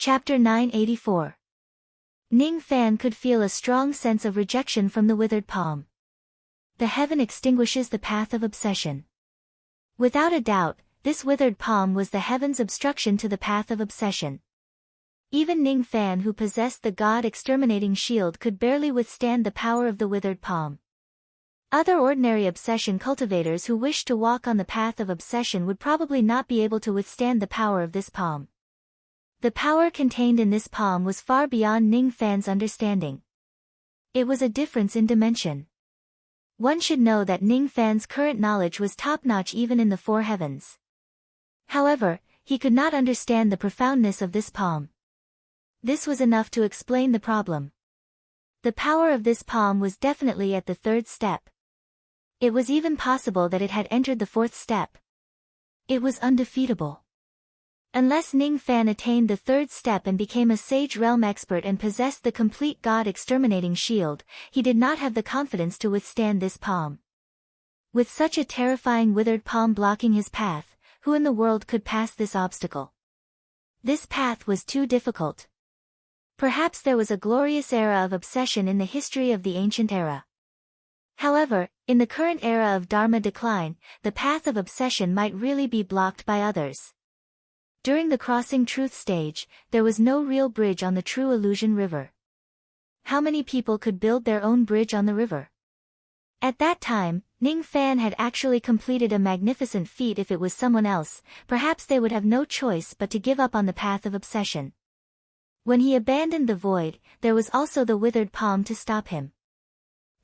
Chapter 984. Ning Fan could feel a strong sense of rejection from the withered palm. The heaven extinguishes the path of obsession. Without a doubt, this withered palm was the heaven's obstruction to the path of obsession. Even Ning Fan, who possessed the God-exterminating shield, could barely withstand the power of the withered palm. Other ordinary obsession cultivators who wished to walk on the path of obsession would probably not be able to withstand the power of this palm. The power contained in this palm was far beyond Ning Fan's understanding. It was a difference in dimension. One should know that Ning Fan's current knowledge was top-notch even in the four heavens. However, he could not understand the profoundness of this palm. This was enough to explain the problem. The power of this palm was definitely at the third step. It was even possible that it had entered the fourth step. It was undefeatable. Unless Ning Fan attained the third step and became a Sage Realm expert and possessed the complete God-exterminating shield, he did not have the confidence to withstand this palm. With such a terrifying withered palm blocking his path, who in the world could pass this obstacle? This path was too difficult. Perhaps there was a glorious era of obsession in the history of the ancient era. However, in the current era of Dharma decline, the path of obsession might really be blocked by others. During the crossing truth stage, there was no real bridge on the true illusion river. How many people could build their own bridge on the river? At that time, Ning Fan had actually completed a magnificent feat. If it was someone else, perhaps they would have no choice but to give up on the path of obsession. When he abandoned the void, there was also the withered palm to stop him.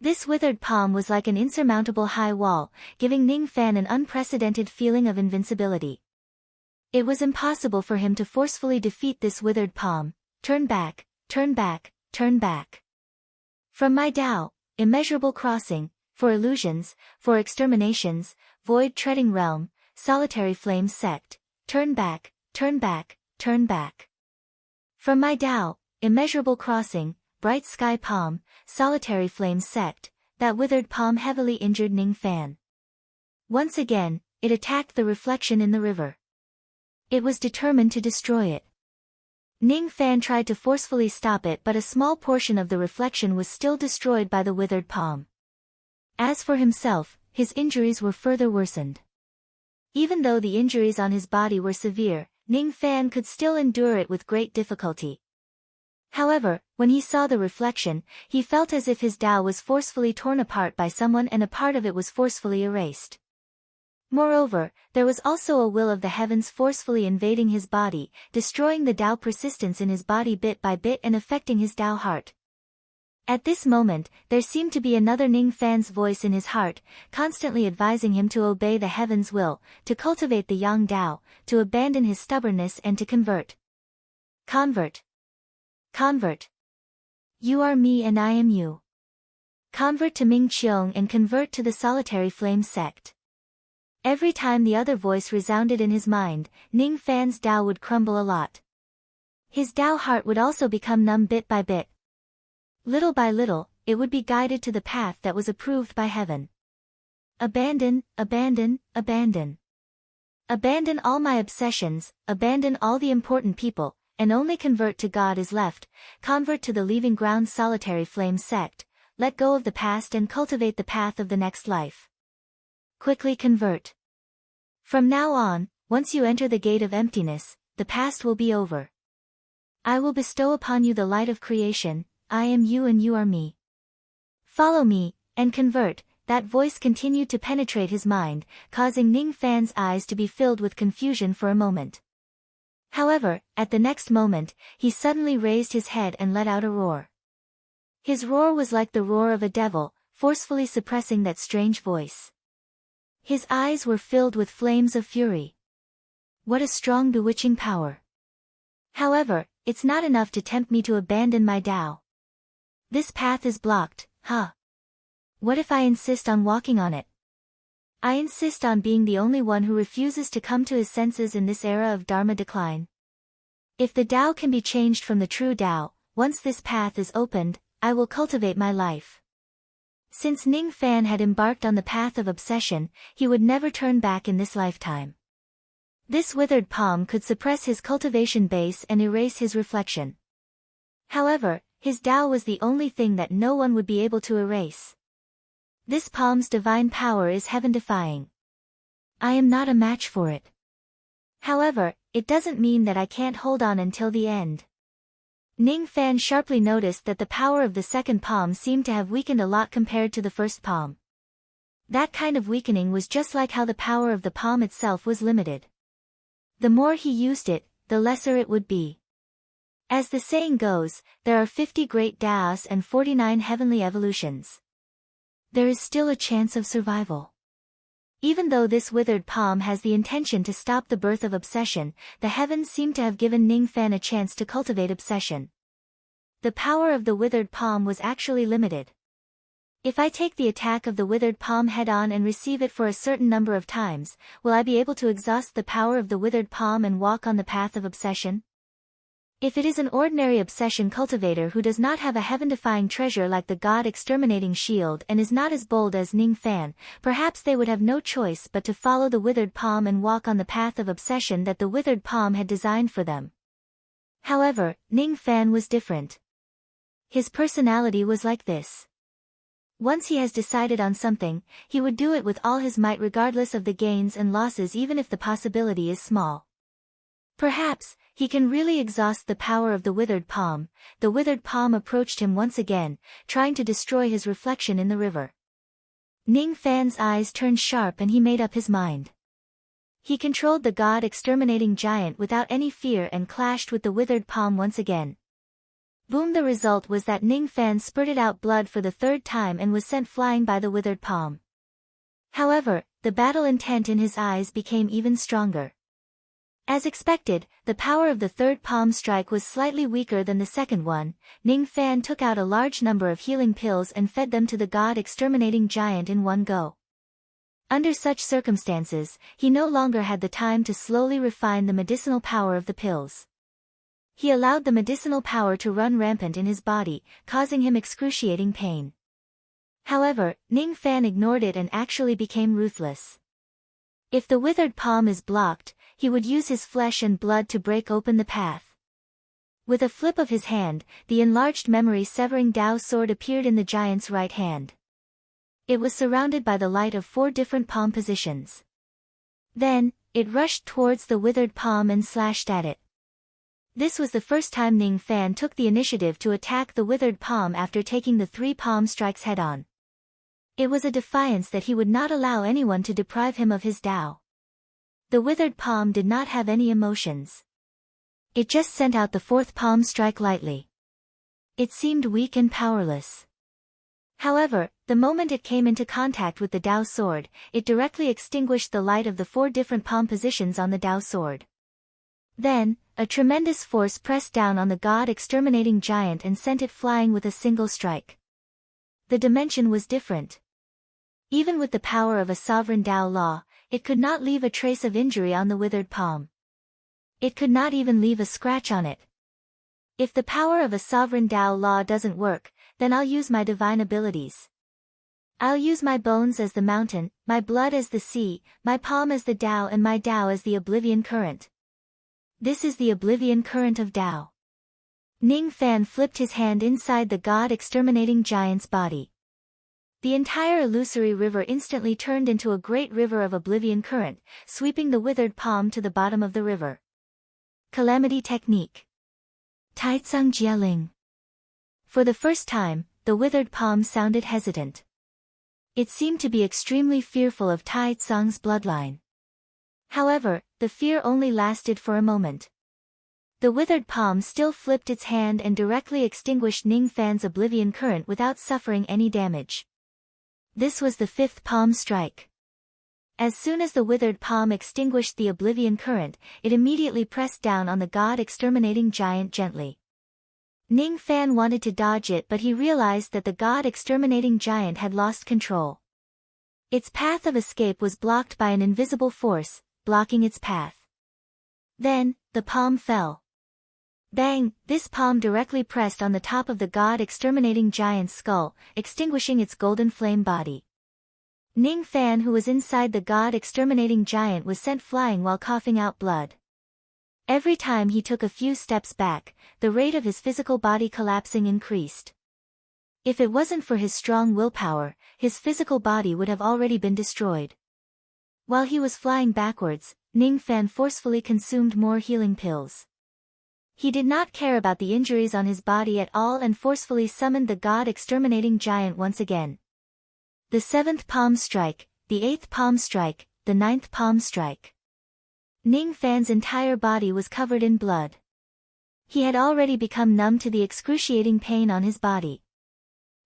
This withered palm was like an insurmountable high wall, giving Ning Fan an unprecedented feeling of invincibility. It was impossible for him to forcefully defeat this withered palm. Turn back, turn back, turn back. From my Tao, immeasurable crossing, for illusions, for exterminations, void treading realm, solitary flame sect, turn back, turn back, turn back. From my Tao, immeasurable crossing, bright sky palm, solitary flame sect, that withered palm heavily injured Ning Fan. Once again, it attacked the reflection in the river. It was determined to destroy it. Ning Fan tried to forcefully stop it, but a small portion of the reflection was still destroyed by the withered palm. As for himself, his injuries were further worsened. Even though the injuries on his body were severe, Ning Fan could still endure it with great difficulty. However, when he saw the reflection, he felt as if his Tao was forcefully torn apart by someone and a part of it was forcefully erased. Moreover, there was also a will of the heavens forcefully invading his body, destroying the Tao persistence in his body bit by bit and affecting his Tao heart. At this moment, there seemed to be another Ning Fan's voice in his heart, constantly advising him to obey the heaven's will, to cultivate the Yang Tao, to abandon his stubbornness and to convert. Convert. Convert. You are me and I am you. Convert to Ming Qiong and convert to the solitary flame sect. Every time the other voice resounded in his mind, Ning Fan's Tao would crumble a lot. His Tao heart would also become numb bit by bit. Little by little, it would be guided to the path that was approved by heaven. Abandon, abandon, abandon. Abandon all my obsessions, abandon all the important people, and only convert to God is left. Convert to the leaving ground solitary flame sect, let go of the past and cultivate the path of the next life. Quickly convert. From now on, once you enter the gate of emptiness, the past will be over. I will bestow upon you the light of creation. I am you and you are me. Follow me, and convert. That voice continued to penetrate his mind, causing Ning Fan's eyes to be filled with confusion for a moment. However, at the next moment, he suddenly raised his head and let out a roar. His roar was like the roar of a devil, forcefully suppressing that strange voice. His eyes were filled with flames of fury. What a strong bewitching power. However, it's not enough to tempt me to abandon my Tao. This path is blocked, huh? What if I insist on walking on it? I insist on being the only one who refuses to come to his senses in this era of Dharma decline. If the Tao can be changed from the true Tao, once this path is opened, I will cultivate my life. Since Ning Fan had embarked on the path of obsession, he would never turn back in this lifetime. This withered palm could suppress his cultivation base and erase his reflection. However, his Tao was the only thing that no one would be able to erase. This palm's divine power is heaven-defying. I am not a match for it. However, it doesn't mean that I can't hold on until the end. Ning Fan sharply noticed that the power of the second palm seemed to have weakened a lot compared to the first palm. That kind of weakening was just like how the power of the palm itself was limited. The more he used it, the lesser it would be. As the saying goes, there are 50 great Taos and 49 heavenly evolutions. There is still a chance of survival. Even though this withered palm has the intention to stop the birth of obsession, the heavens seem to have given Ning Fan a chance to cultivate obsession. The power of the withered palm was actually limited. If I take the attack of the withered palm head-on and receive it for a certain number of times, will I be able to exhaust the power of the withered palm and walk on the path of obsession? If it is an ordinary obsession cultivator who does not have a heaven-defying treasure like the God-exterminating shield and is not as bold as Ning Fan, perhaps they would have no choice but to follow the withered palm and walk on the path of obsession that the withered palm had designed for them. However, Ning Fan was different. His personality was like this. Once he has decided on something, he would do it with all his might regardless of the gains and losses, even if the possibility is small. Perhaps, he can really exhaust the power of the withered palm. The withered palm approached him once again, trying to destroy his reflection in the river. Ning Fan's eyes turned sharp and he made up his mind. He controlled the God-exterminating giant without any fear and clashed with the withered palm once again. Boom! The result was that Ning Fan spurted out blood for the third time and was sent flying by the withered palm. However, the battle intent in his eyes became even stronger. As expected, the power of the third palm strike was slightly weaker than the second one. Ning Fan took out a large number of healing pills and fed them to the God-exterminating giant in one go. Under such circumstances, he no longer had the time to slowly refine the medicinal power of the pills. He allowed the medicinal power to run rampant in his body, causing him excruciating pain. However, Ning Fan ignored it and actually became ruthless. If the withered palm is blocked, he would use his flesh and blood to break open the path. With a flip of his hand, the enlarged memory-severing Tao sword appeared in the giant's right hand. It was surrounded by the light of 4 different palm positions. Then, it rushed towards the withered palm and slashed at it. This was the first time Ning Fan took the initiative to attack the withered palm after taking the 3 palm strikes head-on. It was a defiance that he would not allow anyone to deprive him of his Tao. The withered palm did not have any emotions. It just sent out the 4th palm strike lightly. It seemed weak and powerless. However, the moment it came into contact with the Tao sword, it directly extinguished the light of the 4 different palm positions on the Tao sword. Then, a tremendous force pressed down on the God-exterminating giant and sent it flying with a single strike. The dimension was different. Even with the power of a sovereign Tao law, it could not leave a trace of injury on the withered palm. It could not even leave a scratch on it. If the power of a sovereign Tao law doesn't work, then I'll use my divine abilities. I'll use my bones as the mountain, my blood as the sea, my palm as the Tao and my Tao as the oblivion current. This is the oblivion current of Tao. Ning Fan flipped his hand inside the God-exterminating giant's body. The entire illusory river instantly turned into a great river of oblivion current, sweeping the withered palm to the bottom of the river. Calamity technique. Taitsang Jieling. For the first time, the withered palm sounded hesitant. It seemed to be extremely fearful of Taitsang's bloodline. However, the fear only lasted for a moment. The withered palm still flipped its hand and directly extinguished Ning Fan's oblivion current without suffering any damage. This was the 5th palm strike. As soon as the withered palm extinguished the oblivion current, it immediately pressed down on the God-exterminating giant gently. Ning Fan wanted to dodge it, but he realized that the God-exterminating giant had lost control. Its path of escape was blocked by an invisible force, blocking its path. Then, the palm fell. Bang! This palm directly pressed on the top of the God-exterminating giant's skull, extinguishing its golden flame body. Ning Fan, who was inside the god-exterminating giant, was sent flying while coughing out blood. Every time he took a few steps back, the rate of his physical body collapsing increased. If it wasn't for his strong willpower, his physical body would have already been destroyed. While he was flying backwards, Ning Fan forcefully consumed more healing pills. He did not care about the injuries on his body at all and forcefully summoned the god-exterminating giant once again. The 7th palm strike, the 8th palm strike, the 9th palm strike. Ning Fan's entire body was covered in blood. He had already become numb to the excruciating pain on his body.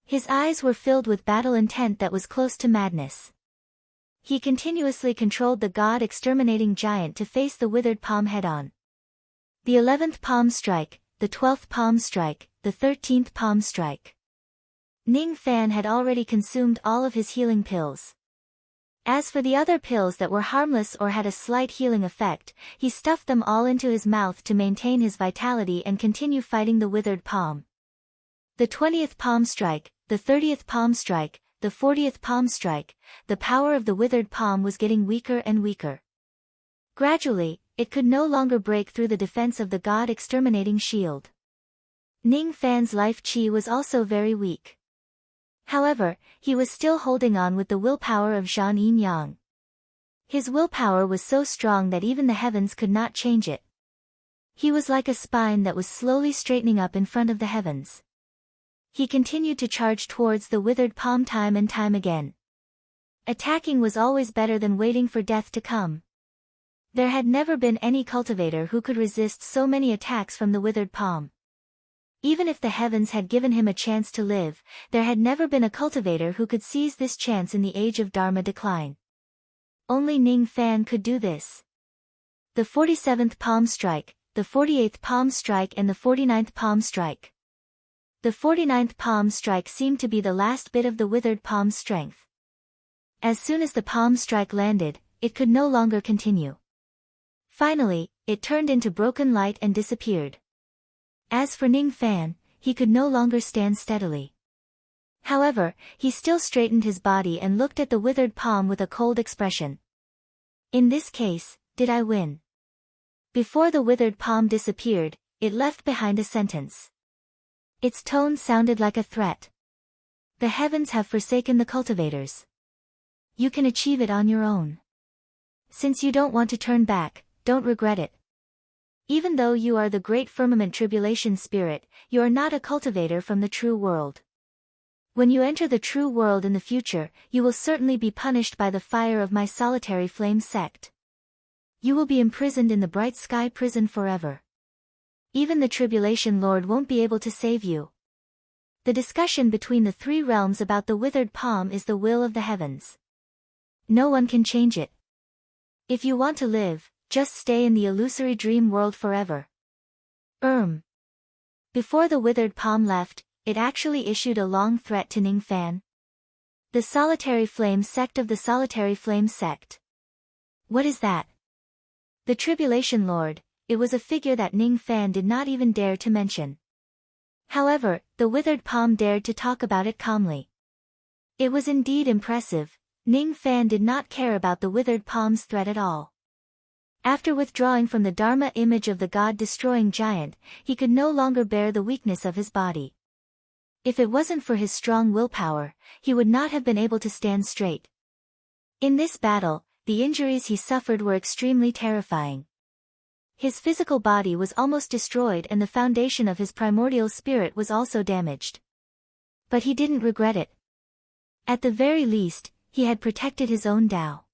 His eyes were filled with battle intent that was close to madness. He continuously controlled the god-exterminating giant to face the withered palm head-on. The 11th palm strike, the 12th palm strike, the 13th palm strike. Ning Fan had already consumed all of his healing pills. As for the other pills that were harmless or had a slight healing effect, he stuffed them all into his mouth to maintain his vitality and continue fighting the withered palm. The 20th palm strike, the 30th palm strike, the 40th palm strike, the power of the withered palm was getting weaker and weaker. Gradually, it could no longer break through the defense of the god-exterminating shield. Ning Fan's life chi was also very weak. However, he was still holding on with the willpower of Zhan Yin Yang. His willpower was so strong that even the heavens could not change it. He was like a spine that was slowly straightening up in front of the heavens. He continued to charge towards the withered palm time and time again. Attacking was always better than waiting for death to come. There had never been any cultivator who could resist so many attacks from the withered palm. Even if the heavens had given him a chance to live, there had never been a cultivator who could seize this chance in the age of Dharma decline. Only Ning Fan could do this. The 47th palm strike, the 48th palm strike and the 49th palm strike. The 49th palm strike seemed to be the last bit of the withered palm's strength. As soon as the palm strike landed, it could no longer continue. Finally, it turned into broken light and disappeared. As for Ning Fan, he could no longer stand steadily. However, he still straightened his body and looked at the withered palm with a cold expression. In this case, did I win? Before the withered palm disappeared, it left behind a sentence. Its tone sounded like a threat. The heavens have forsaken the cultivators. You can achieve it on your own. Since you don't want to turn back, don't regret it. Even though you are the great firmament tribulation spirit, you are not a cultivator from the true world. When you enter the true world in the future, you will certainly be punished by the fire of my solitary flame sect. You will be imprisoned in the bright sky prison forever. Even the tribulation lord won't be able to save you. The discussion between the three realms about the withered palm is the will of the heavens. No one can change it. If you want to live, just stay in the illusory dream world forever. Before the withered palm left, it actually issued a long threat to Ning Fan. The solitary flame sect of the solitary flame sect. What is that? The tribulation lord. It was a figure that Ning Fan did not even dare to mention. However, the withered palm dared to talk about it calmly. It was indeed impressive. Ning Fan did not care about the withered palm's threat at all. After withdrawing from the Dharma image of the god-destroying giant, he could no longer bear the weakness of his body. If it wasn't for his strong willpower, he would not have been able to stand straight. In this battle, the injuries he suffered were extremely terrifying. His physical body was almost destroyed and the foundation of his primordial spirit was also damaged. But he didn't regret it. At the very least, he had protected his own Tao.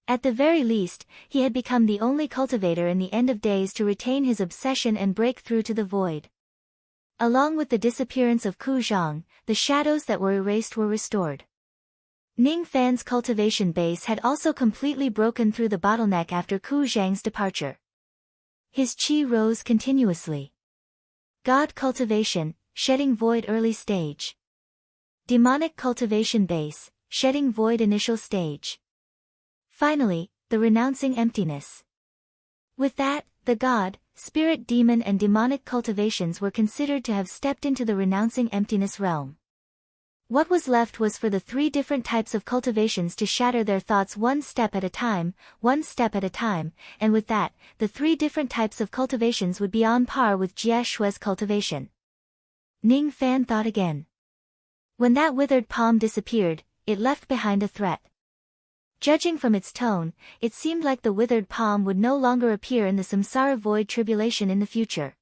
At the very least, he had become the only cultivator in the end of days to retain his obsession and break through to the void. Along with the disappearance of Ku Zhang, the shadows that were erased were restored. Ning Fan's cultivation base had also completely broken through the bottleneck after Ku Zhang's departure. His qi rose continuously. God cultivation, shedding void early stage. Demonic cultivation base, shedding void initial stage. Finally, the renouncing emptiness. With that, the god, spirit demon and demonic cultivations were considered to have stepped into the renouncing emptiness realm. What was left was for the 3 different types of cultivations to shatter their thoughts one step at a time, and with that, the 3 different types of cultivations would be on par with Jie Shui's cultivation. Ning Fan thought again. When that withered palm disappeared, it left behind a threat. Judging from its tone, it seemed like the withered palm would no longer appear in the samsara void tribulation in the future.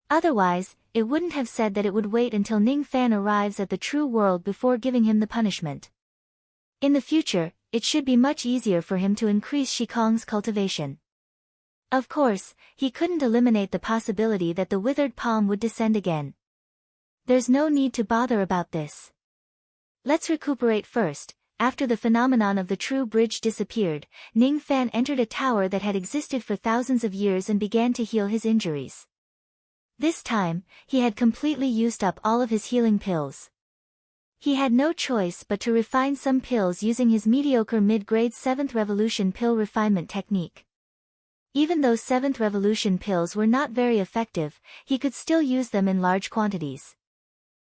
Otherwise, it wouldn't have said that it would wait until Ning Fan arrives at the true world before giving him the punishment. In the future, it should be much easier for him to increase Shikong's cultivation. Of course, he couldn't eliminate the possibility that the withered palm would descend again. There's no need to bother about this. Let's recuperate first. After the phenomenon of the true bridge disappeared, Ning Fan entered a tower that had existed for thousands of years and began to heal his injuries. This time, he had completely used up all of his healing pills. He had no choice but to refine some pills using his mediocre mid-grade 7th Revolution pill refinement technique. Even though 7th Revolution pills were not very effective, he could still use them in large quantities.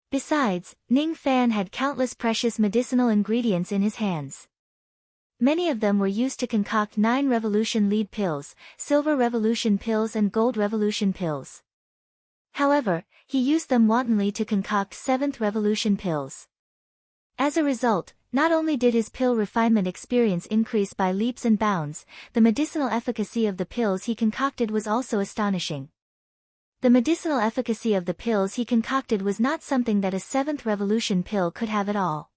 Besides, Ning Fan had countless precious medicinal ingredients in his hands. Many of them were used to concoct 9 Revolution lead pills, Silver Revolution pills and Gold Revolution pills. However, he used them wantonly to concoct 7th Revolution pills. As a result, not only did his pill refinement experience increase by leaps and bounds, the medicinal efficacy of the pills he concocted was also astonishing. The medicinal efficacy of the pills he concocted was not something that a 7th Revolution pill could have at all.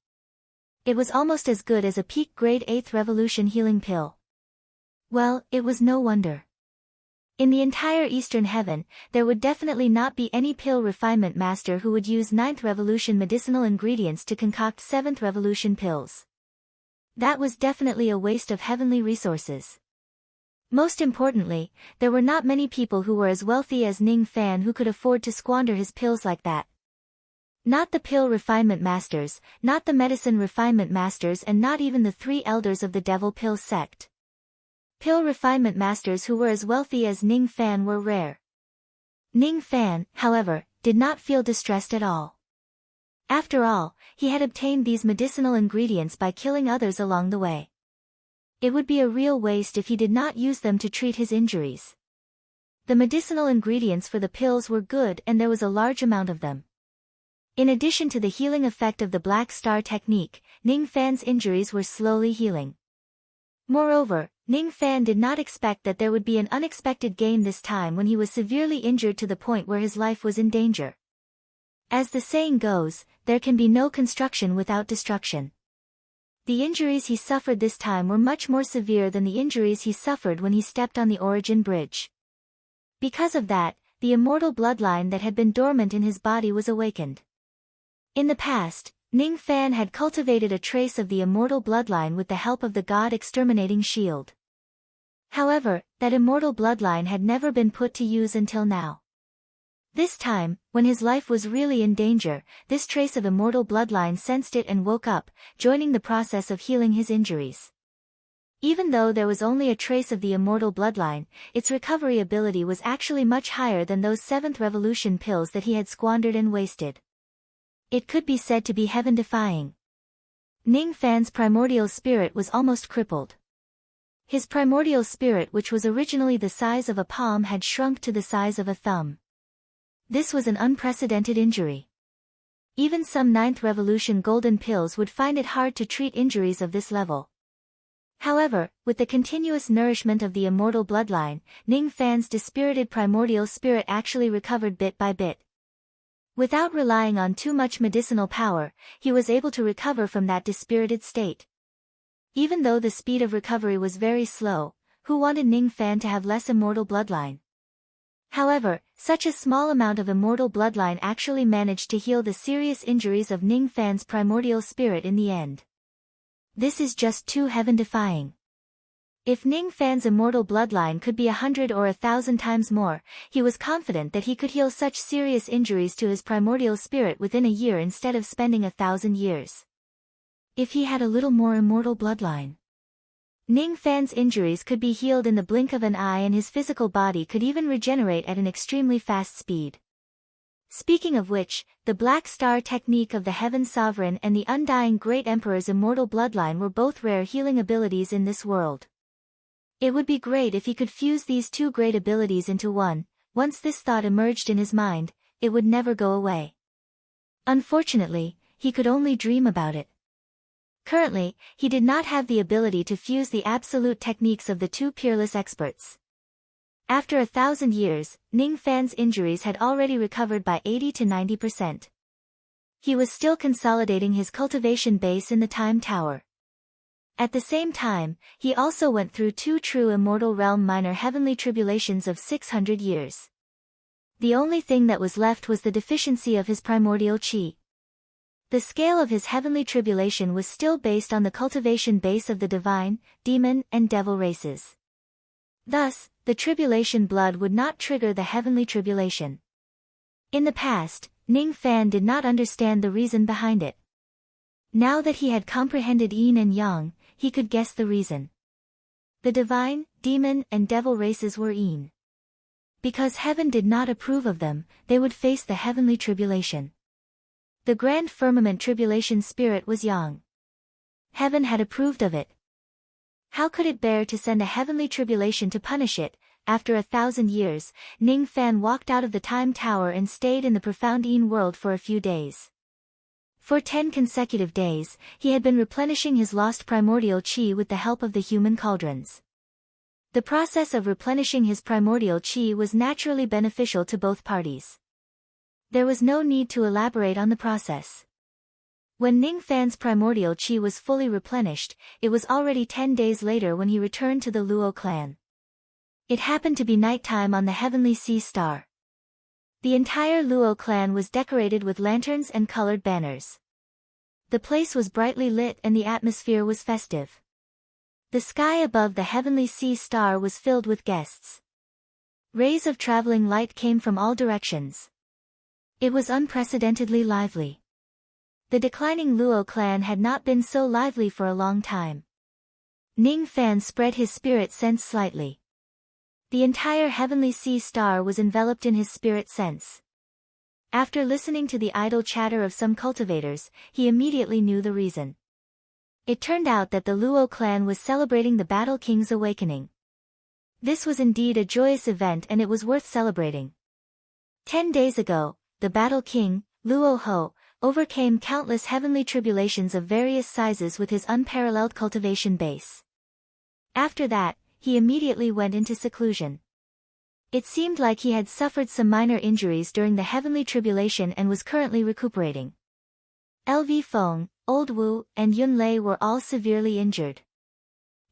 It was almost as good as a peak grade 8th Revolution healing pill. Well, it was no wonder. In the entire Eastern Heaven, there would definitely not be any pill refinement master who would use 9th Revolution medicinal ingredients to concoct 7th Revolution pills. That was definitely a waste of heavenly resources. Most importantly, there were not many people who were as wealthy as Ning Fan who could afford to squander his pills like that. Not the pill refinement masters, not the medicine refinement masters, and not even the 3 elders of the Devil Pill sect. Pill refinement masters who were as wealthy as Ning Fan were rare. Ning Fan, however, did not feel distressed at all. After all, he had obtained these medicinal ingredients by killing others along the way. It would be a real waste if he did not use them to treat his injuries. The medicinal ingredients for the pills were good and there was a large amount of them. In addition to the healing effect of the Black Star technique, Ning Fan's injuries were slowly healing. Moreover, Ning Fan did not expect that there would be an unexpected gain this time when he was severely injured to the point where his life was in danger. As the saying goes, there can be no construction without destruction. The injuries he suffered this time were much more severe than the injuries he suffered when he stepped on the Origin Bridge. Because of that, the immortal bloodline that had been dormant in his body was awakened. In the past, Ning Fan had cultivated a trace of the immortal bloodline with the help of the God-exterminating shield. However, that immortal bloodline had never been put to use until now. This time, when his life was really in danger, this trace of immortal bloodline sensed it and woke up, joining the process of healing his injuries. Even though there was only a trace of the immortal bloodline, its recovery ability was actually much higher than those 7th Revolution pills that he had squandered and wasted. It could be said to be heaven-defying. Ning Fan's primordial spirit was almost crippled. His primordial spirit, which was originally the size of a palm, had shrunk to the size of a thumb. This was an unprecedented injury. Even some 9th Revolution golden pills would find it hard to treat injuries of this level. However, with the continuous nourishment of the immortal bloodline, Ning Fan's dispirited primordial spirit actually recovered bit by bit. Without relying on too much medicinal power, he was able to recover from that dispirited state. Even though the speed of recovery was very slow, who wanted Ning Fan to have less immortal bloodline? However, such a small amount of immortal bloodline actually managed to heal the serious injuries of Ning Fan's primordial spirit in the end. This is just too heaven-defying. If Ning Fan's immortal bloodline could be 100 or 1,000 times more, he was confident that he could heal such serious injuries to his primordial spirit within a year instead of spending 1,000 years. If he had a little more immortal bloodline, Ning Fan's injuries could be healed in the blink of an eye and his physical body could even regenerate at an extremely fast speed. Speaking of which, the Black Star technique of the Heaven Sovereign and the Undying Great Emperor's immortal bloodline were both rare healing abilities in this world. It would be great if he could fuse these two great abilities into one. Once this thought emerged in his mind, it would never go away. Unfortunately, he could only dream about it. Currently, he did not have the ability to fuse the absolute techniques of the two peerless experts. After 1,000 years, Ning Fan's injuries had already recovered by 80 to 90%. He was still consolidating his cultivation base in the Time Tower. At the same time, he also went through two true immortal realm minor heavenly tribulations of 600 years. The only thing that was left was the deficiency of his primordial chi. The scale of his heavenly tribulation was still based on the cultivation base of the divine, demon, and devil races. Thus, the tribulation blood would not trigger the heavenly tribulation. In the past, Ning Fan did not understand the reason behind it. Now that he had comprehended yin and yang, he could guess the reason. The divine, demon, and devil races were yin. Because heaven did not approve of them, they would face the heavenly tribulation. The grand firmament tribulation spirit was yang. Heaven had approved of it. How could it bear to send a heavenly tribulation to punish it? After 1,000 years, Ning Fan walked out of the Time Tower and stayed in the profound Yin world for a few days. For 10 consecutive days, he had been replenishing his lost primordial chi with the help of the human cauldrons. The process of replenishing his primordial chi was naturally beneficial to both parties. There was no need to elaborate on the process. When Ning Fan's primordial chi was fully replenished, it was already 10 days later when he returned to the Luo clan. It happened to be nighttime on the heavenly sea star. The entire Luo clan was decorated with lanterns and colored banners. The place was brightly lit and the atmosphere was festive. The sky above the heavenly sea star was filled with guests. Rays of traveling light came from all directions. It was unprecedentedly lively. The declining Luo clan had not been so lively for a long time. Ning Fan spread his spirit sense slightly. The entire heavenly sea star was enveloped in his spirit sense. After listening to the idle chatter of some cultivators, he immediately knew the reason. It turned out that the Luo clan was celebrating the Battle King's awakening. This was indeed a joyous event and it was worth celebrating. 10 days ago, the Battle King, Luo Ho, overcame countless heavenly tribulations of various sizes with his unparalleled cultivation base. After that, he immediately went into seclusion. It seemed like he had suffered some minor injuries during the heavenly tribulation and was currently recuperating. LV Feng, Old Wu, and Yun Lei were all severely injured.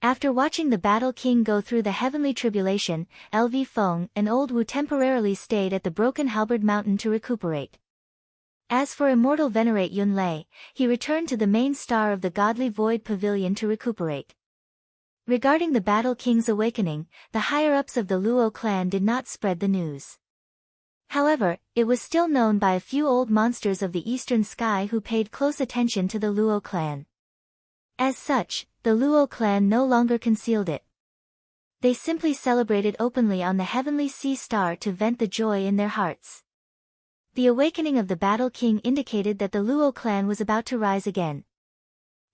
After watching the Battle King go through the heavenly tribulation, LV Feng and Old Wu temporarily stayed at the Broken Halberd Mountain to recuperate. As for Immortal Venerate Yun Lei, he returned to the main star of the Godly Void Pavilion to recuperate. Regarding the Battle King's awakening, the higher-ups of the Luo clan did not spread the news. However, it was still known by a few old monsters of the eastern sky who paid close attention to the Luo clan. As such, the Luo clan no longer concealed it. They simply celebrated openly on the heavenly sea star to vent the joy in their hearts. The awakening of the Battle King indicated that the Luo clan was about to rise again.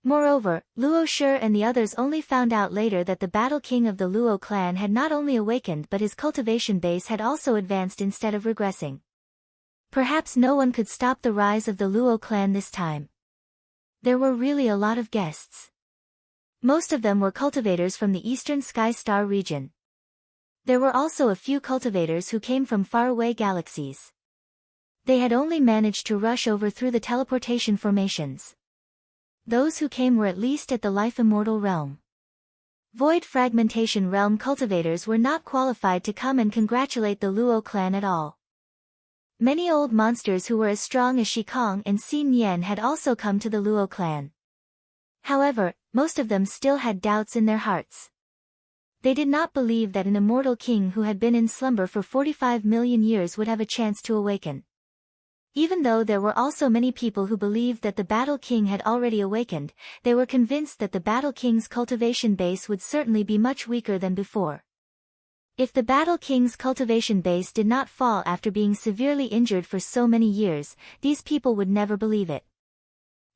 Moreover, Luo Shi and the others only found out later that the Battle King of the Luo clan had not only awakened but his cultivation base had also advanced instead of regressing. Perhaps no one could stop the rise of the Luo clan this time. There were really a lot of guests. Most of them were cultivators from the Eastern Sky Star region. There were also a few cultivators who came from faraway galaxies. They had only managed to rush over through the teleportation formations. Those who came were at least at the Life Immortal realm. Void Fragmentation realm cultivators were not qualified to come and congratulate the Luo clan at all. Many old monsters who were as strong as Shikong and Xin Yan had also come to the Luo clan. However, most of them still had doubts in their hearts. They did not believe that an immortal king who had been in slumber for 45 million years would have a chance to awaken. Even though there were also many people who believed that the Battle King had already awakened, they were convinced that the Battle King's cultivation base would certainly be much weaker than before. If the Battle King's cultivation base did not fall after being severely injured for so many years, these people would never believe it.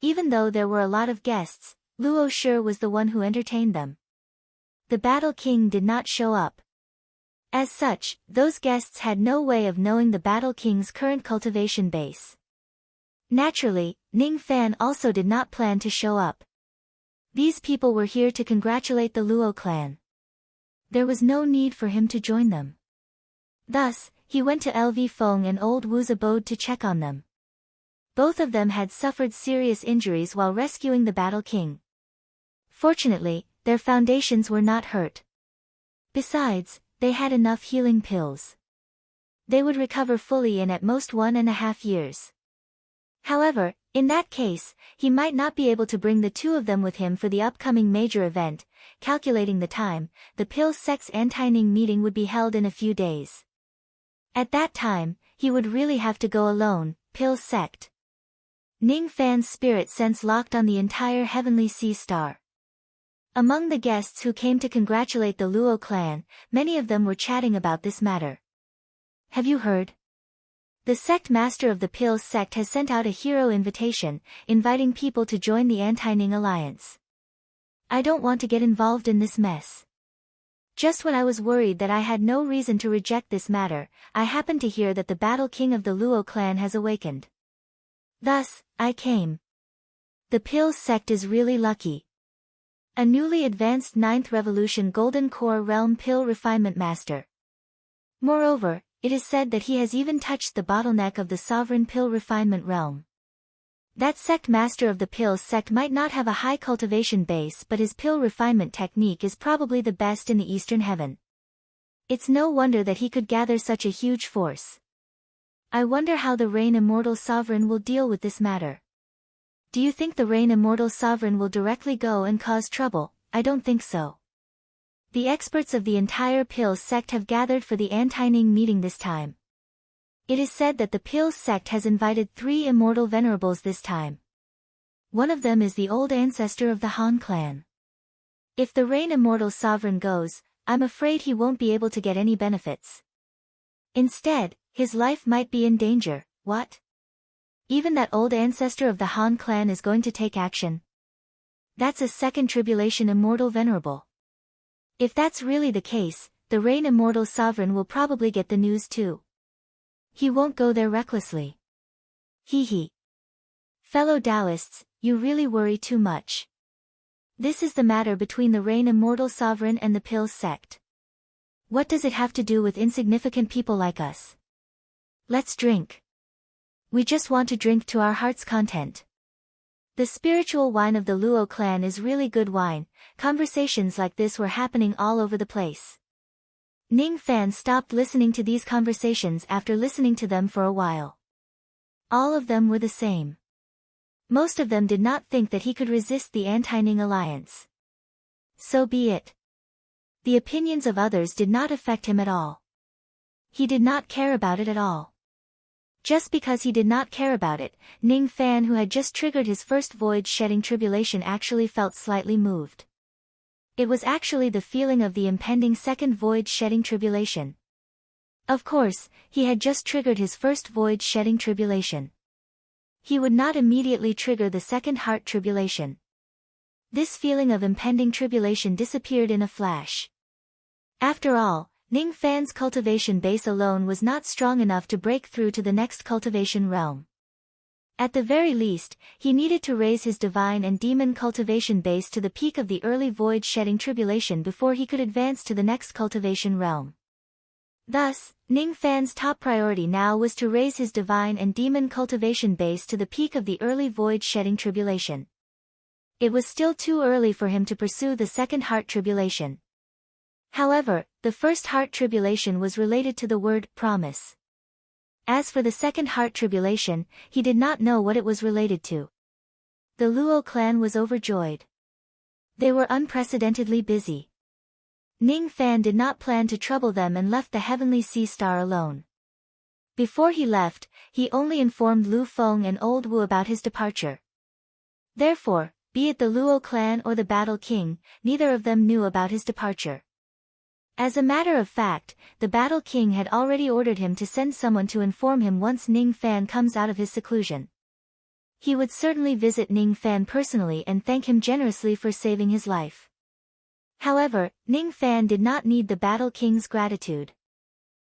Even though there were a lot of guests, Luo Shi was the one who entertained them. The Battle King did not show up. As such, those guests had no way of knowing the Battle King's current cultivation base. Naturally, Ning Fan also did not plan to show up. These people were here to congratulate the Luo clan. There was no need for him to join them. Thus, he went to LV Feng and Old Wu's abode to check on them. Both of them had suffered serious injuries while rescuing the Battle King. Fortunately, their foundations were not hurt. Besides, they had enough healing pills. They would recover fully in at most 1.5 years. However, in that case, he might not be able to bring the two of them with him for the upcoming major event. Calculating the time, the Pill Sect's anti-Ning meeting would be held in a few days. At that time, he would really have to go alone. Pill Sect. Ning Fan's spirit sense locked on the entire Heavenly Sea Star. Among the guests who came to congratulate the Luo clan, many of them were chatting about this matter. Have you heard? The sect master of the Pill Sect has sent out a hero invitation, inviting people to join the anti-Ning alliance. I don't want to get involved in this mess. Just when I was worried that I had no reason to reject this matter, I happened to hear that the Battle King of the Luo clan has awakened. Thus, I came. The Pill Sect is really lucky. A newly advanced 9th Revolution Golden Core Realm Pill Refinement Master. Moreover, it is said that he has even touched the bottleneck of the Sovereign Pill Refinement Realm. That sect master of the Pill Sect might not have a high cultivation base, but his pill refinement technique is probably the best in the Eastern Heaven. It's no wonder that he could gather such a huge force. I wonder how the Rain Immortal Sovereign will deal with this matter. Do you think the Rain Immortal Sovereign will directly go and cause trouble? I don't think so. The experts of the entire Pill Sect have gathered for the anti-Ning meeting this time. It is said that the Pill Sect has invited 3 immortal venerables this time. One of them is the old ancestor of the Han clan. If the Rain Immortal Sovereign goes, I'm afraid he won't be able to get any benefits. Instead, his life might be in danger. What? Even that old ancestor of the Han clan is going to take action? That's a second tribulation immortal venerable. If that's really the case, the Rain Immortal Sovereign will probably get the news too. He won't go there recklessly. Hee. Fellow Taoists, you really worry too much. This is the matter between the Rain Immortal Sovereign and the Pill Sect. What does it have to do with insignificant people like us? Let's drink. We just want to drink to our heart's content. The spiritual wine of the Luo clan is really good wine. Conversations like this were happening all over the place. Ning Fan stopped listening to these conversations after listening to them for a while. All of them were the same. Most of them did not think that he could resist the anti-Ning alliance. So be it. The opinions of others did not affect him at all. He did not care about it at all. Just because he did not care about it, Ning Fan, who had just triggered his first void-shedding tribulation, actually felt slightly moved. It was actually the feeling of the impending second void-shedding tribulation. Of course, he had just triggered his first void-shedding tribulation. He would not immediately trigger the second heart tribulation. This feeling of impending tribulation disappeared in a flash. After all, Ning Fan's cultivation base alone was not strong enough to break through to the next cultivation realm. At the very least, he needed to raise his divine and demon cultivation base to the peak of the early void-shedding tribulation before he could advance to the next cultivation realm. Thus, Ning Fan's top priority now was to raise his divine and demon cultivation base to the peak of the early void-shedding tribulation. It was still too early for him to pursue the second heart tribulation. However, the first heart tribulation was related to the word promise. As for the second heart tribulation, he did not know what it was related to. The Luo clan was overjoyed. They were unprecedentedly busy. Ning Fan did not plan to trouble them and left the Heavenly Sea Star alone. Before he left, he only informed Lu Feng and Old Wu about his departure. Therefore, be it the Luo clan or the Battle King, neither of them knew about his departure. As a matter of fact, the Battle King had already ordered him to send someone to inform him once Ning Fan comes out of his seclusion. He would certainly visit Ning Fan personally and thank him generously for saving his life. However, Ning Fan did not need the Battle King's gratitude.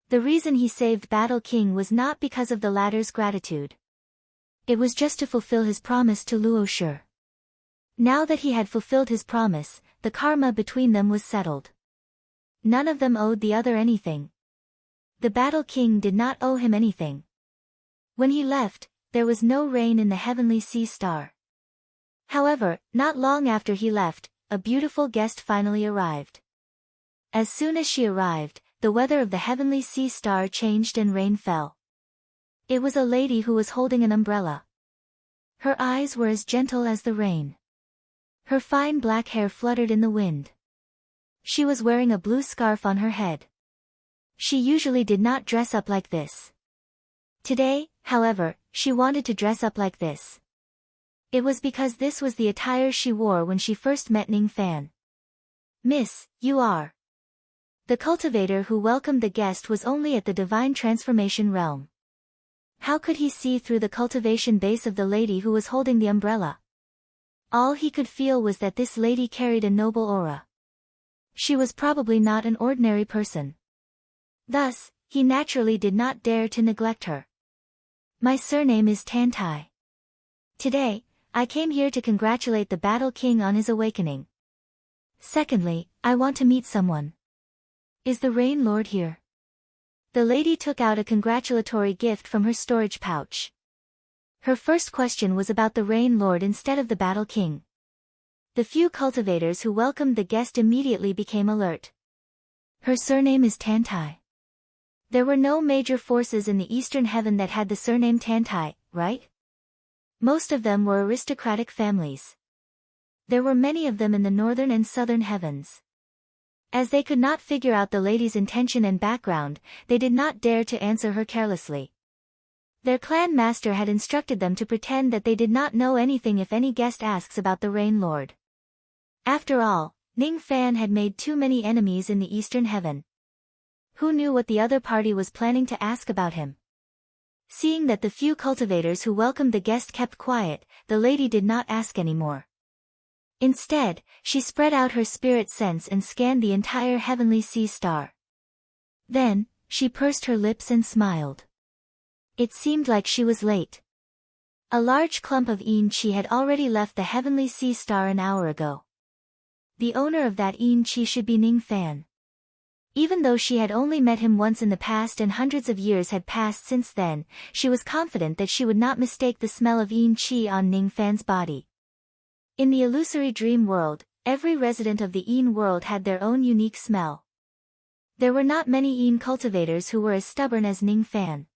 The reason he saved Battle King was not because of the latter's gratitude. It was just to fulfill his promise to Luo Shi. Now that he had fulfilled his promise, the karma between them was settled. None of them owed the other anything. The Battle King did not owe him anything. When he left, there was no rain in the heavenly sea star. However, not long after he left, a beautiful guest finally arrived. As soon as she arrived, the weather of the heavenly sea star changed and rain fell. It was a lady who was holding an umbrella. Her eyes were as gentle as the rain. Her fine black hair fluttered in the wind. She was wearing a blue scarf on her head. She usually did not dress up like this. Today, however, she wanted to dress up like this. It was because this was the attire she wore when she first met Ning Fan. "Miss, you are." The cultivator who welcomed the guest was only at the divine transformation realm. How could he see through the cultivation base of the lady who was holding the umbrella? All he could feel was that this lady carried a noble aura. She was probably not an ordinary person. Thus, he naturally did not dare to neglect her. "My surname is Tantai. Today, I came here to congratulate the Battle King on his awakening. Secondly, I want to meet someone. Is the Rain Lord here?" The lady took out a congratulatory gift from her storage pouch. Her first question was about the Rain Lord instead of the Battle King. The few cultivators who welcomed the guest immediately became alert. "Her surname is Tantai." There were no major forces in the eastern heaven that had the surname Tantai, right? Most of them were aristocratic families. There were many of them in the northern and southern heavens. As they could not figure out the lady's intention and background, they did not dare to answer her carelessly. Their clan master had instructed them to pretend that they did not know anything if any guest asks about the Rain Lord. After all, Ning Fan had made too many enemies in the eastern heaven. Who knew what the other party was planning to ask about him? Seeing that the few cultivators who welcomed the guest kept quiet, the lady did not ask any more. Instead, she spread out her spirit sense and scanned the entire heavenly sea star. Then, she pursed her lips and smiled. It seemed like she was late. A large clump of Yin Chi had already left the heavenly sea star an hour ago. The owner of that Yin Chi should be Ning Fan. Even though she had only met him once in the past and hundreds of years had passed since then, she was confident that she would not mistake the smell of Yin Chi on Ning Fan's body. In the illusory dream world, every resident of the Yin world had their own unique smell. There were not many Yin cultivators who were as stubborn as Ning Fan.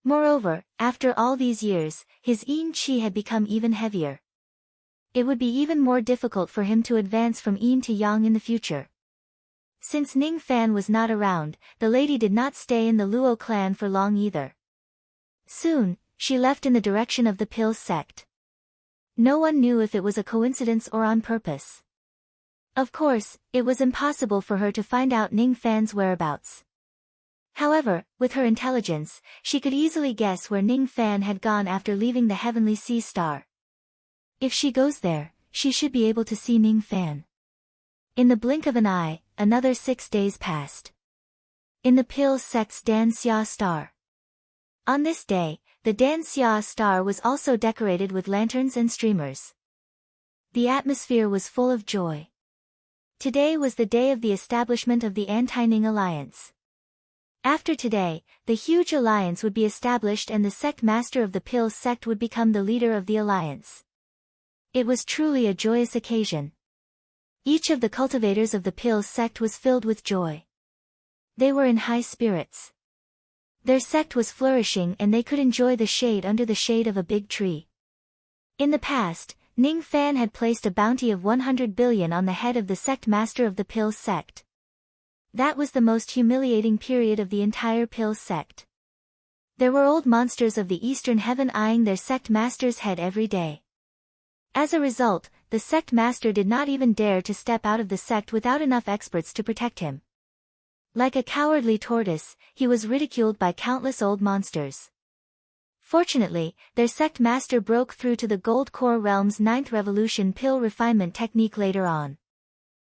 Moreover, after all these years, his Yin Chi had become even heavier. It would be even more difficult for him to advance from Yin to Yang in the future. Since Ning Fan was not around, the lady did not stay in the Luo clan for long either. Soon, she left in the direction of the Pill sect. No one knew if it was a coincidence or on purpose. Of course, it was impossible for her to find out Ning Fan's whereabouts. However, with her intelligence, she could easily guess where Ning Fan had gone after leaving the heavenly sea star. If she goes there, she should be able to see Ning Fan. In the blink of an eye, another 6 days passed. In the Pill sect's Dan Xia star. On this day, the Dan Xia star was also decorated with lanterns and streamers. The atmosphere was full of joy. Today was the day of the establishment of the Anti-Ning Alliance. After today, the huge alliance would be established and the sect master of the Pill sect would become the leader of the alliance. It was truly a joyous occasion. Each of the cultivators of the Pill sect was filled with joy. They were in high spirits. Their sect was flourishing and they could enjoy the shade under the shade of a big tree. In the past, Ning Fan had placed a bounty of 100 billion on the head of the sect master of the Pill sect. That was the most humiliating period of the entire Pill sect. There were old monsters of the Eastern Heaven eyeing their sect master's head every day. As a result, the sect master did not even dare to step out of the sect without enough experts to protect him. Like a cowardly tortoise, he was ridiculed by countless old monsters. Fortunately, their sect master broke through to the Gold Core Realm's 9th Revolution pill refinement technique later on.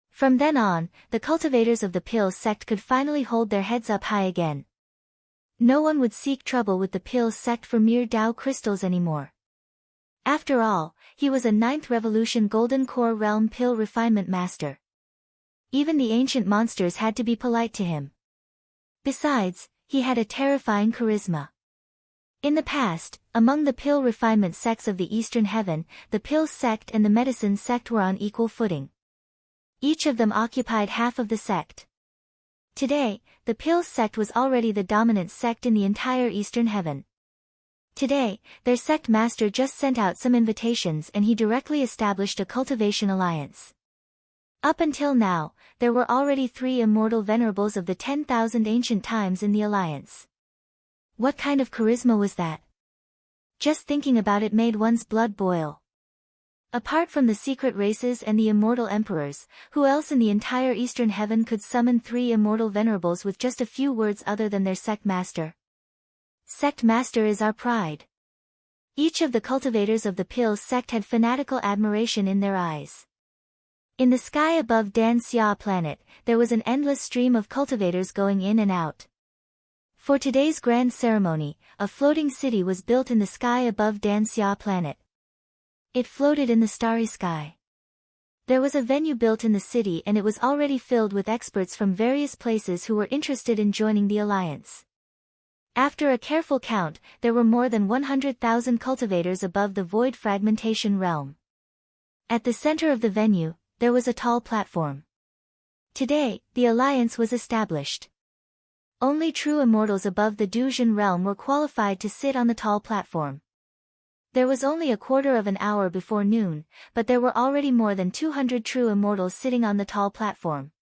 From then on, the cultivators of the pill sect could finally hold their heads up high again. No one would seek trouble with the pill sect for mere Tao crystals anymore. After all, he was a 9th Revolution Golden Core Realm pill refinement master. Even the ancient monsters had to be polite to him. Besides, he had a terrifying charisma. In the past, among the pill refinement sects of the Eastern Heaven, the pill sect and the medicine sect were on equal footing. Each of them occupied half of the sect. Today, the pill sect was already the dominant sect in the entire Eastern Heaven. Today, their sect master just sent out some invitations and he directly established a cultivation alliance. Up until now, there were already 3 immortal venerables of the 10,000 ancient times in the alliance. What kind of charisma was that? Just thinking about it made one's blood boil. Apart from the secret races and the immortal emperors, who else in the entire Eastern Heaven could summon 3 immortal venerables with just a few words other than their sect master? Sect master is our pride. Each of the cultivators of the pill sect had fanatical admiration in their eyes. In the sky above Dan Xia planet, there was an endless stream of cultivators going in and out. For today's grand ceremony, a floating city was built in the sky above Dan Xia planet. It floated in the starry sky. There was a venue built in the city and it was already filled with experts from various places who were interested in joining the alliance. After a careful count, there were more than 100,000 cultivators above the void fragmentation realm. At the center of the venue, there was a tall platform. Today, the alliance was established. Only true immortals above the Duzhen realm were qualified to sit on the tall platform. There was only a quarter of an hour before noon, but there were already more than 200 true immortals sitting on the tall platform.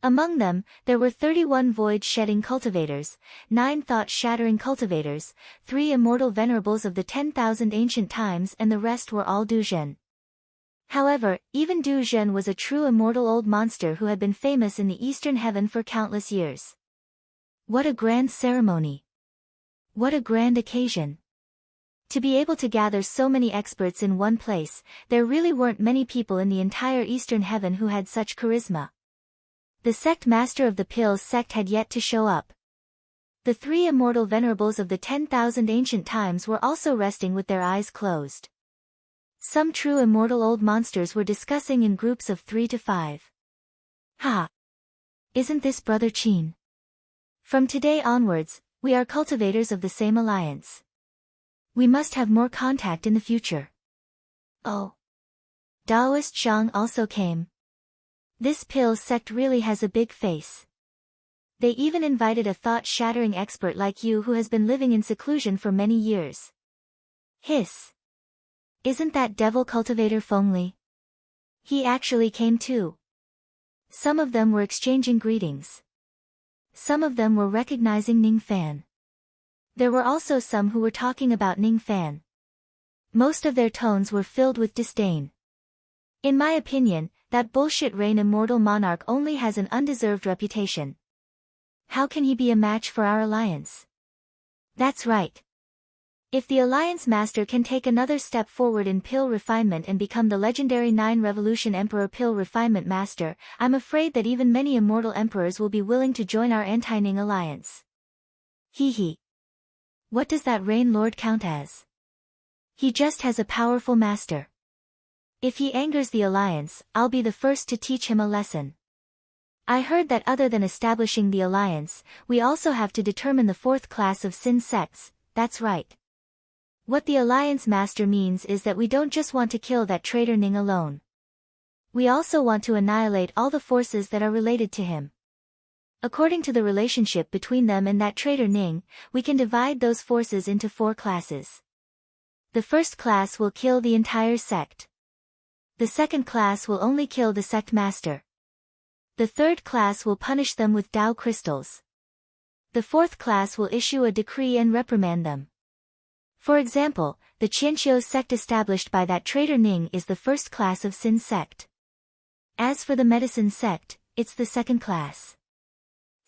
Among them, there were 31 void-shedding cultivators, 9 thought-shattering cultivators, 3 immortal venerables of the 10,000 ancient times and the rest were all Duzhen. However, even Duzhen was a true immortal old monster who had been famous in the Eastern Heaven for countless years. What a grand ceremony! What a grand occasion! To be able to gather so many experts in one place, there really weren't many people in the entire Eastern Heaven who had such charisma. The sect master of the pill sect had yet to show up. The 3 immortal venerables of the 10,000 ancient times were also resting with their eyes closed. Some true immortal old monsters were discussing in groups of 3 to 5. Ha! Isn't this Brother Qin? From today onwards, we are cultivators of the same alliance. We must have more contact in the future. Oh! Taoist Zhang also came. This pill sect really has a big face. They even invited a thought-shattering expert like you who has been living in seclusion for many years. Hiss! Isn't that devil cultivator Fengli? He actually came too. Some of them were exchanging greetings. Some of them were recognizing Ning Fan. There were also some who were talking about Ning Fan. Most of their tones were filled with disdain. In my opinion, that bullshit Rain Immortal Monarch only has an undeserved reputation. How can he be a match for our alliance? That's right. If the Alliance Master can take another step forward in pill refinement and become the legendary 9 Revolution Emperor Pill Refinement Master, I'm afraid that even many immortal emperors will be willing to join our anti-Ning alliance. Hee hee. What does that Rain Lord count as? He just has a powerful master. If he angers the alliance, I'll be the first to teach him a lesson. I heard that other than establishing the alliance, we also have to determine the 4th class of Sin sects. That's right. What the Alliance Master means is that we don't just want to kill that traitor Ning alone. We also want to annihilate all the forces that are related to him. According to the relationship between them and that traitor Ning, we can divide those forces into 4 classes. The first class will kill the entire sect. The second class will only kill the sect master. The third class will punish them with Tao crystals. The fourth class will issue a decree and reprimand them. For example, the Qianqiu sect established by that traitor Ning is the first class of Sin sect. As for the medicine sect, it's the second class.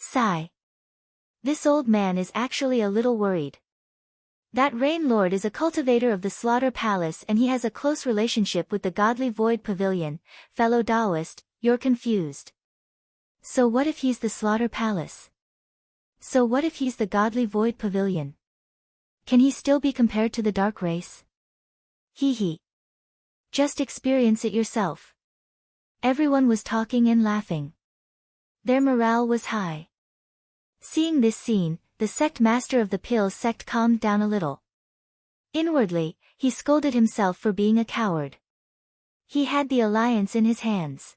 Sigh. This old man is actually a little worried. That Rain Lord is a cultivator of the Slaughter Palace and he has a close relationship with the godly Void Pavilion. Fellow Taoist, you're confused. So what if he's the Slaughter Palace? So what if he's the godly Void Pavilion? Can he still be compared to the dark race? Hee hee. Just experience it yourself. Everyone was talking and laughing. Their morale was high. Seeing this scene, the sect master of the Pill sect calmed down a little. Inwardly, he scolded himself for being a coward. He had the alliance in his hands.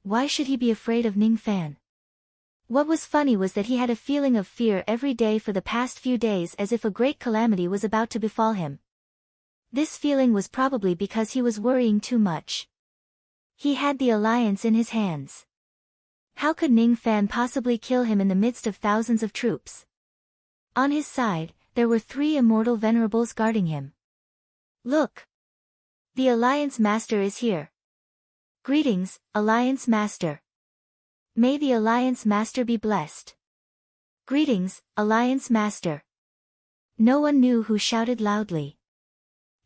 Why should he be afraid of Ning Fan? What was funny was that he had a feeling of fear every day for the past few days, as if a great calamity was about to befall him. This feeling was probably because he was worrying too much. He had the alliance in his hands. How could Ning Fan possibly kill him in the midst of thousands of troops? On his side, there were 3 immortal venerables guarding him. Look! The Alliance Master is here. Greetings, Alliance Master. May the Alliance Master be blessed. Greetings, Alliance Master. No one knew who shouted loudly.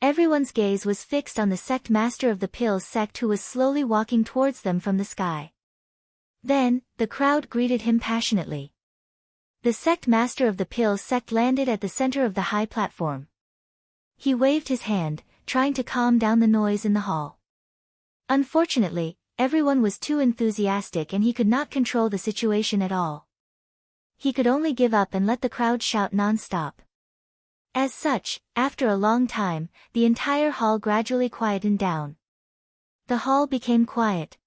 Everyone's gaze was fixed on the sect master of the Pill sect who was slowly walking towards them from the sky. Then, the crowd greeted him passionately. The sect master of the Pill sect landed at the center of the high platform. He waved his hand, trying to calm down the noise in the hall. Unfortunately, everyone was too enthusiastic and he could not control the situation at all. He could only give up and let the crowd shout non-stop. As such, after a long time, the entire hall gradually quietened down. The hall became quiet.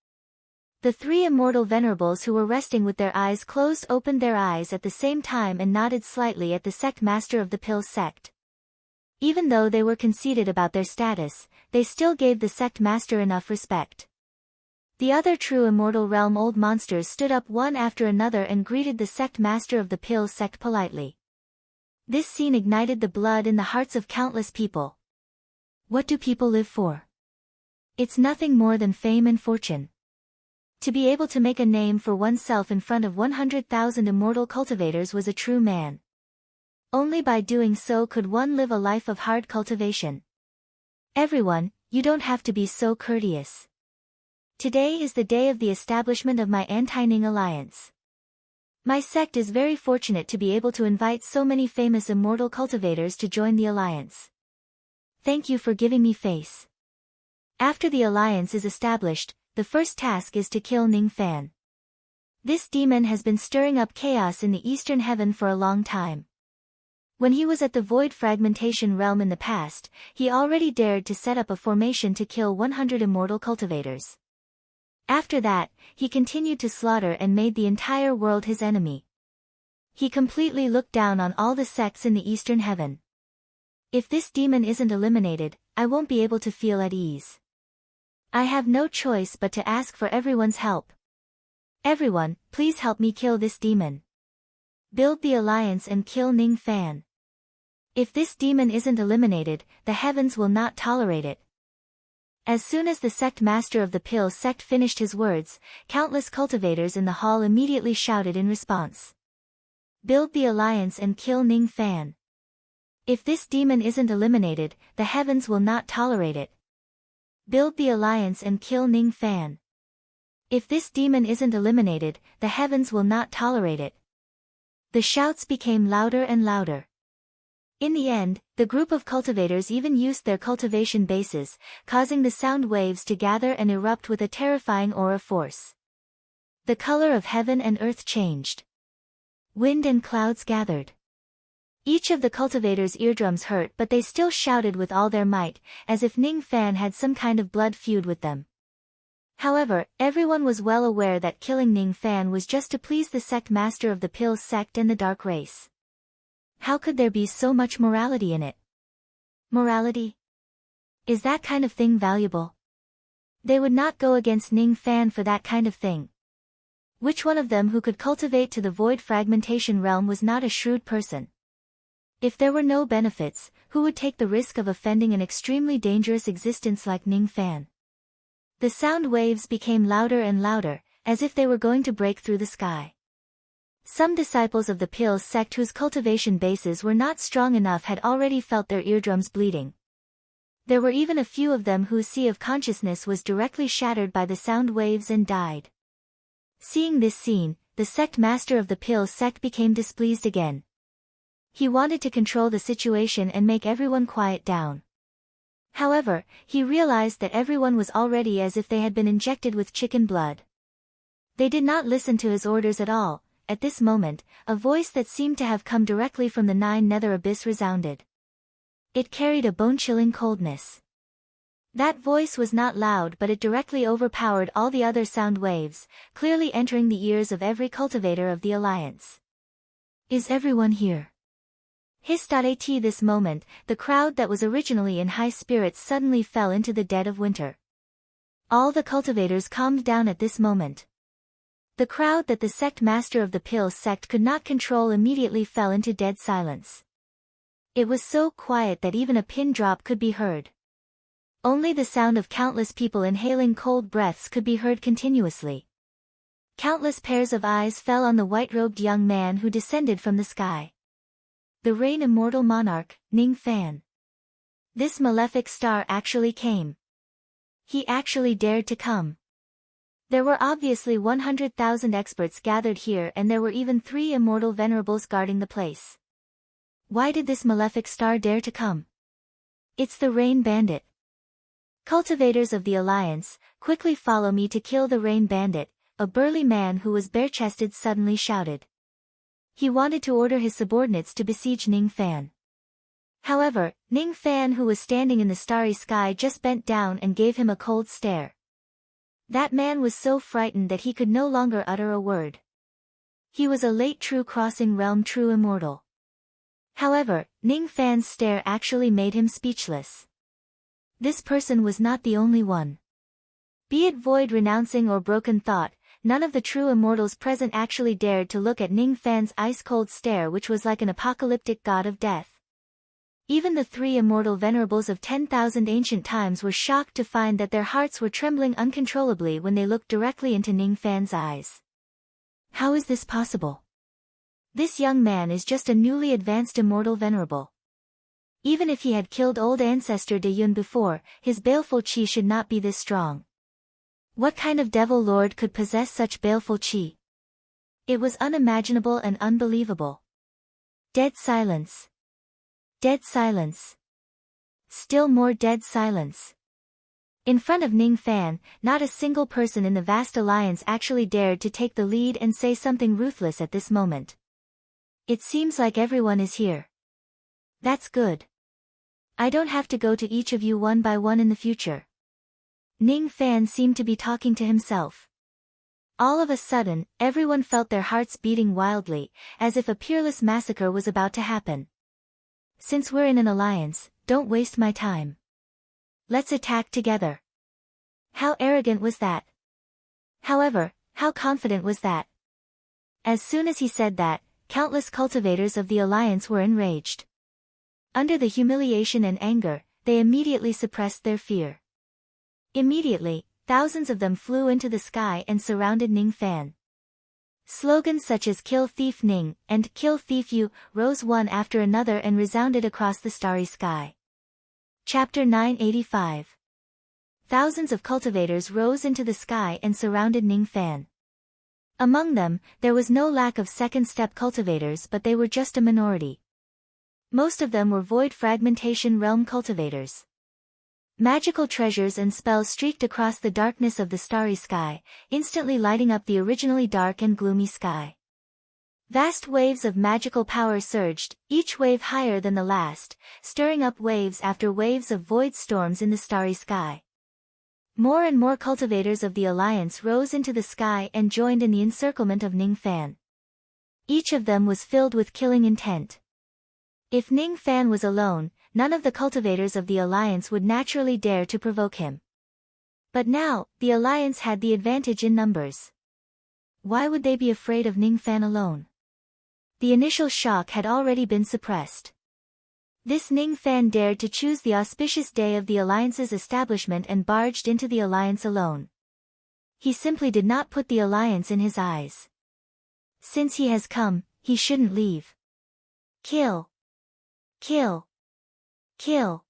The 3 immortal venerables who were resting with their eyes closed opened their eyes at the same time and nodded slightly at the sect master of the Pill sect. Even though they were conceited about their status, they still gave the sect master enough respect. The other true immortal realm old monsters stood up one after another and greeted the sect master of the Pill sect politely. This scene ignited the blood in the hearts of countless people. What do people live for? It's nothing more than fame and fortune. To be able to make a name for oneself in front of 100,000 immortal cultivators was a true man. Only by doing so could one live a life of hard cultivation. Everyone, you don't have to be so courteous. Today is the day of the establishment of my anti-Ning alliance. My sect is very fortunate to be able to invite so many famous immortal cultivators to join the alliance. Thank you for giving me face. After the alliance is established, the first task is to kill Ning Fan. This demon has been stirring up chaos in the Eastern Heaven for a long time. When he was at the Void Fragmentation Realm in the past, he already dared to set up a formation to kill 100 immortal cultivators. After that, he continued to slaughter and made the entire world his enemy. He completely looked down on all the sects in the Eastern Heaven. If this demon isn't eliminated, I won't be able to feel at ease. I have no choice but to ask for everyone's help. Everyone, please help me kill this demon. Build the alliance and kill Ning Fan. If this demon isn't eliminated, the heavens will not tolerate it. As soon as the sect master of the Pill sect finished his words, countless cultivators in the hall immediately shouted in response. Build the alliance and kill Ning Fan. If this demon isn't eliminated, the heavens will not tolerate it. Build the alliance and kill Ning Fan. If this demon isn't eliminated, the heavens will not tolerate it. The shouts became louder and louder. In the end, the group of cultivators even used their cultivation bases, causing the sound waves to gather and erupt with a terrifying aura force. The color of heaven and earth changed. Wind and clouds gathered. Each of the cultivators' eardrums hurt, but they still shouted with all their might, as if Ning Fan had some kind of blood feud with them. However, everyone was well aware that killing Ning Fan was just to please the sect master of the Pill sect and the dark race. How could there be so much morality in it? Morality? Is that kind of thing valuable? They would not go against Ning Fan for that kind of thing. Which one of them who could cultivate to the Void Fragmentation Realm was not a shrewd person? If there were no benefits, who would take the risk of offending an extremely dangerous existence like Ning Fan? The sound waves became louder and louder, as if they were going to break through the sky. Some disciples of the Pil sect whose cultivation bases were not strong enough had already felt their eardrums bleeding. There were even a few of them whose sea of consciousness was directly shattered by the sound waves and died. Seeing this scene, the sect master of the Pil sect became displeased again. He wanted to control the situation and make everyone quiet down. However, he realized that everyone was already as if they had been injected with chicken blood. They did not listen to his orders at all. At this moment, a voice that seemed to have come directly from the Nine Nether Abyss resounded. It carried a bone-chilling coldness. That voice was not loud, but it directly overpowered all the other sound waves, clearly entering the ears of every cultivator of the Alliance. Is everyone here? At this moment, the crowd that was originally in high spirits suddenly fell into the dead of winter. All the cultivators calmed down at this moment. The crowd that the sect master of the Pil sect could not control immediately fell into dead silence. It was so quiet that even a pin drop could be heard. Only the sound of countless people inhaling cold breaths could be heard continuously. Countless pairs of eyes fell on the white-robed young man who descended from the sky. The Rain Immortal Monarch, Ning Fan. This malefic star actually came. He actually dared to come. There were obviously 100,000 experts gathered here, and there were even 3 immortal venerables guarding the place. Why did this malefic star dare to come? It's the Rain Bandit. Cultivators of the Alliance, quickly follow me to kill the Rain Bandit, a burly man who was bare-chested suddenly shouted. He wanted to order his subordinates to besiege Ning Fan. However, Ning Fan, who was standing in the starry sky, just bent down and gave him a cold stare. That man was so frightened that he could no longer utter a word. He was a late true crossing realm true immortal. However, Ning Fan's stare actually made him speechless. This person was not the only one. Be it void renouncing or broken thought, none of the true immortals present actually dared to look at Ning Fan's ice-cold stare, which was like an apocalyptic god of death. Even the 3 immortal venerables of 10,000 ancient times were shocked to find that their hearts were trembling uncontrollably when they looked directly into Ning Fan's eyes. How is this possible? This young man is just a newly advanced immortal venerable. Even if he had killed old ancestor De Yun before, his baleful chi should not be this strong. What kind of devil lord could possess such baleful chi? It was unimaginable and unbelievable. Dead silence. Dead silence. Still more dead silence. In front of Ning Fan, not a single person in the vast alliance actually dared to take the lead and say something ruthless at this moment. It seems like everyone is here. That's good. I don't have to go to each of you one by one in the future. Ning Fan seemed to be talking to himself. All of a sudden, everyone felt their hearts beating wildly, as if a peerless massacre was about to happen. Since we're in an alliance, don't waste my time. Let's attack together. How arrogant was that? However, how confident was that? As soon as he said that, countless cultivators of the alliance were enraged. Under the humiliation and anger, they immediately suppressed their fear. Immediately, thousands of them flew into the sky and surrounded Ning Fan. Slogans such as "Kill Thief Ning" and "Kill Thief You" rose one after another and resounded across the starry sky. Chapter 985. Thousands of cultivators rose into the sky and surrounded Ning Fan. Among them, there was no lack of second-step cultivators, but they were just a minority. Most of them were void fragmentation realm cultivators. Magical treasures and spells streaked across the darkness of the starry sky, instantly lighting up the originally dark and gloomy sky. Vast waves of magical power surged, each wave higher than the last, stirring up waves after waves of void storms in the starry sky. More and more cultivators of the Alliance rose into the sky and joined in the encirclement of Ning Fan. Each of them was filled with killing intent. If Ning Fan was alone, none of the cultivators of the Alliance would naturally dare to provoke him. But now, the Alliance had the advantage in numbers. Why would they be afraid of Ning Fan alone? The initial shock had already been suppressed. This Ning Fan dared to choose the auspicious day of the Alliance's establishment and barged into the Alliance alone. He simply did not put the Alliance in his eyes. Since he has come, he shouldn't leave. Kill. Kill. Kill.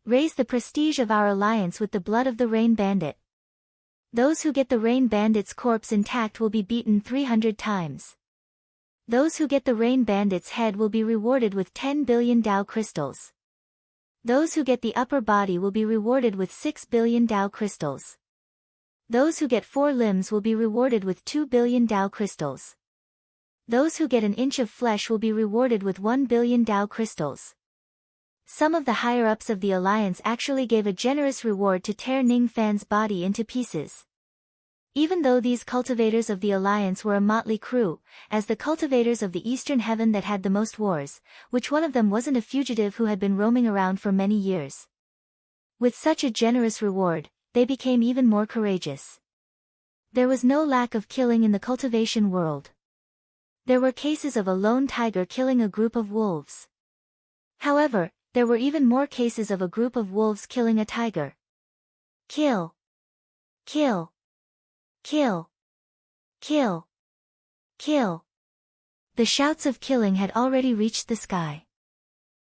Raise the prestige of our alliance with the blood of the Rain Bandit. Those who get the Rain Bandit's corpse intact will be beaten 300 times. Those who get the Rain Bandit's head will be rewarded with 10 billion Dao crystals. Those who get the upper body will be rewarded with 6 billion Dao crystals. Those who get 4 limbs will be rewarded with 2 billion Dao crystals. Those who get an inch of flesh will be rewarded with 1 billion Dao crystals. Some of the higher-ups of the alliance actually gave a generous reward to tear Ning Fan's body into pieces. Even though these cultivators of the alliance were a motley crew, as the cultivators of the Eastern Heaven that had the most wars, which one of them wasn't a fugitive who had been roaming around for many years? With such a generous reward, they became even more courageous. There was no lack of killing in the cultivation world. There were cases of a lone tiger killing a group of wolves. However, there were even more cases of a group of wolves killing a tiger. Kill. Kill. Kill. Kill. Kill. The shouts of killing had already reached the sky.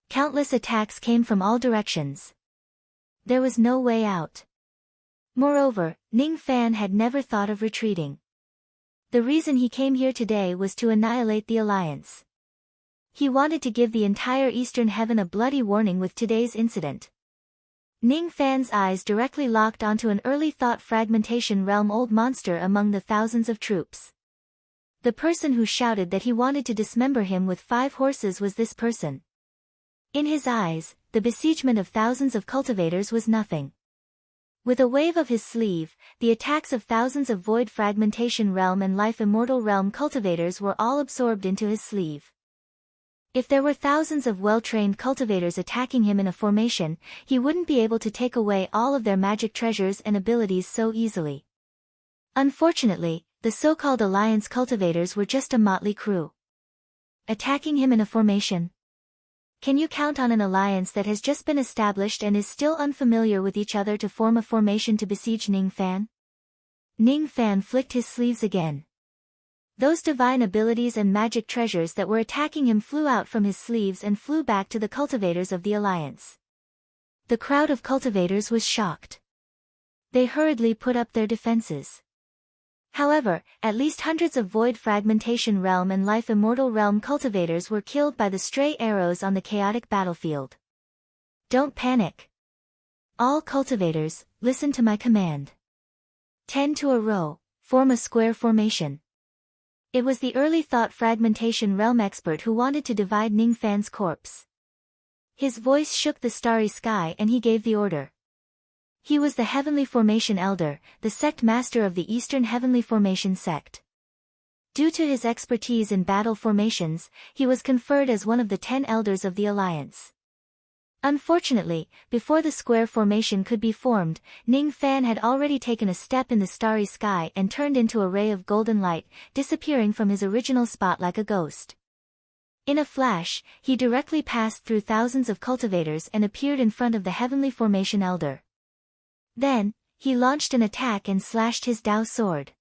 Countless attacks came from all directions. There was no way out. Moreover, Ning Fan had never thought of retreating. The reason he came here today was to annihilate the alliance. He wanted to give the entire Eastern Heaven a bloody warning with today's incident. Ning Fan's eyes directly locked onto an early thought fragmentation realm old monster among the thousands of troops. The person who shouted that he wanted to dismember him with 5 horses was this person. In his eyes, the besiegement of thousands of cultivators was nothing. With a wave of his sleeve, the attacks of thousands of void fragmentation realm and life immortal realm cultivators were all absorbed into his sleeve. If there were thousands of well-trained cultivators attacking him in a formation, he wouldn't be able to take away all of their magic treasures and abilities so easily. Unfortunately, the so-called alliance cultivators were just a motley crew. Attacking him in a formation? Can you count on an alliance that has just been established and is still unfamiliar with each other to form a formation to besiege Ning Fan? Ning Fan flicked his sleeves again. Those divine abilities and magic treasures that were attacking him flew out from his sleeves and flew back to the cultivators of the alliance. The crowd of cultivators was shocked. They hurriedly put up their defenses. However, at least hundreds of void fragmentation realm and life immortal realm cultivators were killed by the stray arrows on the chaotic battlefield. Don't panic. All cultivators, listen to my command. 10 to a row, form a square formation. It was the early thought fragmentation realm expert who wanted to divide Ning Fan's corpse. His voice shook the starry sky and he gave the order. He was the Heavenly Formation Elder, the sect master of the Eastern Heavenly Formation sect. Due to his expertise in battle formations, he was conferred as one of the 10 elders of the alliance. Unfortunately, before the square formation could be formed, Ning Fan had already taken a step in the starry sky and turned into a ray of golden light, disappearing from his original spot like a ghost. In a flash, he directly passed through thousands of cultivators and appeared in front of the Heavenly Formation Elder. Then, he launched an attack and slashed his Dao sword.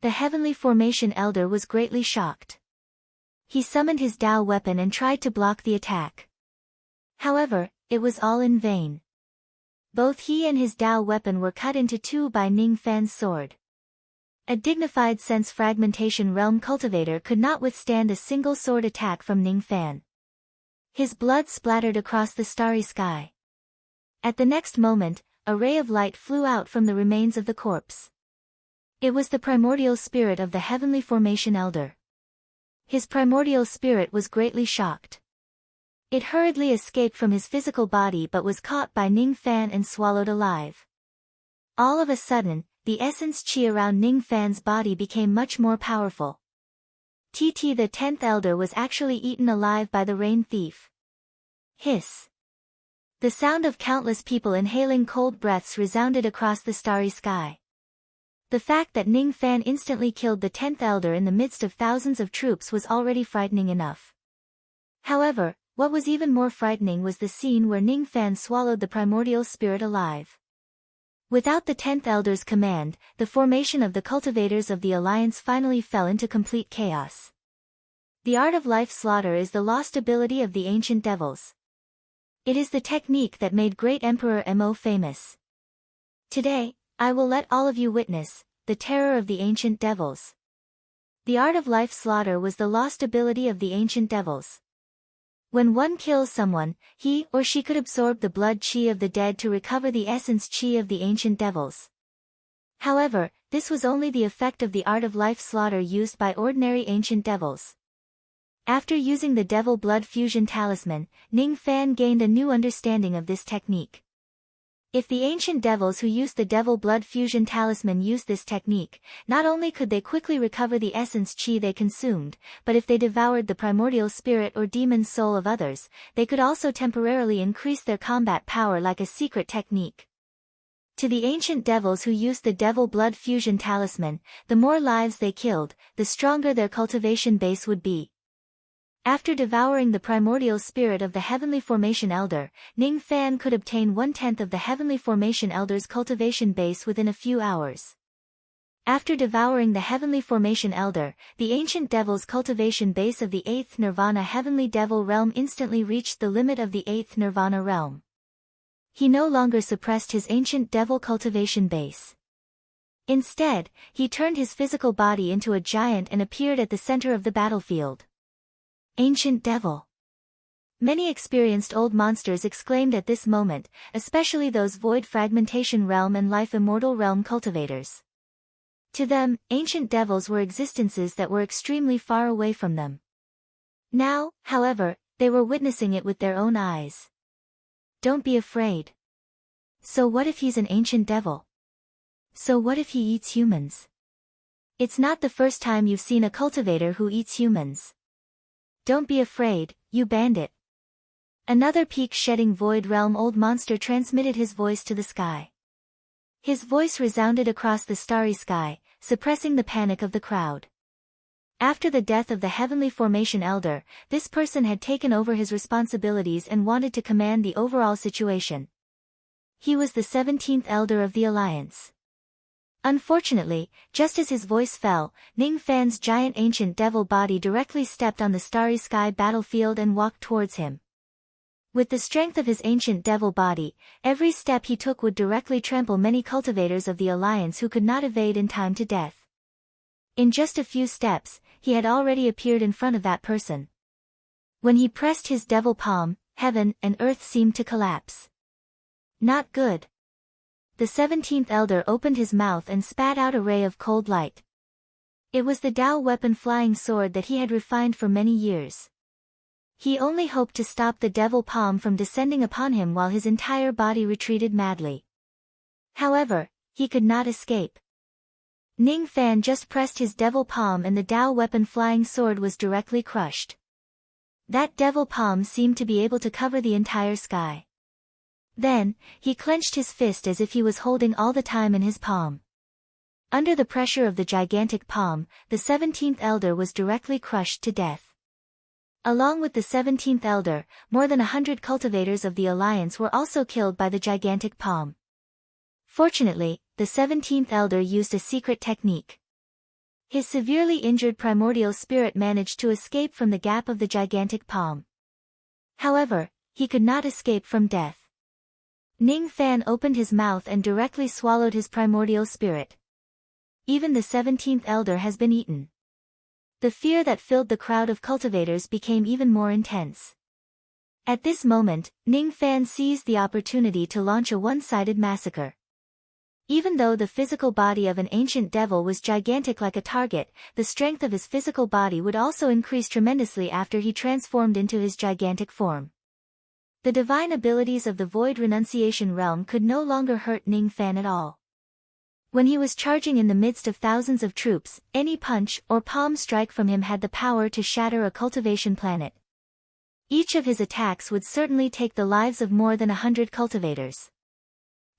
The Heavenly Formation Elder was greatly shocked. He summoned his Dao weapon and tried to block the attack. However, it was all in vain. Both he and his Dao weapon were cut into 2 by Ning Fan's sword. A dignified sense fragmentation realm cultivator could not withstand a single sword attack from Ning Fan. His blood splattered across the starry sky. At the next moment, a ray of light flew out from the remains of the corpse. It was the primordial spirit of the Heavenly Formation Elder. His primordial spirit was greatly shocked. It hurriedly escaped from his physical body but was caught by Ning Fan and swallowed alive. All of a sudden, the essence qi around Ning Fan's body became much more powerful. TT the 10th Elder was actually eaten alive by the rain thief. Hiss. The sound of countless people inhaling cold breaths resounded across the starry sky. The fact that Ning Fan instantly killed the 10th Elder in the midst of thousands of troops was already frightening enough. However, what was even more frightening was the scene where Ning Fan swallowed the primordial spirit alive. Without the 10th Elder's command, the formation of the cultivators of the Alliance finally fell into complete chaos. The art of life slaughter is the lost ability of the ancient devils. It is the technique that made great Emperor Mo famous. Today, I will let all of you witness the terror of the ancient devils. The art of life slaughter was the lost ability of the ancient devils. When one kills someone, he or she could absorb the blood chi of the dead to recover the essence chi of the ancient devils. However, this was only the effect of the art of life slaughter used by ordinary ancient devils. After using the devil blood fusion talisman, Ning Fan gained a new understanding of this technique. If the ancient devils who used the devil blood fusion talisman used this technique, not only could they quickly recover the essence chi they consumed, but if they devoured the primordial spirit or demon soul of others, they could also temporarily increase their combat power like a secret technique. To the ancient devils who used the devil blood fusion talisman, the more lives they killed, the stronger their cultivation base would be. After devouring the primordial spirit of the Heavenly Formation Elder, Ning Fan could obtain 1/10 of the Heavenly Formation Elder's cultivation base within a few hours. After devouring the Heavenly Formation Elder, the ancient devil's cultivation base of the 8th Nirvana Heavenly Devil Realm instantly reached the limit of the 8th Nirvana Realm. He no longer suppressed his ancient devil cultivation base. Instead, he turned his physical body into a giant and appeared at the center of the battlefield. Ancient Devil. Many experienced old monsters exclaimed at this moment, especially those Void Fragmentation Realm and Life Immortal Realm cultivators. To them, ancient devils were existences that were extremely far away from them. Now, however, they were witnessing it with their own eyes. Don't be afraid. So what if he's an ancient devil? So what if he eats humans? It's not the first time you've seen a cultivator who eats humans. Don't be afraid, you bandit. Another peak-shedding void realm old monster transmitted his voice to the sky. His voice resounded across the starry sky, suppressing the panic of the crowd. After the death of the Heavenly Formation Elder, this person had taken over his responsibilities and wanted to command the overall situation. He was the 17th Elder of the Alliance. Unfortunately, just as his voice fell, Ning Fan's giant ancient devil body directly stepped on the starry sky battlefield and walked towards him. With the strength of his ancient devil body, every step he took would directly trample many cultivators of the Alliance who could not evade in time to death. In just a few steps, he had already appeared in front of that person. When he pressed his devil palm, heaven and earth seemed to collapse. Not good. The 17th Elder opened his mouth and spat out a ray of cold light. It was the Tao weapon flying sword that he had refined for many years. He only hoped to stop the devil palm from descending upon him while his entire body retreated madly. However, he could not escape. Ning Fan just pressed his devil palm and the Tao weapon flying sword was directly crushed. That devil palm seemed to be able to cover the entire sky. Then, he clenched his fist as if he was holding all the time in his palm. Under the pressure of the gigantic palm, the 17th Elder was directly crushed to death. Along with the 17th Elder, more than 100 cultivators of the Alliance were also killed by the gigantic palm. Fortunately, the 17th Elder used a secret technique. His severely injured primordial spirit managed to escape from the gap of the gigantic palm. However, he could not escape from death. Ning Fan opened his mouth and directly swallowed his primordial spirit. Even the 17th Elder has been eaten. The fear that filled the crowd of cultivators became even more intense. At this moment, Ning Fan seized the opportunity to launch a one-sided massacre. Even though the physical body of an ancient devil was gigantic like a target, the strength of his physical body would also increase tremendously after he transformed into his gigantic form. The divine abilities of the Void Renunciation Realm could no longer hurt Ning Fan at all. When he was charging in the midst of thousands of troops, any punch or palm strike from him had the power to shatter a cultivation planet. Each of his attacks would certainly take the lives of more than 100 cultivators.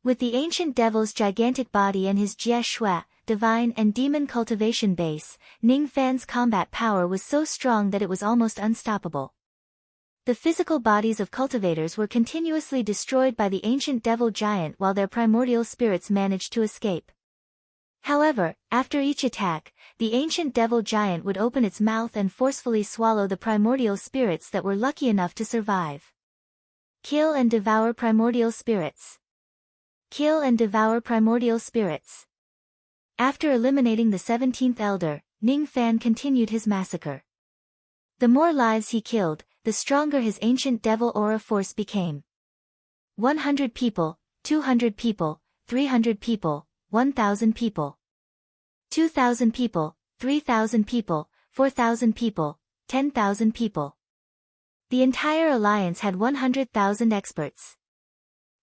With the ancient devil's gigantic body and his Jie Shui, divine and demon cultivation base, Ning Fan's combat power was so strong that it was almost unstoppable. The physical bodies of cultivators were continuously destroyed by the ancient devil giant while their primordial spirits managed to escape. However, after each attack, the ancient devil giant would open its mouth and forcefully swallow the primordial spirits that were lucky enough to survive. Kill and devour primordial spirits. Kill and devour primordial spirits. After eliminating the 17th elder, Ning Fan continued his massacre. The more lives he killed, the stronger his ancient devil aura force became. 100 people, 200 people, 300 people, 1,000 people. 2,000 people, 3,000 people, 4,000 people, 10,000 people. The entire alliance had 100,000 experts.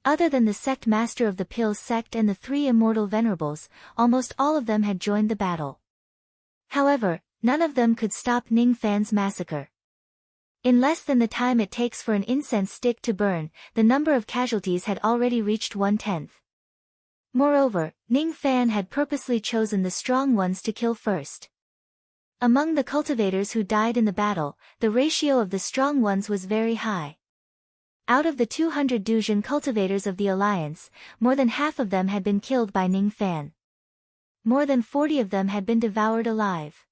Other than the sect master of the Pills sect and the 3 immortal venerables, almost all of them had joined the battle. However, none of them could stop Ning Fan's massacre. In less than the time it takes for an incense stick to burn, the number of casualties had already reached 1/10. Moreover, Ning Fan had purposely chosen the strong ones to kill first. Among the cultivators who died in the battle, the ratio of the strong ones was very high. Out of the 200 Duzhen cultivators of the Alliance, more than half of them had been killed by Ning Fan. More than 40 of them had been devoured alive.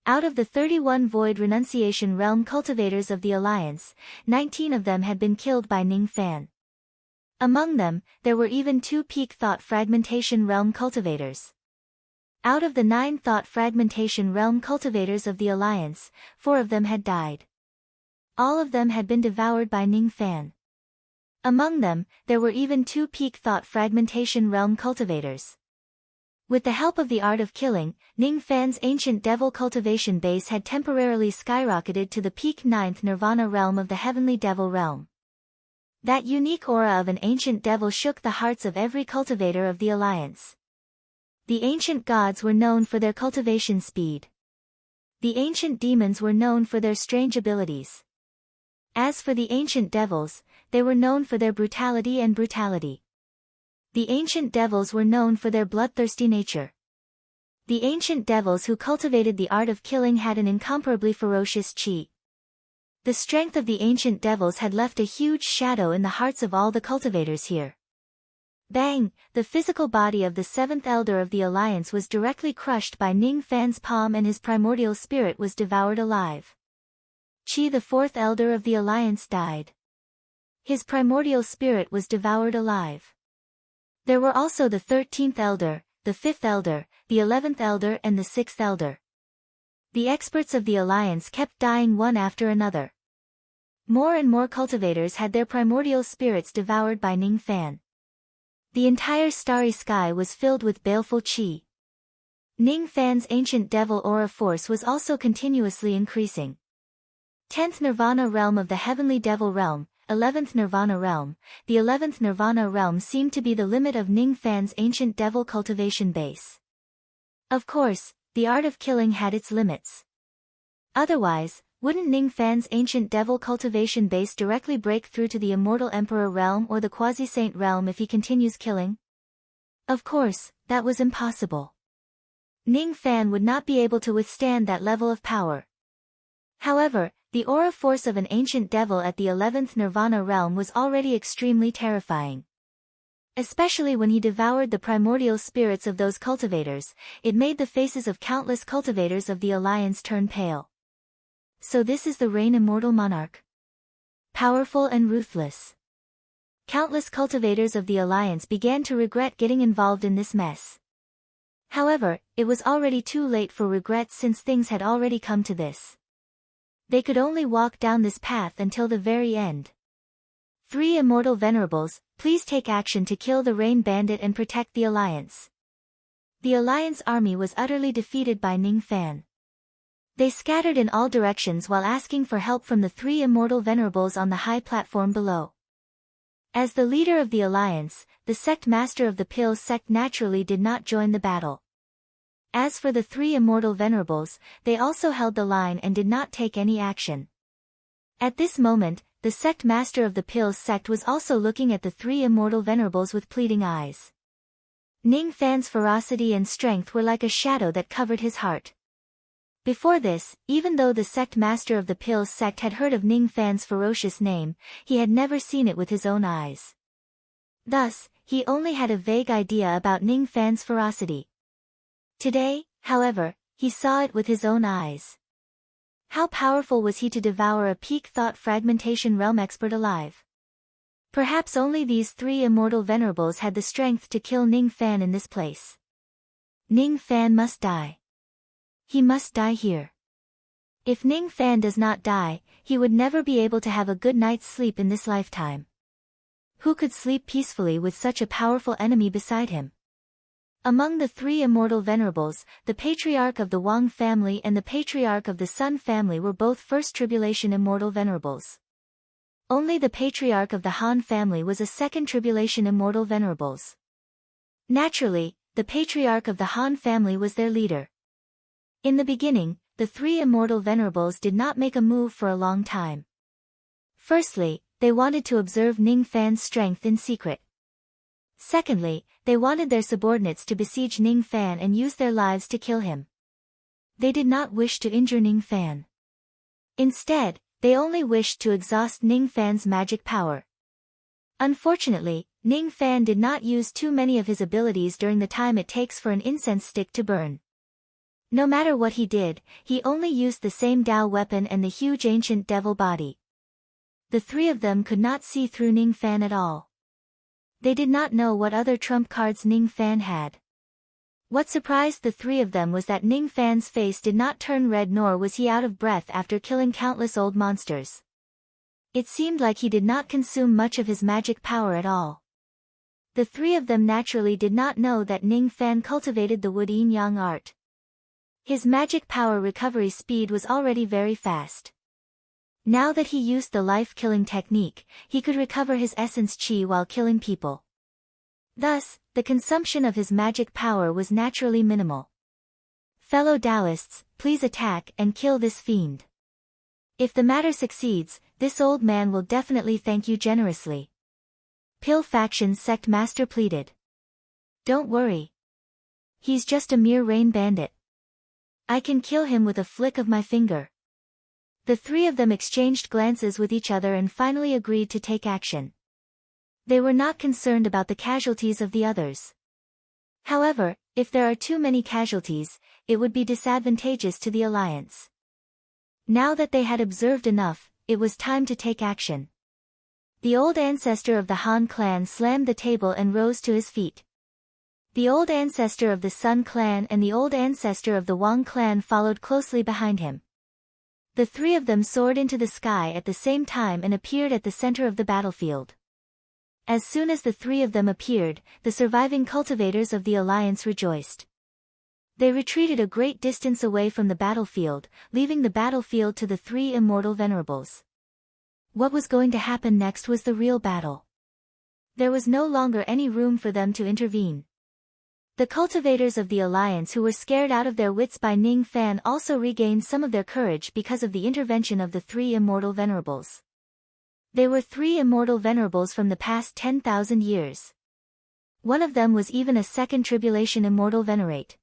Out of the 31 Void Renunciation Realm cultivators of the Alliance, 19 of them had been killed by Ning Fan. Among them, there were even 2 Peak Thought Fragmentation Realm cultivators. Out of the 9 Thought Fragmentation Realm cultivators of the Alliance, 4 of them had died. All of them had been devoured by Ning Fan. Among them, there were even 2 Peak Thought Fragmentation Realm cultivators. With the help of the art of killing, Ning Fan's ancient devil cultivation base had temporarily skyrocketed to the peak 9th Nirvana realm of the Heavenly Devil realm. That unique aura of an ancient devil shook the hearts of every cultivator of the Alliance. The ancient gods were known for their cultivation speed. The ancient demons were known for their strange abilities. As for the ancient devils, they were known for their brutality and brutality. The ancient devils were known for their bloodthirsty nature. The ancient devils who cultivated the art of killing had an incomparably ferocious chi. The strength of the ancient devils had left a huge shadow in the hearts of all the cultivators here. Bang! The physical body of the 7th elder of the Alliance was directly crushed by Ning Fan's palm and his primordial spirit was devoured alive. Chi, the 4th elder of the Alliance, died. His primordial spirit was devoured alive. There were also the 13th elder, the 5th elder, the 11th elder and the 6th elder. The experts of the Alliance kept dying one after another. More and more cultivators had their primordial spirits devoured by Ning Fan. The entire starry sky was filled with baleful chi. Ning Fan's ancient devil aura force was also continuously increasing. 10th Nirvana realm of the Heavenly Devil realm, 11th Nirvana realm. The 11th Nirvana realm seemed to be the limit of Ning Fan's ancient devil cultivation base. Of course, the art of killing had its limits. Otherwise, wouldn't Ning Fan's ancient devil cultivation base directly break through to the Immortal Emperor realm or the Quasi-Saint realm if he continues killing? Of course, that was impossible. Ning Fan would not be able to withstand that level of power. However, the aura force of an ancient devil at the 11th Nirvana realm was already extremely terrifying. Especially when he devoured the primordial spirits of those cultivators, it made the faces of countless cultivators of the Alliance turn pale. So this is the Rain Immortal Monarch. Powerful and ruthless. Countless cultivators of the Alliance began to regret getting involved in this mess. However, it was already too late for regrets since things had already come to this. They could only walk down this path until the very end. 3 immortal venerables, please take action to kill the Rain Bandit and protect the Alliance. The Alliance army was utterly defeated by Ning Fan. They scattered in all directions while asking for help from the 3 immortal venerables on the high platform below. As the leader of the Alliance, the sect master of the Pills sect naturally did not join the battle. As for the 3 immortal venerables, they also held the line and did not take any action. At this moment, the sect master of the Pills sect was also looking at the 3 immortal venerables with pleading eyes. Ning Fan's ferocity and strength were like a shadow that covered his heart. Before this, even though the sect master of the Pill sect had heard of Ning Fan's ferocious name, he had never seen it with his own eyes. Thus, he only had a vague idea about Ning Fan's ferocity. Today, however, he saw it with his own eyes. How powerful was he to devour a peak thought fragmentation realm expert alive? Perhaps only these three immortal venerables had the strength to kill Ning Fan in this place. Ning Fan must die. He must die here. If Ning Fan does not die, he would never be able to have a good night's sleep in this lifetime. Who could sleep peacefully with such a powerful enemy beside him? Among the three immortal venerables, the patriarch of the Wang family and the patriarch of the Sun family were both first tribulation immortal venerables. Only the patriarch of the Han family was a second tribulation immortal venerables. Naturally, the patriarch of the Han family was their leader. In the beginning, the three immortal venerables did not make a move for a long time. Firstly, they wanted to observe Ning Fan's strength in secret. Secondly, they wanted their subordinates to besiege Ning Fan and use their lives to kill him. They did not wish to injure Ning Fan. Instead, they only wished to exhaust Ning Fan's magic power. Unfortunately, Ning Fan did not use too many of his abilities during the time it takes for an incense stick to burn. No matter what he did, he only used the same Dao weapon and the huge ancient devil body. The three of them could not see through Ning Fan at all. They did not know what other trump cards Ning Fan had. What surprised the three of them was that Ning Fan's face did not turn red, nor was he out of breath after killing countless old monsters. It seemed like he did not consume much of his magic power at all. The three of them naturally did not know that Ning Fan cultivated the wood yin-yang art. His magic power recovery speed was already very fast. Now that he used the life-killing technique, he could recover his essence chi while killing people. Thus, the consumption of his magic power was naturally minimal. Fellow Taoists, please attack and kill this fiend. If the matter succeeds, this old man will definitely thank you generously. Pill Faction's sect master pleaded. Don't worry. He's just a mere rain bandit. I can kill him with a flick of my finger. The three of them exchanged glances with each other and finally agreed to take action. They were not concerned about the casualties of the others. However, if there are too many casualties, it would be disadvantageous to the alliance. Now that they had observed enough, it was time to take action. The old ancestor of the Han clan slammed the table and rose to his feet. The old ancestor of the Sun clan and the old ancestor of the Wang clan followed closely behind him. The three of them soared into the sky at the same time and appeared at the center of the battlefield. As soon as the three of them appeared, the surviving cultivators of the alliance rejoiced. They retreated a great distance away from the battlefield, leaving the battlefield to the three immortal venerables. What was going to happen next was the real battle. There was no longer any room for them to intervene. The cultivators of the alliance who were scared out of their wits by Ning Fan also regained some of their courage because of the intervention of the three immortal venerables. They were three immortal venerables from the past 10,000 years. One of them was even a second tribulation immortal venerate.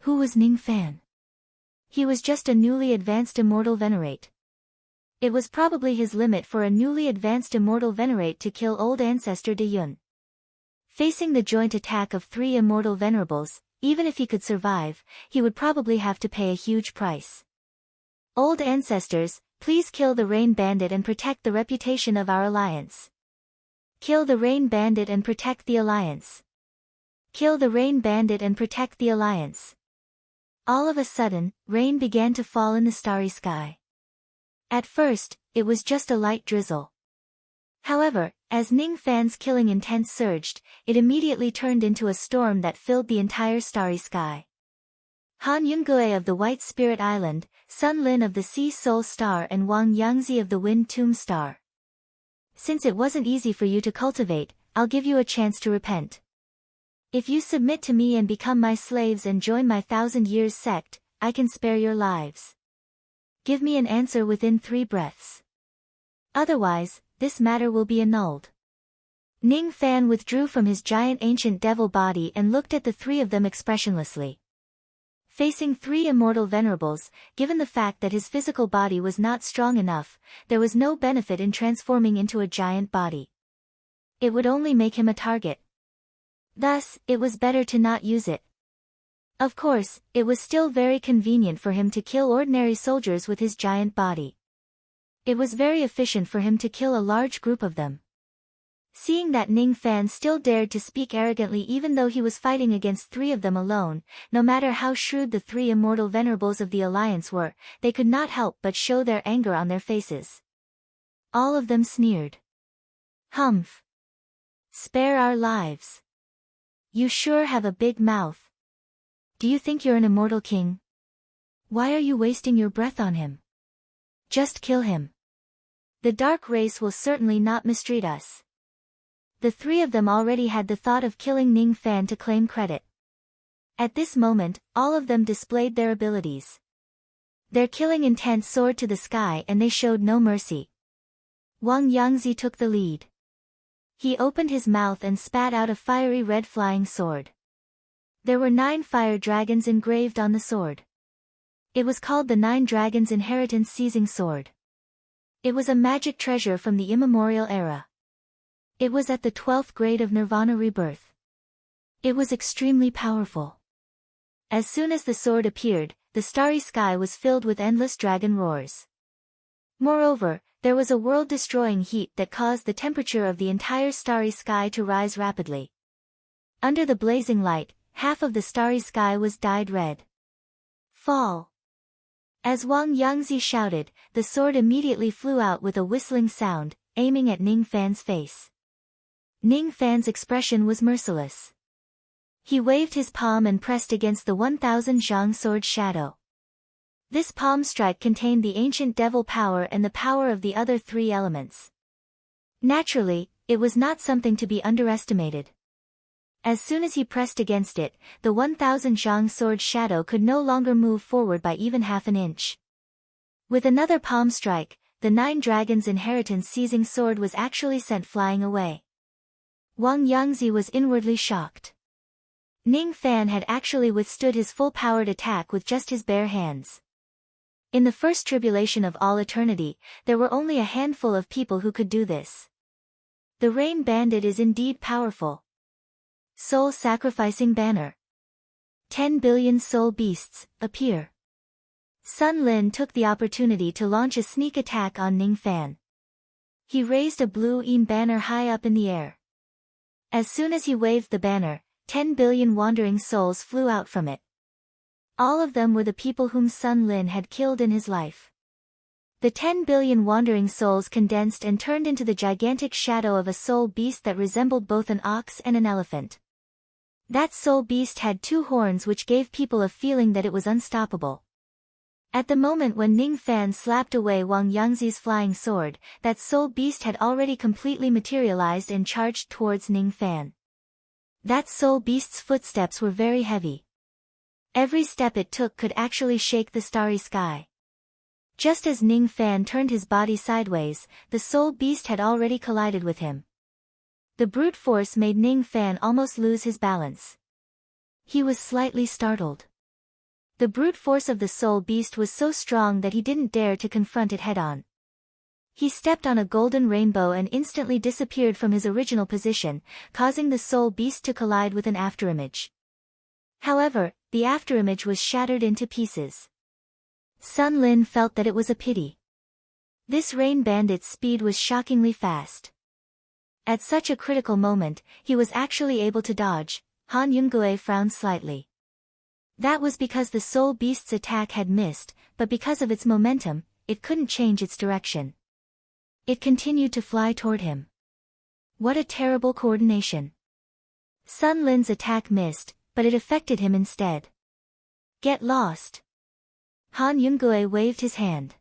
Who was Ning Fan? He was just a newly advanced immortal venerate. It was probably his limit for a newly advanced immortal venerate to kill old ancestor De Yun. Facing the joint attack of three immortal venerables, even if he could survive, he would probably have to pay a huge price. Old ancestors, please kill the Rain Bandit and protect the reputation of our alliance. Kill the Rain Bandit and protect the alliance. Kill the Rain Bandit and protect the alliance. All of a sudden, rain began to fall in the starry sky. At first, it was just a light drizzle. However, as Ning Fan's killing intent surged, it immediately turned into a storm that filled the entire starry sky. Han Yungue of the White Spirit Island, Sun Lin of the Sea Soul Star and Wang Yangzi of the Wind Tomb Star. Since it wasn't easy for you to cultivate, I'll give you a chance to repent. If you submit to me and become my slaves and join my 1,000 years sect, I can spare your lives. Give me an answer within 3 breaths. Otherwise, this matter will be annulled. Ning Fan withdrew from his giant ancient devil body and looked at the three of them expressionlessly. Facing 3 immortal venerables, given the fact that his physical body was not strong enough, there was no benefit in transforming into a giant body. It would only make him a target. Thus, it was better to not use it. Of course, it was still very convenient for him to kill ordinary soldiers with his giant body. It was very efficient for him to kill a large group of them. Seeing that Ning Fan still dared to speak arrogantly even though he was fighting against 3 of them alone, no matter how shrewd the 3 immortal venerables of the alliance were, they could not help but show their anger on their faces. All of them sneered. "Humph! Spare our lives. You sure have a big mouth. Do you think you're an immortal king? Why are you wasting your breath on him? Just kill him. The dark race will certainly not mistreat us." The 3 of them already had the thought of killing Ning Fan to claim credit. At this moment, all of them displayed their abilities. Their killing intent soared to the sky and they showed no mercy. Wang Yangzi took the lead. He opened his mouth and spat out a fiery red flying sword. There were 9 fire dragons engraved on the sword. It was called the 9 Dragons' Inheritance Seizing Sword. It was a magic treasure from the immemorial era. It was at the 12th grade of Nirvana Rebirth. It was extremely powerful. As soon as the sword appeared, the starry sky was filled with endless dragon roars. Moreover, there was a world-destroying heat that caused the temperature of the entire starry sky to rise rapidly. Under the blazing light, half of the starry sky was dyed red. "Fall!" As Wang Yangzi shouted, the sword immediately flew out with a whistling sound, aiming at Ning Fan's face. Ning Fan's expression was merciless. He waved his palm and pressed against the 1000 zhang sword shadow. This palm strike contained the ancient devil power and the power of the other 3 elements. Naturally, it was not something to be underestimated. As soon as he pressed against it, the 1000 zhang sword shadow could no longer move forward by even half an inch. With another palm strike, the 9 Dragons' Inheritance Seizing Sword was actually sent flying away. Wang Yangzi was inwardly shocked. Ning Fan had actually withstood his full-powered attack with just his bare hands. In the first tribulation of all eternity, there were only a handful of people who could do this. The Rain Bandit is indeed powerful. Soul-sacrificing banner. 10 billion soul beasts, appear. Sun Lin took the opportunity to launch a sneak attack on Ning Fan. He raised a blue Yin banner high up in the air. As soon as he waved the banner, 10 billion wandering souls flew out from it. All of them were the people whom Sun Lin had killed in his life. The 10 billion wandering souls condensed and turned into the gigantic shadow of a soul beast that resembled both an ox and an elephant. That soul beast had 2 horns which gave people a feeling that it was unstoppable. At the moment when Ning Fan slapped away Wang Yangzi's flying sword, that soul beast had already completely materialized and charged towards Ning Fan. That soul beast's footsteps were very heavy. Every step it took could actually shake the starry sky. Just as Ning Fan turned his body sideways, the soul beast had already collided with him. The brute force made Ning Fan almost lose his balance. He was slightly startled. The brute force of the soul beast was so strong that he didn't dare to confront it head-on. He stepped on a golden rainbow and instantly disappeared from his original position, causing the soul beast to collide with an afterimage. However, the afterimage was shattered into pieces. Sun Lin felt that it was a pity. This Rain Bandit's speed was shockingly fast. At such a critical moment, he was actually able to dodge. Han Yungue frowned slightly. That was because the soul beast's attack had missed, but because of its momentum, it couldn't change its direction. It continued to fly toward him. What a terrible coordination. Sun Lin's attack missed, but it affected him instead. Get lost. Han Yungue waved his hand.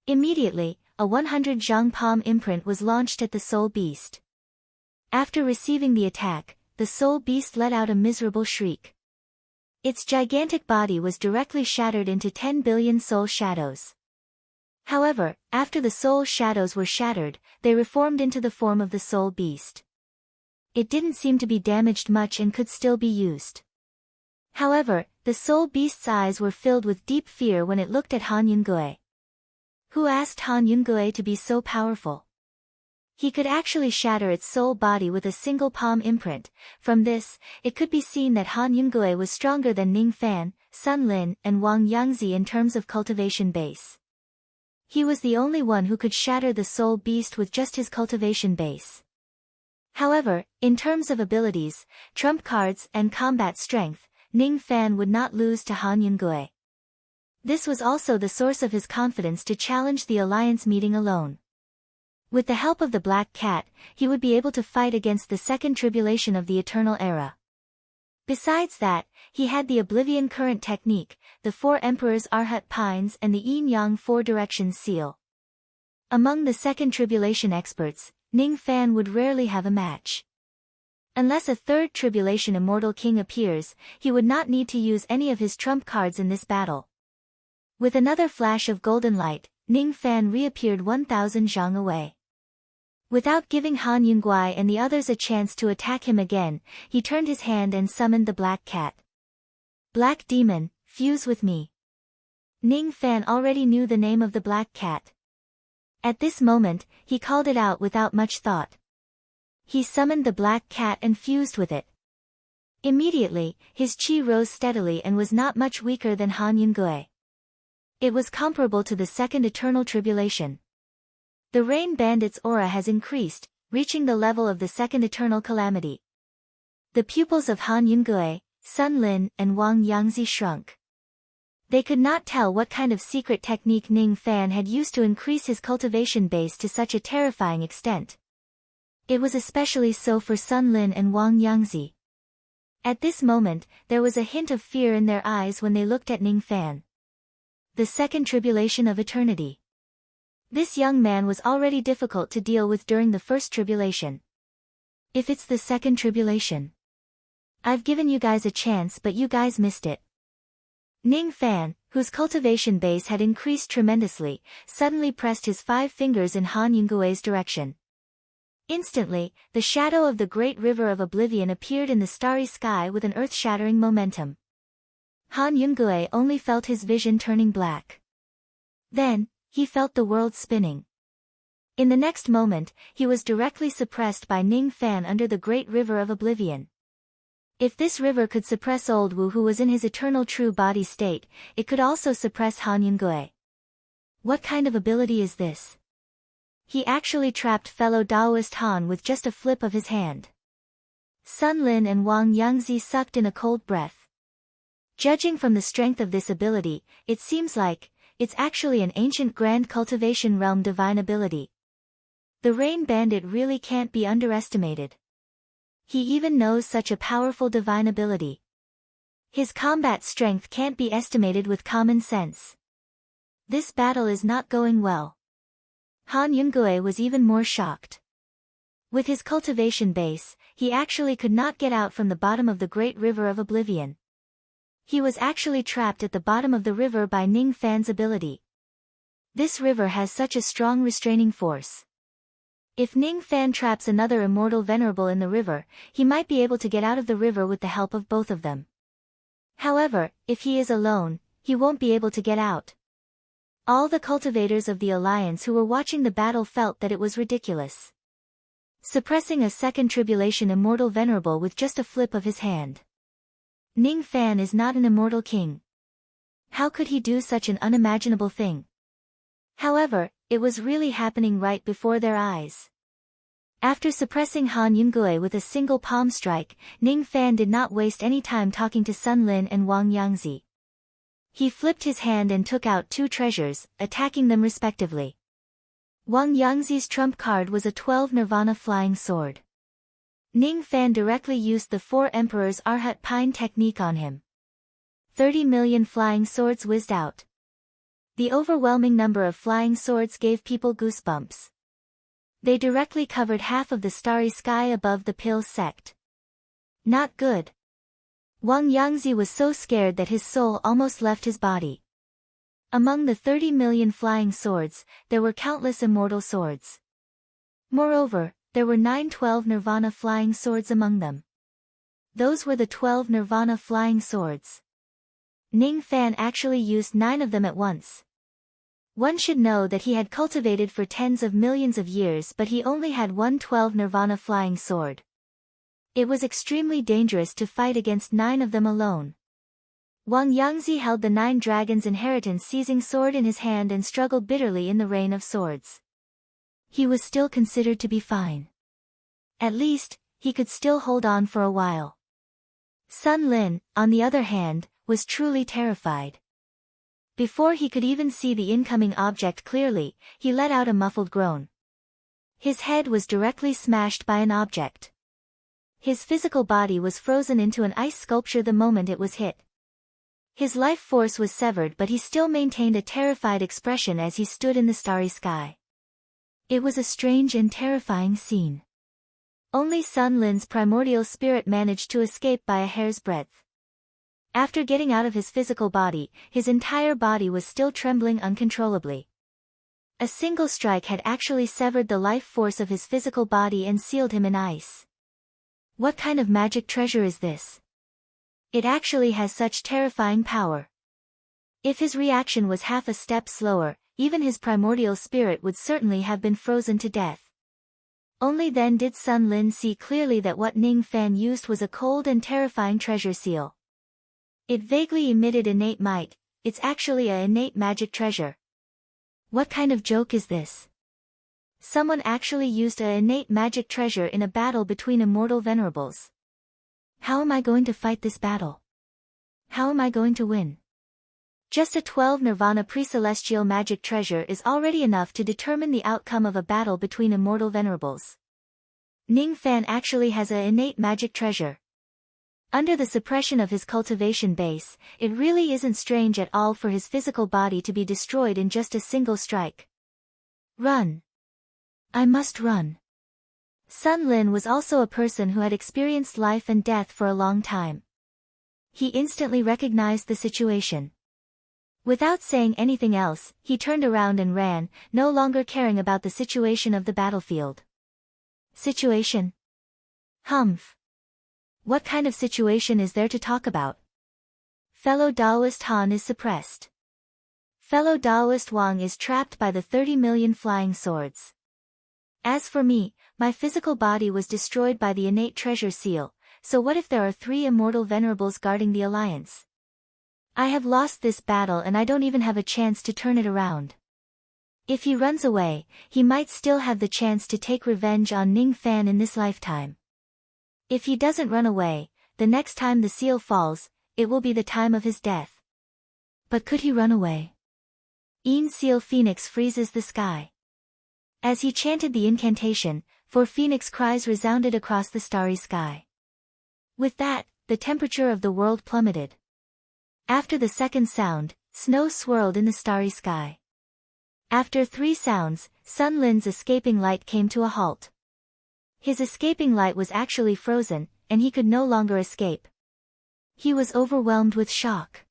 Immediately, a 100 zhang palm imprint was launched at the soul beast. After receiving the attack, the soul beast let out a miserable shriek. Its gigantic body was directly shattered into 10 billion soul shadows. However, after the soul shadows were shattered, they reformed into the form of the soul beast. It didn't seem to be damaged much and could still be used. However, the soul beast's eyes were filled with deep fear when it looked at Han Yungue. Who asked Han Yungue to be so powerful? He could actually shatter its soul body with a single palm imprint. From this, it could be seen that Han Yungue was stronger than Ning Fan, Sun Lin, and Wang Yangzi in terms of cultivation base. He was the only one who could shatter the soul beast with just his cultivation base. However, in terms of abilities, trump cards, and combat strength, Ning Fan would not lose to Han Yungue. This was also the source of his confidence to challenge the alliance meeting alone. With the help of the Black Cat, he would be able to fight against the second tribulation of the Eternal Era. Besides that, he had the Oblivion Current technique, the Four Emperors Arhat Pines, and the Yin-Yang Four Directions seal. Among the second tribulation experts, Ning Fan would rarely have a match. Unless a third tribulation Immortal King appears, he would not need to use any of his trump cards in this battle. With another flash of golden light, Ning Fan reappeared 1,000 zhang away. Without giving Han Yungue and the others a chance to attack him again, he turned his hand and summoned the Black Cat. Black Demon, fuse with me. Ning Fan already knew the name of the Black Cat. At this moment, he called it out without much thought. He summoned the Black Cat and fused with it. Immediately, his chi rose steadily and was not much weaker than Han Yungue. It was comparable to the second Eternal Tribulation. The Rain Bandit's aura has increased, reaching the level of the second Eternal Calamity. The pupils of Han Yungue, Sun Lin, and Wang Yangzi shrunk. They could not tell what kind of secret technique Ning Fan had used to increase his cultivation base to such a terrifying extent. It was especially so for Sun Lin and Wang Yangzi. At this moment, there was a hint of fear in their eyes when they looked at Ning Fan. The second tribulation of eternity. This young man was already difficult to deal with during the first tribulation. If it's the second tribulation. I've given you guys a chance but you guys missed it. Ning Fan, whose cultivation base had increased tremendously, suddenly pressed his 5 fingers in Han Yungue's direction. Instantly, the shadow of the great river of oblivion appeared in the starry sky with an earth-shattering momentum. Han Yungue only felt his vision turning black. Then, he felt the world spinning. In the next moment, he was directly suppressed by Ning Fan under the great river of oblivion. If this river could suppress Old Wu who was in his eternal true body state, it could also suppress Han Yungue. What kind of ability is this? He actually trapped fellow Daoist Han with just a flip of his hand. Sun Lin and Wang Yangzi sucked in a cold breath. Judging from the strength of this ability, it seems like it's actually an ancient grand cultivation realm divine ability. The Rain Bandit really can't be underestimated. He even knows such a powerful divine ability. His combat strength can't be estimated with common sense. This battle is not going well. Han Yungue was even more shocked. With his cultivation base, he actually could not get out from the bottom of the great river of oblivion. He was actually trapped at the bottom of the river by Ning Fan's ability. This river has such a strong restraining force. If Ning Fan traps another immortal venerable in the river, he might be able to get out of the river with the help of both of them. However, if he is alone, he won't be able to get out. All the cultivators of the Alliance who were watching the battle felt that it was ridiculous. Suppressing a second tribulation immortal venerable with just a flip of his hand. Ning Fan is not an immortal king. How could he do such an unimaginable thing? However, it was really happening right before their eyes. After suppressing Han Yungue with a single palm strike, Ning Fan did not waste any time talking to Sun Lin and Wang Yangzi. He flipped his hand and took out 2 treasures, attacking them respectively. Wang Yangzi's trump card was a 12 Nirvana flying sword. Ning Fan directly used the 4 Emperors Arhat Pine technique on him. 30 million flying swords whizzed out. The overwhelming number of flying swords gave people goosebumps. They directly covered half of the starry sky above the Pil sect. Not good. Wang Yangzi was so scared that his soul almost left his body. Among the 30 million flying swords, there were countless immortal swords. Moreover, there were 912 Nirvana flying swords among them. Those were the 12 Nirvana flying swords. Ning Fan actually used 9 of them at once. One should know that he had cultivated for tens of millions of years, but he only had one 12 Nirvana flying sword. It was extremely dangerous to fight against 9 of them alone. Wang Yangzi held the 9 dragons' inheritance seizing sword in his hand and struggled bitterly in the rain of swords. He was still considered to be fine. At least, he could still hold on for a while. Sun Lin, on the other hand, was truly terrified. Before he could even see the incoming object clearly, he let out a muffled groan. His head was directly smashed by an object. His physical body was frozen into an ice sculpture the moment it was hit. His life force was severed, but he still maintained a terrified expression as he stood in the starry sky. It was a strange and terrifying scene. Only Sun Lin's primordial spirit managed to escape by a hair's breadth. After getting out of his physical body, his entire body was still trembling uncontrollably. A single strike had actually severed the life force of his physical body and sealed him in ice. What kind of magic treasure is this? It actually has such terrifying power. If his reaction was half a step slower, even his primordial spirit would certainly have been frozen to death. Only then did Sun Lin see clearly that what Ning Fan used was a cold and terrifying treasure seal. It vaguely emitted innate might. It's actually a innate magic treasure. What kind of joke is this? Someone actually used a innate magic treasure in a battle between immortal venerables. How am I going to fight this battle? How am I going to win? Just a 12 Nirvana pre-celestial magic treasure is already enough to determine the outcome of a battle between immortal venerables. Ning Fan actually has a innate magic treasure. Under the suppression of his cultivation base, it really isn't strange at all for his physical body to be destroyed in just a single strike. Run! I must run. Sun Lin was also a person who had experienced life and death for a long time. He instantly recognized the situation. Without saying anything else, he turned around and ran, no longer caring about the situation of the battlefield. Situation? Humph. What kind of situation is there to talk about? Fellow Daoist Han is suppressed. Fellow Daoist Wang is trapped by the 30 million flying swords. As for me, my physical body was destroyed by the innate treasure seal, so what if there are 3 immortal venerables guarding the alliance? I have lost this battle and I don't even have a chance to turn it around. If he runs away, he might still have the chance to take revenge on Ning Fan in this lifetime. If he doesn't run away, the next time the seal falls, it will be the time of his death. But could he run away? Een Seal Phoenix freezes the sky. As he chanted the incantation, 4 phoenix cries resounded across the starry sky. With that, the temperature of the world plummeted. After the second sound, snow swirled in the starry sky. After 3 sounds, Sun Lin's escaping light came to a halt. His escaping light was actually frozen, and he could no longer escape. He was overwhelmed with shock.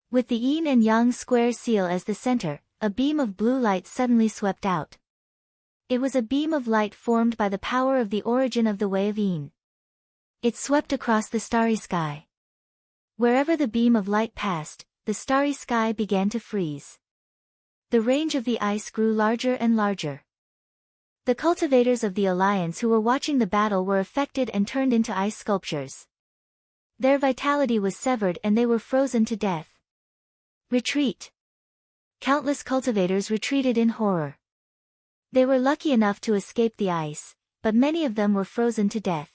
With the yin and yang square seal as the center, a beam of blue light suddenly swept out. It was a beam of light formed by the power of the origin of the way of yin. It swept across the starry sky. Wherever the beam of light passed, the starry sky began to freeze. The range of the ice grew larger and larger. The cultivators of the alliance who were watching the battle were affected and turned into ice sculptures. Their vitality was severed and they were frozen to death. Retreat! Countless cultivators retreated in horror. They were lucky enough to escape the ice, but many of them were frozen to death.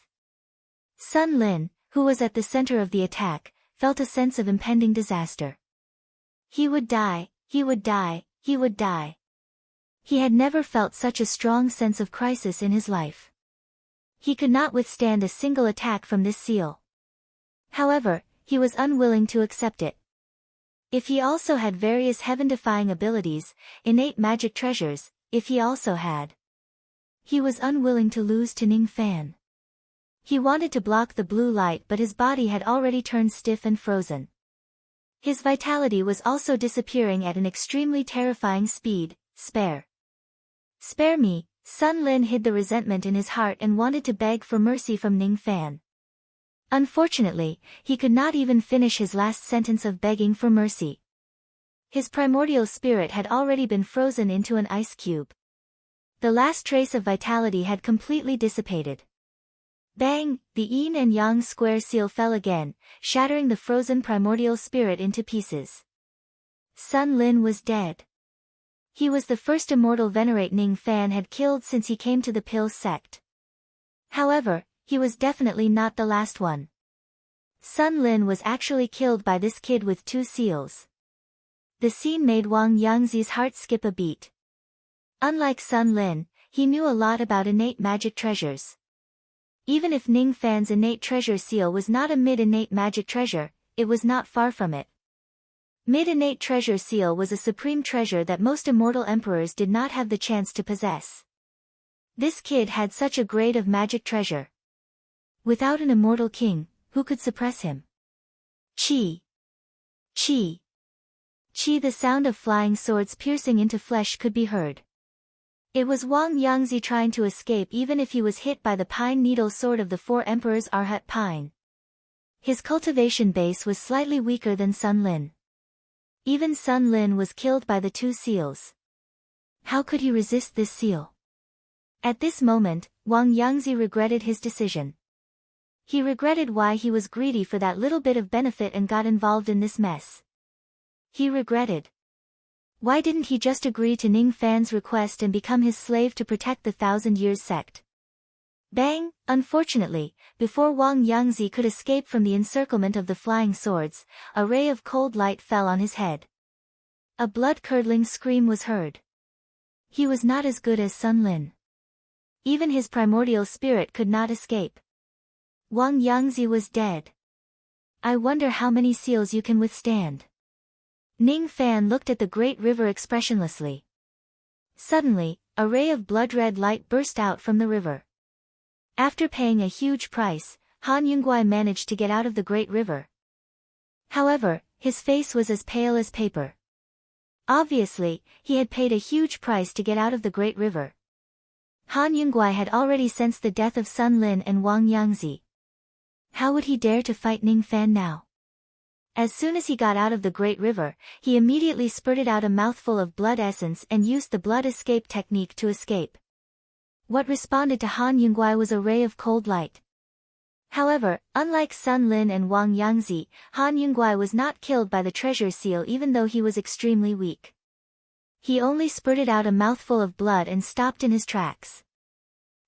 Sun Lin, who was at the center of the attack, felt a sense of impending disaster. He would die, he would die, he would die. He had never felt such a strong sense of crisis in his life. He could not withstand a single attack from this seal. However, he was unwilling to accept it. If he also had various heaven-defying abilities, innate magic treasures, if he also had. He was unwilling to lose to Ning Fan. He wanted to block the blue light but his body had already turned stiff and frozen. His vitality was also disappearing at an extremely terrifying speed. Spare me. Sun Lin hid the resentment in his heart and wanted to beg for mercy from Ning Fan. Unfortunately, he could not even finish his last sentence of begging for mercy. His primordial spirit had already been frozen into an ice cube. The last trace of vitality had completely dissipated. Bang! The yin and yang square seal fell again, shattering the frozen primordial spirit into pieces. Sun Lin was dead. He was the first immortal venerate Ning Fan had killed since he came to the Pill sect. However, he was definitely not the last one. Sun Lin was actually killed by this kid with 2 seals. The scene made Wang Yangzi's heart skip a beat. Unlike Sun Lin, he knew a lot about innate magic treasures. Even if Ning Fan's innate treasure seal was not a mid-innate magic treasure, it was not far from it. Mid-innate treasure seal was a supreme treasure that most immortal emperors did not have the chance to possess. This kid had such a grade of magic treasure. Without an immortal king, who could suppress him? Chi! Chi! Chi! The sound of flying swords piercing into flesh could be heard. It was Wang Yangzi trying to escape even if he was hit by the pine needle sword of the 4 emperors Arhat Pine. His cultivation base was slightly weaker than Sun Lin. Even Sun Lin was killed by the 2 seals. How could he resist this seal? At this moment, Wang Yangzi regretted his decision. He regretted why he was greedy for that little bit of benefit and got involved in this mess. He regretted. Why didn't he just agree to Ning Fan's request and become his slave to protect the 1,000 Years sect? Bang! Unfortunately, before Wang Yangzi could escape from the encirclement of the flying swords, a ray of cold light fell on his head. A blood-curdling scream was heard. He was not as good as Sun Lin. Even his primordial spirit could not escape. Wang Yangzi was dead. I wonder how many seals you can withstand. Ning Fan looked at the great river expressionlessly. Suddenly, a ray of blood-red light burst out from the river. After paying a huge price, Han Yunguai managed to get out of the great river. However, his face was as pale as paper. Obviously, he had paid a huge price to get out of the great river. Han Yunguai had already sensed the death of Sun Lin and Wang Yangzi. How would he dare to fight Ning Fan now? As soon as he got out of the great river, he immediately spurted out a mouthful of blood essence and used the blood escape technique to escape. What responded to Han Yunguai was a ray of cold light. However, unlike Sun Lin and Wang Yangzi, Han Yunguai was not killed by the treasure seal even though he was extremely weak. He only spurted out a mouthful of blood and stopped in his tracks.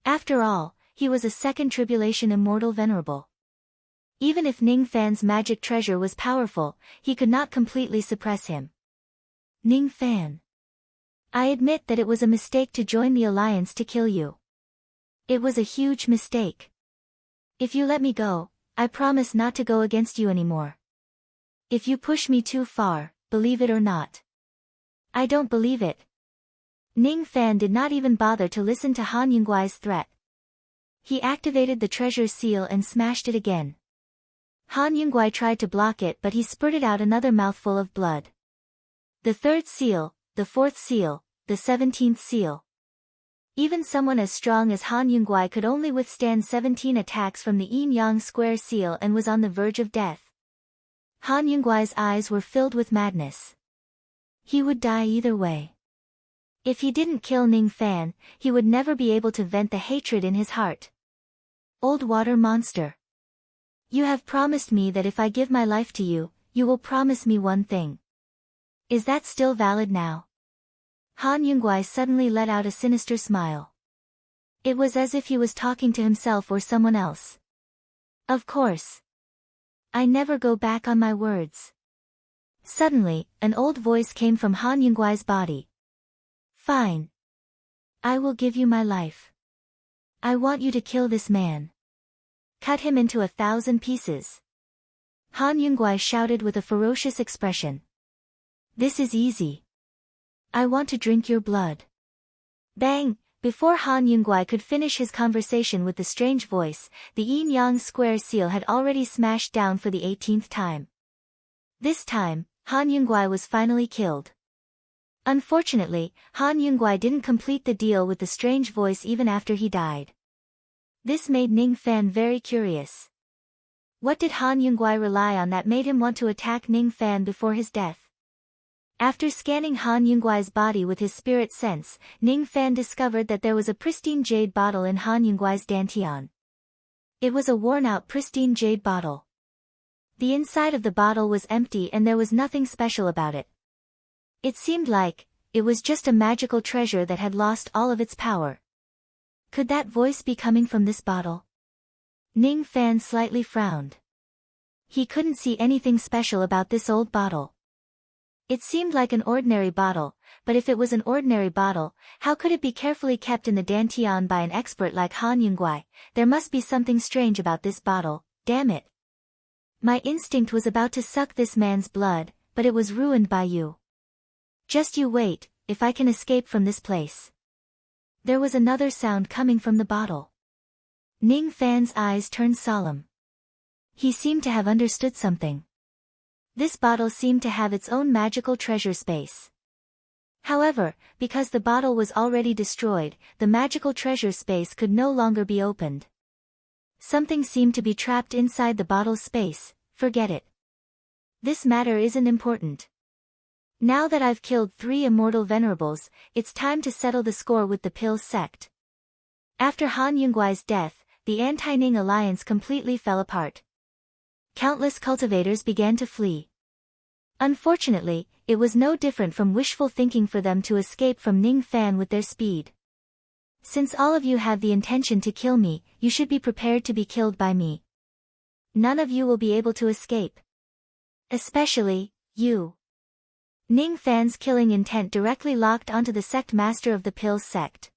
After all, he was a second tribulation immortal venerable. Even if Ning Fan's magic treasure was powerful, he could not completely suppress him. Ning Fan. I admit that it was a mistake to join the alliance to kill you. It was a huge mistake. If you let me go, I promise not to go against you anymore. If you push me too far, believe it or not. I don't believe it. Ning Fan did not even bother to listen to Han Yunguai's threat. He activated the treasure seal and smashed it again. Han Yunguai tried to block it but he spurted out another mouthful of blood. The 3rd seal, the 4th seal, the 17th seal. Even someone as strong as Han Yunguai could only withstand 17 attacks from the yin-yang square seal and was on the verge of death. Han Yunguai's eyes were filled with madness. He would die either way. If he didn't kill Ning Fan, he would never be able to vent the hatred in his heart. Old water monster. You have promised me that if I give my life to you, you will promise me one thing. Is that still valid now? Han Yunguai suddenly let out a sinister smile. It was as if he was talking to himself or someone else. Of course. I never go back on my words. Suddenly, an old voice came from Han Yunguai's body. Fine. I will give you my life. I want you to kill this man. Cut him into 1,000 pieces. Han Yunguai shouted with a ferocious expression. This is easy. I want to drink your blood. Bang! Before Han Yunguai could finish his conversation with the strange voice, the yin-yang square seal had already smashed down for the 18th time. This time, Han Yunguai was finally killed. Unfortunately, Han Yunguai didn't complete the deal with the strange voice even after he died. This made Ning Fan very curious. What did Han Yunguai rely on that made him want to attack Ning Fan before his death? After scanning Han Yunguai's body with his spirit sense, Ning Fan discovered that there was a pristine jade bottle in Han Yunguai's dantian. It was a worn-out pristine jade bottle. The inside of the bottle was empty and there was nothing special about it. It seemed like it was just a magical treasure that had lost all of its power. Could that voice be coming from this bottle? Ning Fan slightly frowned. He couldn't see anything special about this old bottle. It seemed like an ordinary bottle, but if it was an ordinary bottle, how could it be carefully kept in the dantian by an expert like Han Yunguai? There must be something strange about this bottle, damn it. My instinct was about to suck this man's blood, but it was ruined by you. Just you wait, if I can escape from this place. There was another sound coming from the bottle. Ning Fan's eyes turned solemn. He seemed to have understood something. This bottle seemed to have its own magical treasure space. However, because the bottle was already destroyed, the magical treasure space could no longer be opened. Something seemed to be trapped inside the bottle's space. Forget it. This matter isn't important. Now that I've killed 3 immortal venerables, it's time to settle the score with the Pill sect. After Han Yunguai's death, the Anti-Ning alliance completely fell apart. Countless cultivators began to flee. Unfortunately, it was no different from wishful thinking for them to escape from Ning Fan with their speed. Since all of you have the intention to kill me, you should be prepared to be killed by me. None of you will be able to escape. Especially, you. Ning Fan's killing intent directly locked onto the sect master of the Pill sect.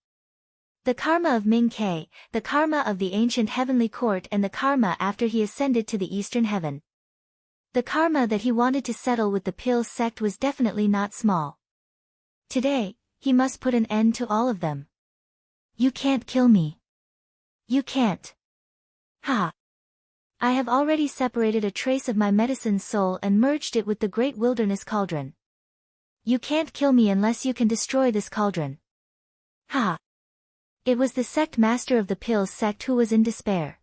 The karma of Ming Ke, the karma of the ancient heavenly court and the karma after he ascended to the eastern heaven. The karma that he wanted to settle with the Pill sect was definitely not small. Today, he must put an end to all of them. You can't kill me. You can't. Ha! I have already separated a trace of my medicine soul and merged it with the great wilderness cauldron. You can't kill me unless you can destroy this cauldron. Ha! It was the sect master of the Pill sect who was in despair.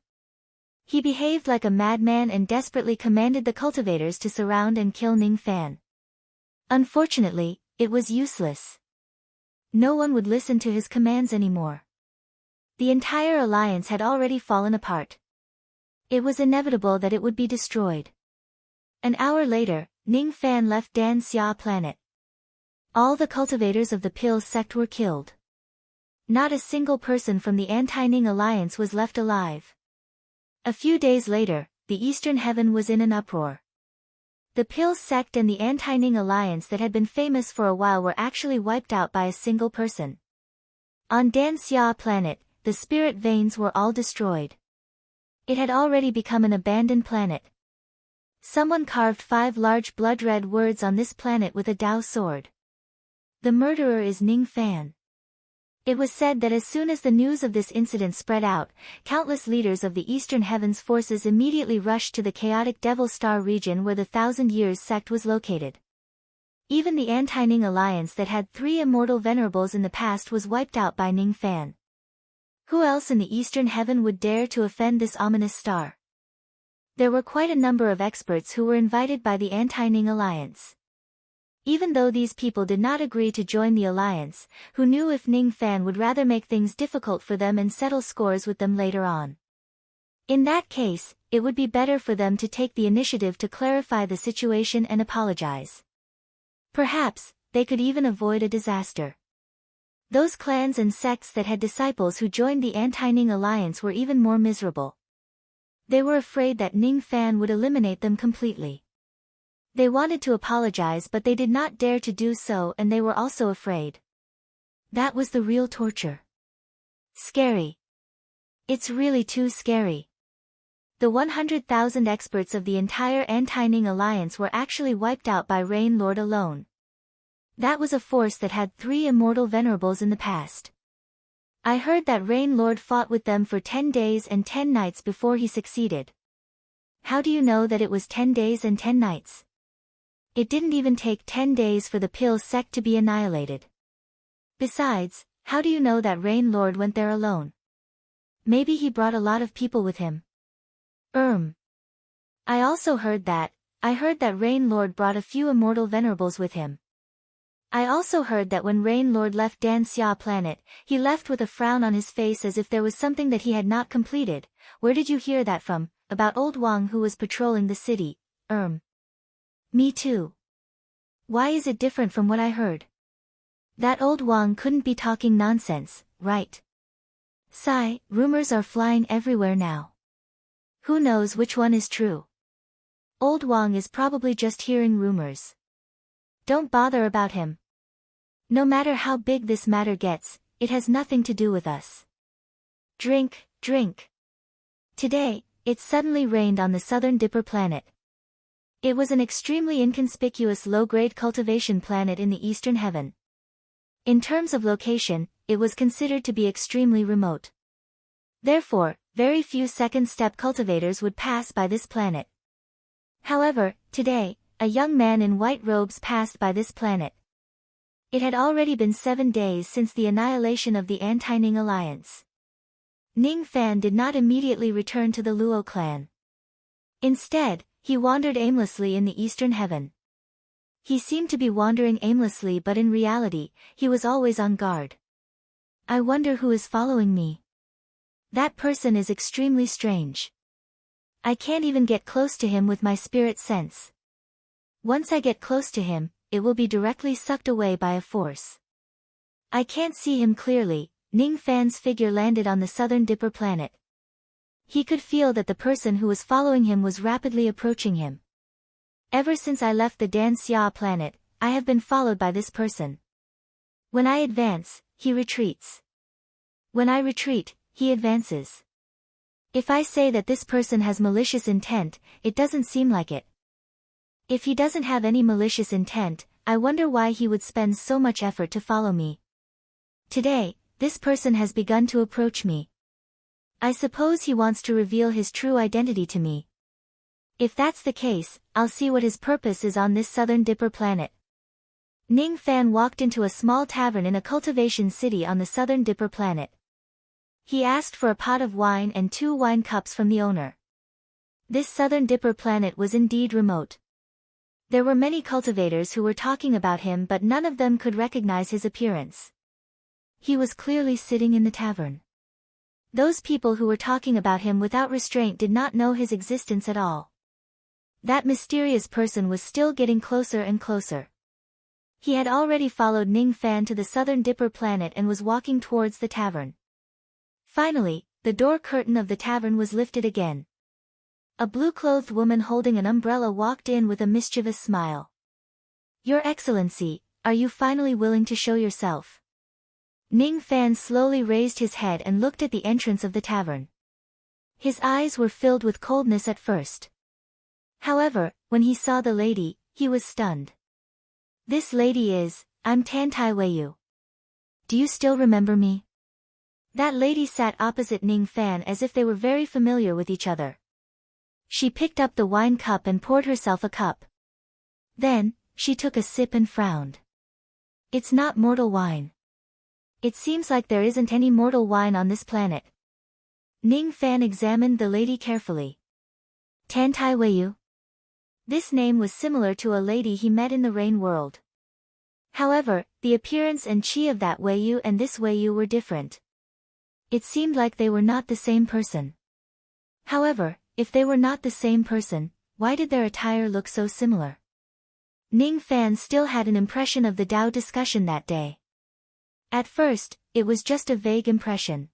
He behaved like a madman and desperately commanded the cultivators to surround and kill Ning Fan. Unfortunately, it was useless. No one would listen to his commands anymore. The entire alliance had already fallen apart. It was inevitable that it would be destroyed. An hour later, Ning Fan left Dan Xia planet. All the cultivators of the Pill sect were killed. Not a single person from the Anti-Ning alliance was left alive. A few days later, the Eastern Heaven was in an uproar. The Pill sect and the Anti-Ning alliance that had been famous for a while were actually wiped out by a single person. On Dan Xia planet, the spirit veins were all destroyed. It had already become an abandoned planet. Someone carved 5 large blood-red words on this planet with a Dao sword. The murderer is Ning Fan. It was said that as soon as the news of this incident spread out, countless leaders of the Eastern Heavens forces immediately rushed to the chaotic Devil Star region where the Thousand Years sect was located. Even the Anti-Ning alliance that had 3 immortal venerables in the past was wiped out by Ning Fan. Who else in the Eastern Heaven would dare to offend this ominous star? There were quite a number of experts who were invited by the Anti-Ning alliance. Even though these people did not agree to join the alliance, who knew if Ning Fan would rather make things difficult for them and settle scores with them later on. In that case, it would be better for them to take the initiative to clarify the situation and apologize. Perhaps, they could even avoid a disaster. Those clans and sects that had disciples who joined the Anti-Ning alliance were even more miserable. They were afraid that Ning Fan would eliminate them completely. They wanted to apologize but they did not dare to do so and they were also afraid. That was the real torture. Scary. It's really too scary. The 100,000 experts of the entire Anti-Ning alliance were actually wiped out by Rain Lord alone. That was a force that had 3 immortal venerables in the past. I heard that Rain Lord fought with them for 10 days and 10 nights before he succeeded. How do you know that it was 10 days and 10 nights? It didn't even take 10 days for the Pill sect to be annihilated. Besides, how do you know that Rain Lord went there alone? Maybe he brought a lot of people with him. I heard that Rain Lord brought a few immortal venerables with him. I also heard that when Rain Lord left Dan Xia planet, he left with a frown on his face as if there was something that he had not completed. Where did you hear that from? About old Wang who was patrolling the city. Me too. Why is it different from what I heard? That old Wang couldn't be talking nonsense, right? Sigh, rumors are flying everywhere now. Who knows which one is true? Old Wang is probably just hearing rumors. Don't bother about him. No matter how big this matter gets, it has nothing to do with us. Drink, drink. Today, it suddenly rained on the southern Dipper planet. It was an extremely inconspicuous low-grade cultivation planet in the eastern heaven. In terms of location, it was considered to be extremely remote. Therefore, very few second-step cultivators would pass by this planet. However, today, a young man in white robes passed by this planet. It had already been 7 days since the annihilation of the Anti-Ning alliance. Ning Fan did not immediately return to the Luo clan. Instead, he wandered aimlessly in the eastern heaven. He seemed to be wandering aimlessly, but in reality, he was always on guard. I wonder who is following me. That person is extremely strange. I can't even get close to him with my spirit sense. Once I get close to him, it will be directly sucked away by a force. I can't see him clearly. Ning Fan's figure landed on the southern Dipper planet. He could feel that the person who was following him was rapidly approaching him. Ever since I left the Dan Xia planet, I have been followed by this person. When I advance, he retreats. When I retreat, he advances. If I say that this person has malicious intent, it doesn't seem like it. If he doesn't have any malicious intent, I wonder why he would spend so much effort to follow me. Today, this person has begun to approach me. I suppose he wants to reveal his true identity to me. If that's the case, I'll see what his purpose is on this southern Dipper planet. Ning Fan walked into a small tavern in a cultivation city on the southern Dipper planet. He asked for a pot of wine and 2 wine cups from the owner. This southern Dipper planet was indeed remote. There were many cultivators who were talking about him, but none of them could recognize his appearance. He was clearly sitting in the tavern. Those people who were talking about him without restraint did not know his existence at all. That mysterious person was still getting closer and closer. He had already followed Ning Fan to the southern Dipper planet and was walking towards the tavern. Finally, the door curtain of the tavern was lifted again. A blue-clothed woman holding an umbrella walked in with a mischievous smile. Your Excellency, are you finally willing to show yourself? Ning Fan slowly raised his head and looked at the entrance of the tavern. His eyes were filled with coldness at first. However, when he saw the lady, he was stunned. This lady is, I'm Tantai Weiyu. Do you still remember me? That lady sat opposite Ning Fan as if they were very familiar with each other. She picked up the wine cup and poured herself a cup. Then, she took a sip and frowned. It's not mortal wine. It seems like there isn't any mortal wine on this planet. Ning Fan examined the lady carefully. Tantai Weiyu? This name was similar to a lady he met in the Rain World. However, the appearance and chi of that Weiyu and this Weiyu were different. It seemed like they were not the same person. However, if they were not the same person, why did their attire look so similar? Ning Fan still had an impression of the Dao discussion that day. At first, it was just a vague impression.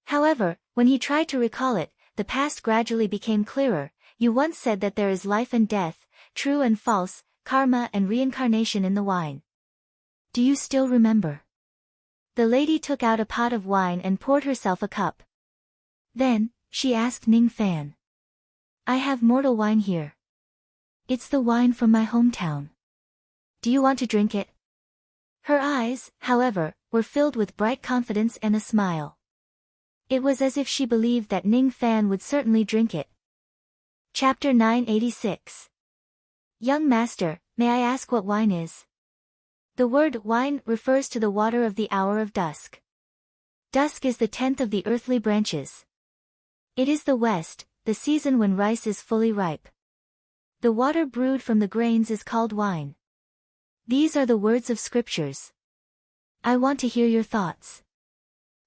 However, when he tried to recall it, the past gradually became clearer. You once said that there is life and death, true and false, karma and reincarnation in the wine. Do you still remember? The lady took out a pot of wine and poured herself a cup. Then, she asked Ning Fan. I have mortal wine here. It's the wine from my hometown. Do you want to drink it? Her eyes, however, were filled with bright confidence and a smile. It was as if she believed that Ning Fan would certainly drink it. Chapter 986. Young Master, may I ask what wine is? The word wine refers to the water of the hour of dusk. Dusk is the 10th of the earthly branches. It is the west, the season when rice is fully ripe. The water brewed from the grains is called wine. These are the words of scriptures. I want to hear your thoughts.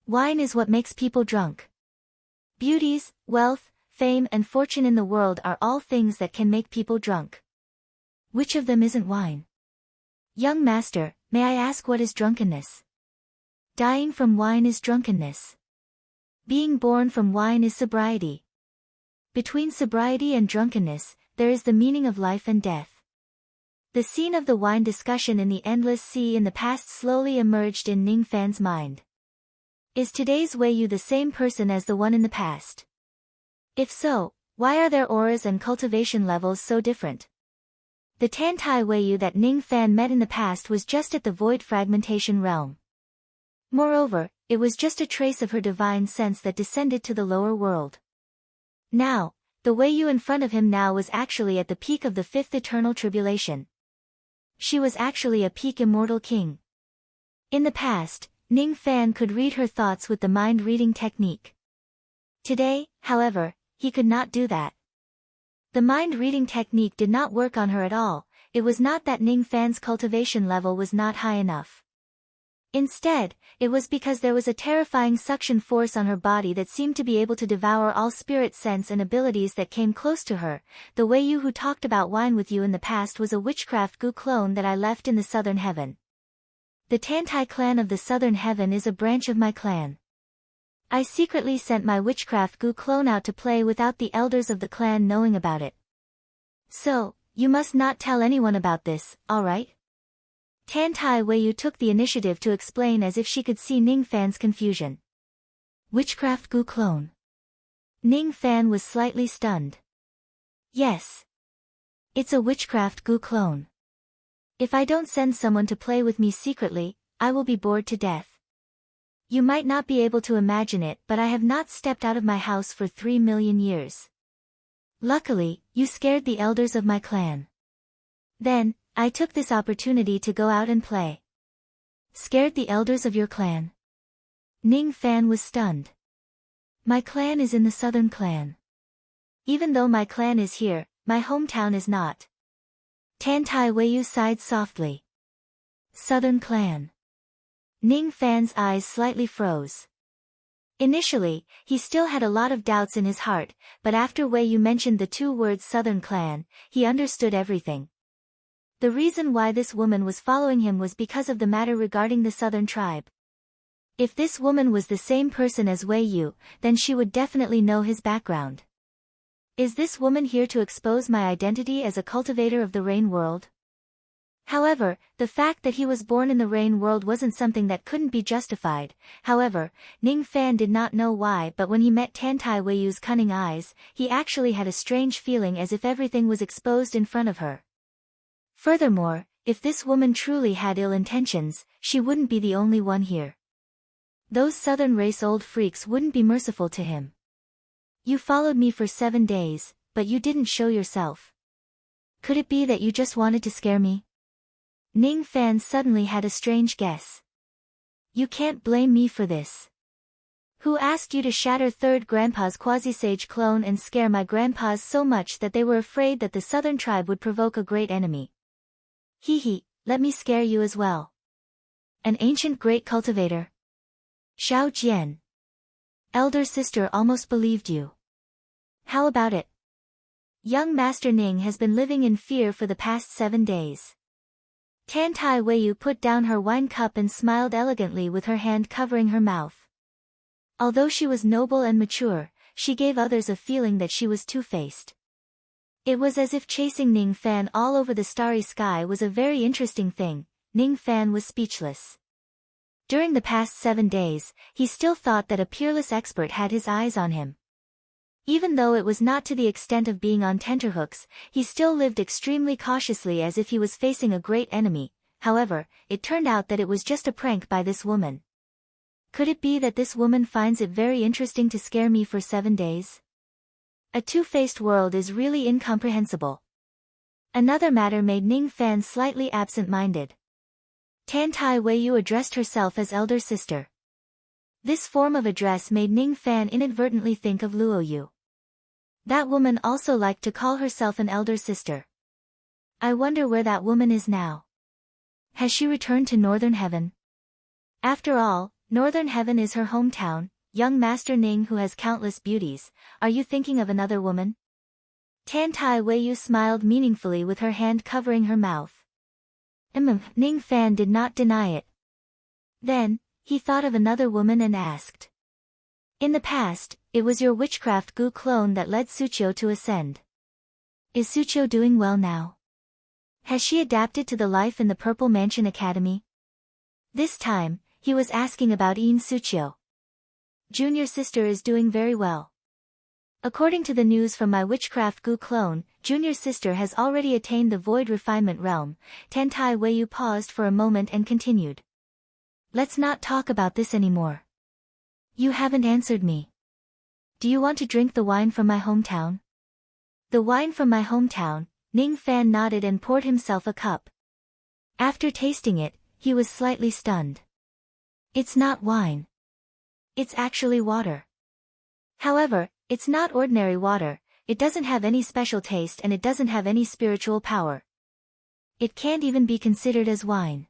Wine is what makes people drunk. Beauties, wealth, fame and fortune in the world are all things that can make people drunk. Which of them isn't wine? Young master, may I ask what is drunkenness? Dying from wine is drunkenness. Being born from wine is sobriety. Between sobriety and drunkenness, there is the meaning of life and death. The scene of the wine discussion in the endless sea in the past slowly emerged in Ning Fan's mind. Is today's Wei Yu the same person as the one in the past? If so, why are their auras and cultivation levels so different? The Tantai Wei Yu that Ning Fan met in the past was just at the void fragmentation realm. Moreover, it was just a trace of her divine sense that descended to the lower world. Now, the Wei Yu in front of him now was actually at the peak of the fifth eternal tribulation. She was actually a peak immortal king. In the past, Ning Fan could read her thoughts with the mind-reading technique. Today, however, he could not do that. The mind-reading technique did not work on her at all. It was not that Ning Fan's cultivation level was not high enough. Instead, it was because there was a terrifying suction force on her body that seemed to be able to devour all spirit sense and abilities that came close to her. The Wei Yu who talked about wine with you in the past was a witchcraft gu clone that I left in the southern heaven. The Tantai clan of the southern heaven is a branch of my clan. I secretly sent my witchcraft gu clone out to play without the elders of the clan knowing about it. So, you must not tell anyone about this, alright? Tantai Wei Yu took the initiative to explain as if she could see Ning Fan's confusion. Witchcraft gu clone. Ning Fan was slightly stunned. Yes. It's a witchcraft gu clone. If I don't send someone to play with me secretly, I will be bored to death. You might not be able to imagine it, but I have not stepped out of my house for 3 million years. Luckily, you scared the elders of my clan. Then, I took this opportunity to go out and play. Scared the elders of your clan? Ning Fan was stunned. My clan is in the southern clan. Even though my clan is here, my hometown is not. Tantai Wei Yu sighed softly. Southern clan. Ning Fan's eyes slightly froze. Initially, he still had a lot of doubts in his heart, but after Wei Yu mentioned the 2 words Southern Clan, he understood everything. The reason why this woman was following him was because of the matter regarding the Southern tribe. If this woman was the same person as Wei Yu, then she would definitely know his background. Is this woman here to expose my identity as a cultivator of the rain world? However, the fact that he was born in the rain world wasn't something that couldn't be justified. However, Ning Fan did not know why, but when he met Tantai Wei Yu's cunning eyes, he actually had a strange feeling as if everything was exposed in front of her. Furthermore, if this woman truly had ill intentions, she wouldn't be the only one here. Those southern race old freaks wouldn't be merciful to him. You followed me for 7 days, but you didn't show yourself. Could it be that you just wanted to scare me? Ning Fan suddenly had a strange guess. You can't blame me for this. Who asked you to shatter third grandpa's quasi-sage clone and scare my grandpas so much that they were afraid that the southern tribe would provoke a great enemy? Hee, let me scare you as well. An ancient great cultivator. Xiao Jian. Elder sister almost believed you. How about it? Young Master Ning has been living in fear for the past 7 days. Tantai Wei Yu put down her wine cup and smiled elegantly with her hand covering her mouth. Although she was noble and mature, she gave others a feeling that she was two-faced. It was as if chasing Ning Fan all over the starry sky was a very interesting thing. Ning Fan was speechless. During the past 7 days, he still thought that a peerless expert had his eyes on him. Even though it was not to the extent of being on tenterhooks, he still lived extremely cautiously as if he was facing a great enemy. However, it turned out that it was just a prank by this woman. Could it be that this woman finds it very interesting to scare me for 7 days? A two-faced world is really incomprehensible. Another matter made Ning Fan slightly absent-minded. Tantai Wei Yu addressed herself as elder sister. This form of address made Ning Fan inadvertently think of Luo Yu. That woman also liked to call herself an elder sister. I wonder where that woman is now. Has she returned to Northern Heaven? After all, Northern Heaven is her hometown. Young Master Ning, who has countless beauties, are you thinking of another woman? Tantai Weiyu smiled meaningfully with her hand covering her mouth. Ning Fan did not deny it. Then, he thought of another woman and asked. In the past, it was your witchcraft gu clone that led Suchio to ascend. Is Suchio doing well now? Has she adapted to the life in the Purple Mansion Academy? This time, he was asking about Ien Suchio. Junior sister is doing very well. According to the news from my witchcraft gu clone, junior sister has already attained the void refinement realm. Tantai Weiyu paused for a moment and continued. Let's not talk about this anymore. You haven't answered me. Do you want to drink the wine from my hometown? The wine from my hometown, Ning Fan nodded and poured himself a cup. After tasting it, he was slightly stunned. It's not wine. It's actually water. However, it's not ordinary water, it doesn't have any special taste and it doesn't have any spiritual power. It can't even be considered as wine.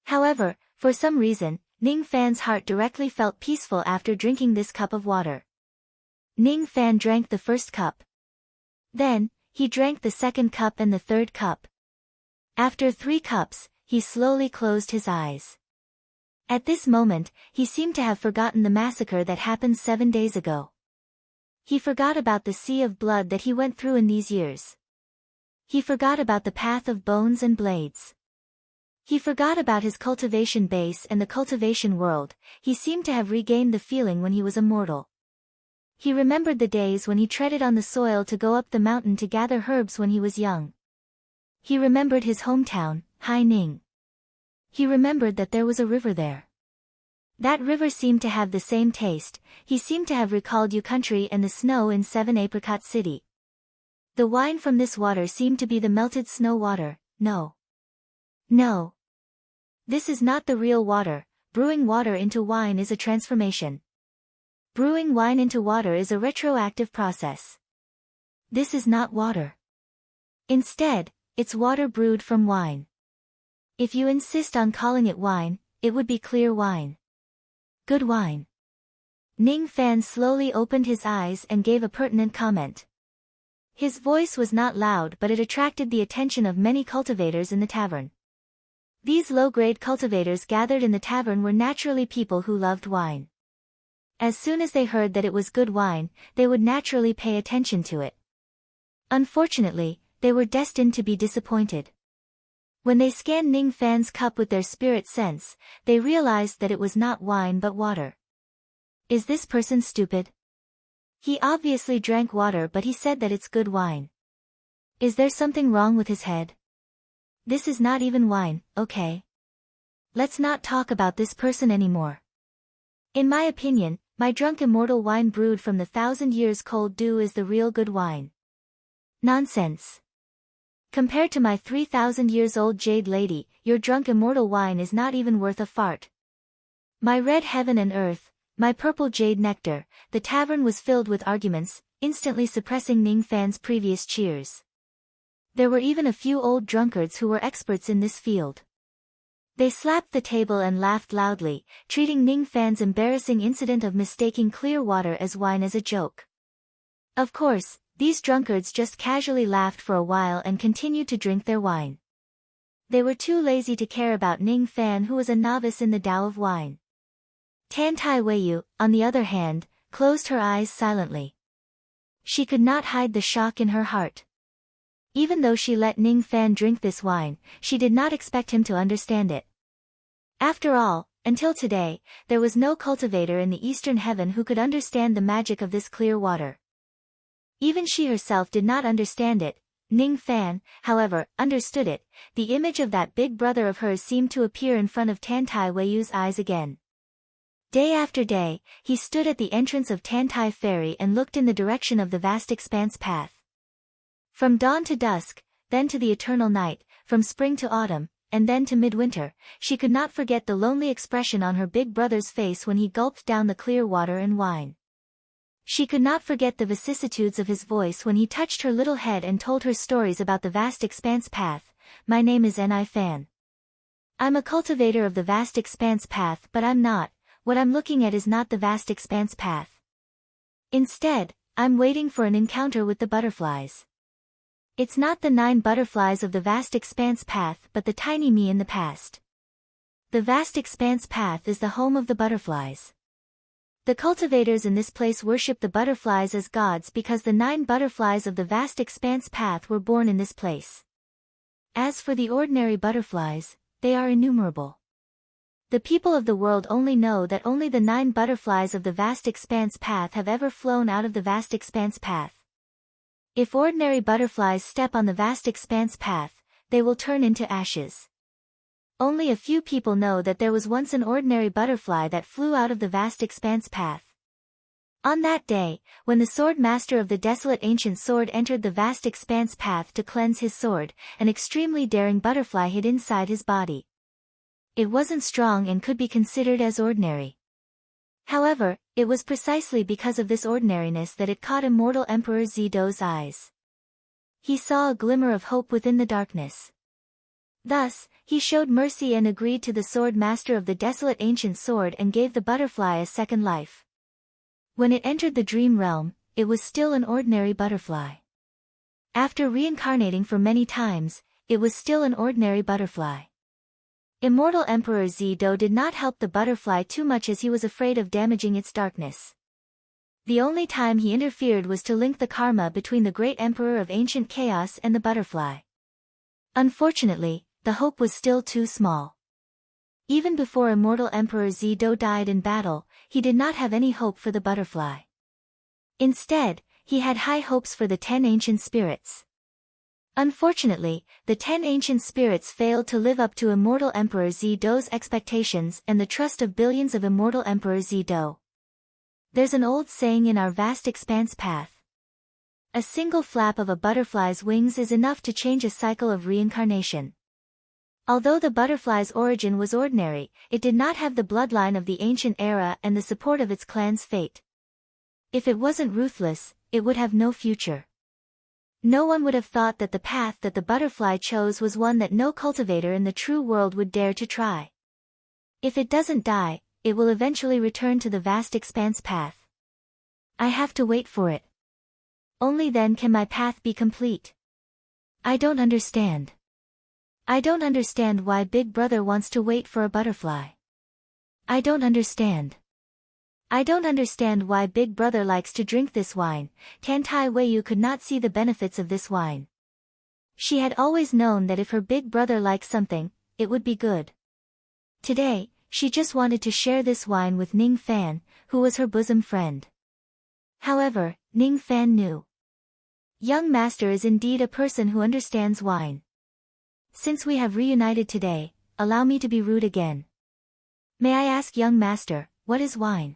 However, for some reason, Ning Fan's heart directly felt peaceful after drinking this cup of water. Ning Fan drank the first cup. Then, he drank the second cup and the third cup. After 3 cups, he slowly closed his eyes. At this moment, he seemed to have forgotten the massacre that happened 7 days ago. He forgot about the sea of blood that he went through in these years. He forgot about the path of bones and blades. He forgot about his cultivation base and the cultivation world. He seemed to have regained the feeling when he was immortal. He remembered the days when he treaded on the soil to go up the mountain to gather herbs when he was young. He remembered his hometown, Haining. He remembered that there was a river there. That river seemed to have the same taste. He seemed to have recalled Yu country and the snow in 7 Apricot City. The wine from this water seemed to be the melted snow water. No. No. This is not the real water. Brewing water into wine is a transformation. Brewing wine into water is a retroactive process. This is not water. Instead, it's water brewed from wine. If you insist on calling it wine, it would be clear wine. Good wine. Ning Fan slowly opened his eyes and gave a pertinent comment. His voice was not loud, but it attracted the attention of many cultivators in the tavern. These low-grade cultivators gathered in the tavern were naturally people who loved wine. As soon as they heard that it was good wine, they would naturally pay attention to it. Unfortunately, they were destined to be disappointed. When they scanned Ning Fan's cup with their spirit sense, they realized that it was not wine but water. Is this person stupid? He obviously drank water, but he said that it's good wine. Is there something wrong with his head? This is not even wine, okay? Let's not talk about this person anymore. In my opinion, my drunk immortal wine brewed from the 1,000 years cold dew is the real good wine. Nonsense. Compared to my 3,000 years old jade lady, your drunk immortal wine is not even worth a fart. My red heaven and earth, my purple jade nectar. The tavern was filled with arguments, instantly suppressing Ning Fan's previous cheers. There were even a few old drunkards who were experts in this field. They slapped the table and laughed loudly, treating Ning Fan's embarrassing incident of mistaking clear water as wine as a joke. Of course, these drunkards just casually laughed for a while and continued to drink their wine. They were too lazy to care about Ning Fan, who was a novice in the Tao of wine. Tantai Weiyu, on the other hand, closed her eyes silently. She could not hide the shock in her heart. Even though she let Ning Fan drink this wine, she did not expect him to understand it. After all, until today, there was no cultivator in the Eastern Heaven who could understand the magic of this clear water. Even she herself did not understand it. Ning Fan, however, understood it. The image of that big brother of hers seemed to appear in front of Tantai Weiyu's eyes again. Day after day, he stood at the entrance of Tantai Ferry and looked in the direction of the vast expanse path. From dawn to dusk, then to the eternal night, from spring to autumn, and then to midwinter, she could not forget the lonely expression on her big brother's face when he gulped down the clear water and wine. She could not forget the vicissitudes of his voice when he touched her little head and told her stories about the vast expanse path. My name is Ni Fan. I'm a cultivator of the vast expanse path, but I'm not. What I'm looking at is not the vast expanse path. Instead, I'm waiting for an encounter with the butterflies. It's not the 9 butterflies of the vast expanse path but the tiny me in the past. The vast expanse path is the home of the butterflies. The cultivators in this place worship the butterflies as gods because the 9 butterflies of the vast expanse path were born in this place. As for the ordinary butterflies, they are innumerable. The people of the world only know that only the 9 butterflies of the vast expanse path have ever flown out of the vast expanse path. If ordinary butterflies step on the vast expanse path, they will turn into ashes. Only a few people know that there was once an ordinary butterfly that flew out of the vast expanse path. On that day, when the sword master of the desolate ancient sword entered the vast expanse path to cleanse his sword, an extremely daring butterfly hid inside his body. It wasn't strong and could be considered as ordinary. However, it was precisely because of this ordinariness that it caught immortal Emperor Zido's eyes. He saw a glimmer of hope within the darkness. Thus, he showed mercy and agreed to the sword master of the desolate ancient sword and gave the butterfly a second life. When it entered the dream realm, it was still an ordinary butterfly. After reincarnating for many times, it was still an ordinary butterfly. Immortal Emperor Zido did not help the butterfly too much as he was afraid of damaging its darkness. The only time he interfered was to link the karma between the great emperor of ancient chaos and the butterfly. Unfortunately, the hope was still too small. Even before immortal Emperor Zido died in battle, he did not have any hope for the butterfly. Instead, he had high hopes for the 10 ancient spirits. Unfortunately, the 10 ancient spirits failed to live up to immortal Emperor Zido's expectations and the trust of billions of immortal Emperor Zido. There's an old saying in our vast expanse path. A single flap of a butterfly's wings is enough to change a cycle of reincarnation. Although the butterfly's origin was ordinary, it did not have the bloodline of the ancient era and the support of its clan's fate. If it wasn't ruthless, it would have no future. No one would have thought that the path that the butterfly chose was one that no cultivator in the true world would dare to try. If it doesn't die, it will eventually return to the vast expanse path. I have to wait for it. Only then can my path be complete. I don't understand. I don't understand why Big Brother wants to wait for a butterfly. I don't understand. I don't understand why Big Brother likes to drink this wine. Tantai Weiyu could not see the benefits of this wine. She had always known that if her big brother liked something, it would be good. Today, she just wanted to share this wine with Ning Fan, who was her bosom friend. However, Ning Fan knew. Young Master is indeed a person who understands wine. Since we have reunited today, allow me to be rude again. May I ask young Master, what is wine?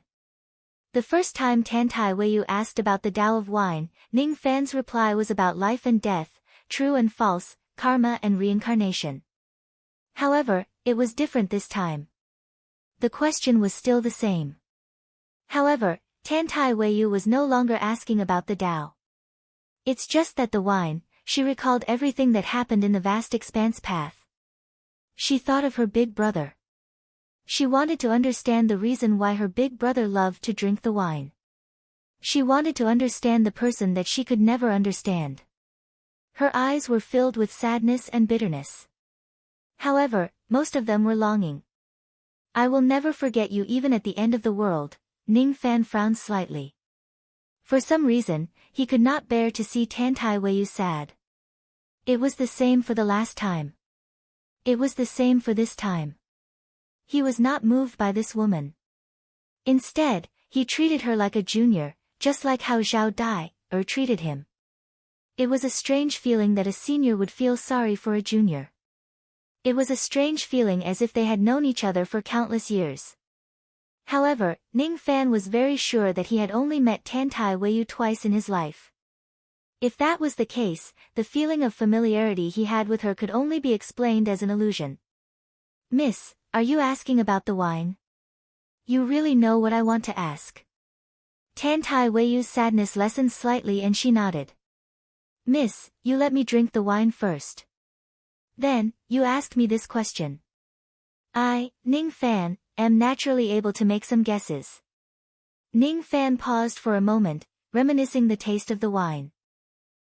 The first time Tantai Weiyu asked about the Tao of wine, Ning Fan's reply was about life and death, true and false, karma and reincarnation. However, it was different this time. The question was still the same. However, Tantai Weiyu was no longer asking about the Tao. It's just that the wine, she recalled everything that happened in the vast expanse path. She thought of her big brother. She wanted to understand the reason why her big brother loved to drink the wine. She wanted to understand the person that she could never understand. Her eyes were filled with sadness and bitterness. However, most of them were longing. I will never forget you even at the end of the world, Ning Fan frowned slightly. For some reason, he could not bear to see Tantai Weiyu sad. It was the same for the last time. It was the same for this time. He was not moved by this woman. Instead, he treated her like a junior, just like how Zhao Dai, treated him. It was a strange feeling that a senior would feel sorry for a junior. It was a strange feeling as if they had known each other for countless years. However, Ning Fan was very sure that he had only met Tantai Weiyu twice in his life. If that was the case, the feeling of familiarity he had with her could only be explained as an illusion. Miss, are you asking about the wine? You really know what I want to ask. Tan Tai Weiyu's sadness lessened slightly and she nodded. Miss, you let me drink the wine first. Then, you asked me this question. I, Ning Fan, am naturally able to make some guesses. Ning Fan paused for a moment, reminiscing the taste of the wine.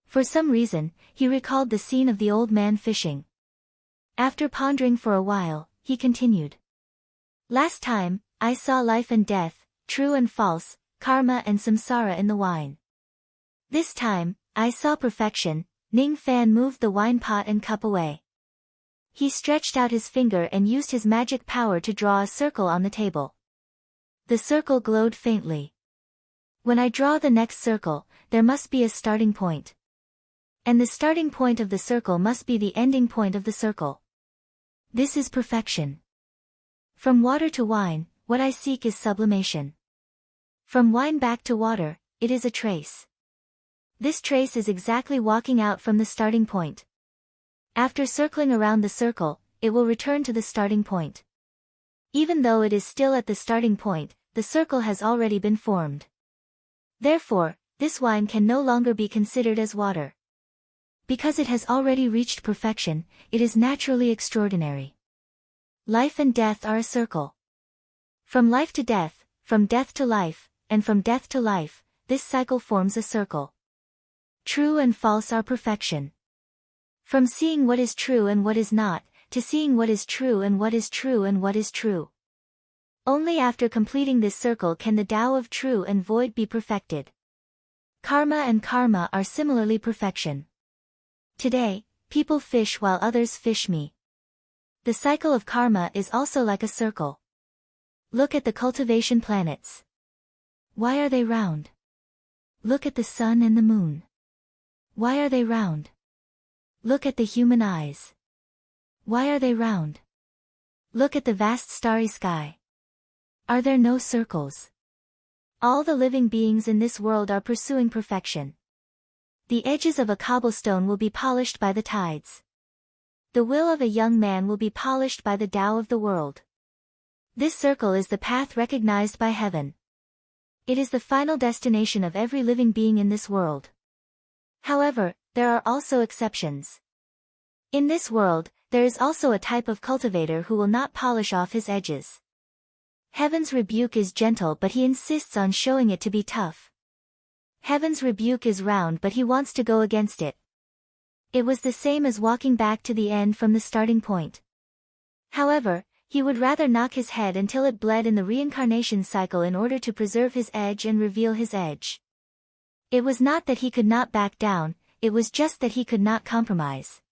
For some reason, he recalled the scene of the old man fishing. After pondering for a while, he continued. Last time, I saw life and death, true and false, karma and samsara in the wine. This time, I saw perfection. Ning Fan moved the wine pot and cup away. He stretched out his finger and used his magic power to draw a circle on the table. The circle glowed faintly. When I draw the next circle, there must be a starting point. And the starting point of the circle must be the ending point of the circle. This is perfection. From water to wine, what I seek is sublimation. From wine back to water, it is a trace. This trace is exactly walking out from the starting point. After circling around the circle, it will return to the starting point. Even though it is still at the starting point, the circle has already been formed. Therefore, this wine can no longer be considered as water. Because it has already reached perfection, it is naturally extraordinary. Life and death are a circle. From life to death, from death to life, and from death to life, this cycle forms a circle. True and false are perfection. From seeing what is true and what is not, to seeing what is true and what is true and what is true. Only after completing this circle can the Tao of true and void be perfected. Karma and karma are similarly perfection. Today, people fish while others fish me. The cycle of karma is also like a circle. Look at the cultivation planets. Why are they round? Look at the sun and the moon. Why are they round? Look at the human eyes. Why are they round? Look at the vast starry sky. Are there no circles? All the living beings in this world are pursuing perfection. The edges of a cobblestone will be polished by the tides. The will of a young man will be polished by the Tao of the world. This circle is the path recognized by heaven. It is the final destination of every living being in this world. However, there are also exceptions. In this world, there is also a type of cultivator who will not polish off his edges. Heaven's rebuke is gentle but he insists on showing it to be tough. Heaven's rebuke is round but he wants to go against it. It was the same as walking back to the end from the starting point. However, he would rather knock his head until it bled in the reincarnation cycle in order to preserve his edge and reveal his edge. It was not that he could not back down, it was just that he could not compromise.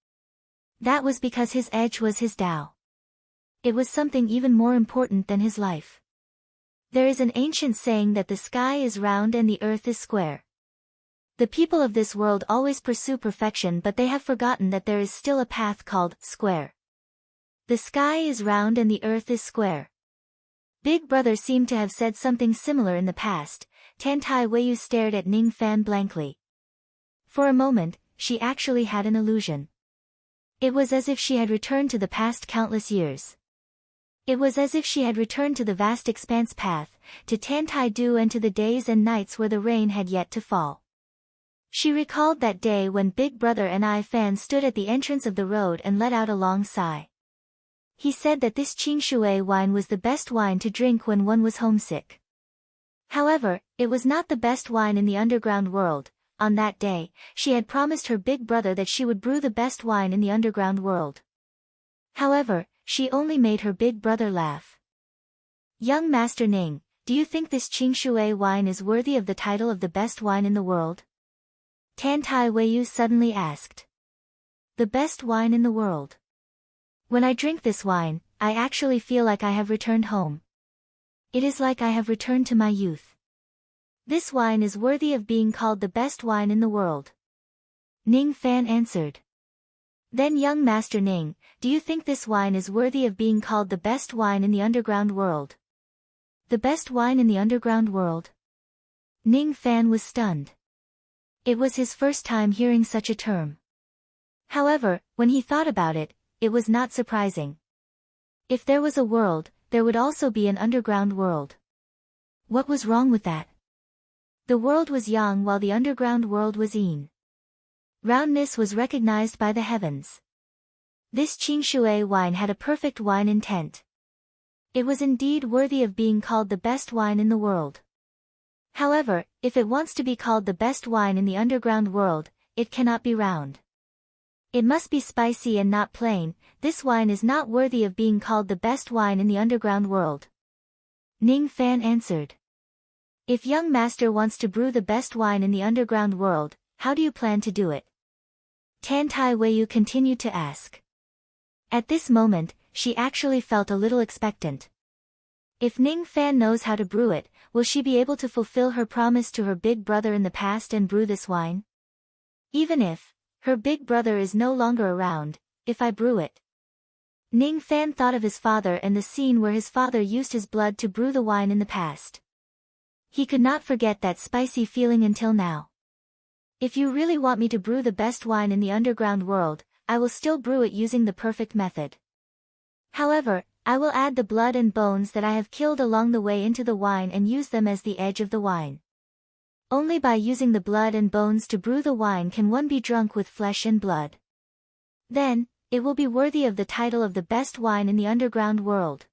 That was because his edge was his Tao. It was something even more important than his life. There is an ancient saying that the sky is round and the earth is square. The people of this world always pursue perfection but they have forgotten that there is still a path called square. The sky is round and the earth is square. Big Brother seemed to have said something similar in the past. Tan Tai Weiyu stared at Ning Fan blankly. For a moment, she actually had an illusion. It was as if she had returned to the past countless years. It was as if she had returned to the vast expanse path, to Tan Tai Do and to the days and nights where the rain had yet to fall. She recalled that day when Big Brother and I Fan stood at the entrance of the road and let out a long sigh. He said that this Qingshui wine was the best wine to drink when one was homesick. However, it was not the best wine in the underground world. On that day, she had promised her big brother that she would brew the best wine in the underground world. However, she only made her big brother laugh. Young Master Ning, do you think this Qingshui wine is worthy of the title of the best wine in the world? Tan Tai Weiyu suddenly asked. The best wine in the world. When I drink this wine, I actually feel like I have returned home. It is like I have returned to my youth. This wine is worthy of being called the best wine in the world. Ning Fan answered. Then young Master Ning, do you think this wine is worthy of being called the best wine in the underground world? The best wine in the underground world? Ning Fan was stunned. It was his first time hearing such a term. However, when he thought about it, it was not surprising. If there was a world, there would also be an underground world. What was wrong with that? The world was yang while the underground world was yin. Roundness was recognized by the heavens. This Qingshui wine had a perfect wine intent. It was indeed worthy of being called the best wine in the world. However, if it wants to be called the best wine in the underground world, it cannot be round. It must be spicy and not plain. This wine is not worthy of being called the best wine in the underground world. Ning Fan answered. If young master wants to brew the best wine in the underground world, how do you plan to do it? Tan Tai Weiyu continued to ask. At this moment, she actually felt a little expectant. If Ning Fan knows how to brew it, will she be able to fulfill her promise to her big brother in the past and brew this wine? Even if her big brother is no longer around, if I brew it. Ning Fan thought of his father and the scene where his father used his blood to brew the wine in the past. He could not forget that spicy feeling until now. If you really want me to brew the best wine in the underground world, I will still brew it using the perfect method. However, I will add the blood and bones that I have killed along the way into the wine and use them as the edge of the wine. Only by using the blood and bones to brew the wine can one be drunk with flesh and blood. Then, it will be worthy of the title of the best wine in the underground world.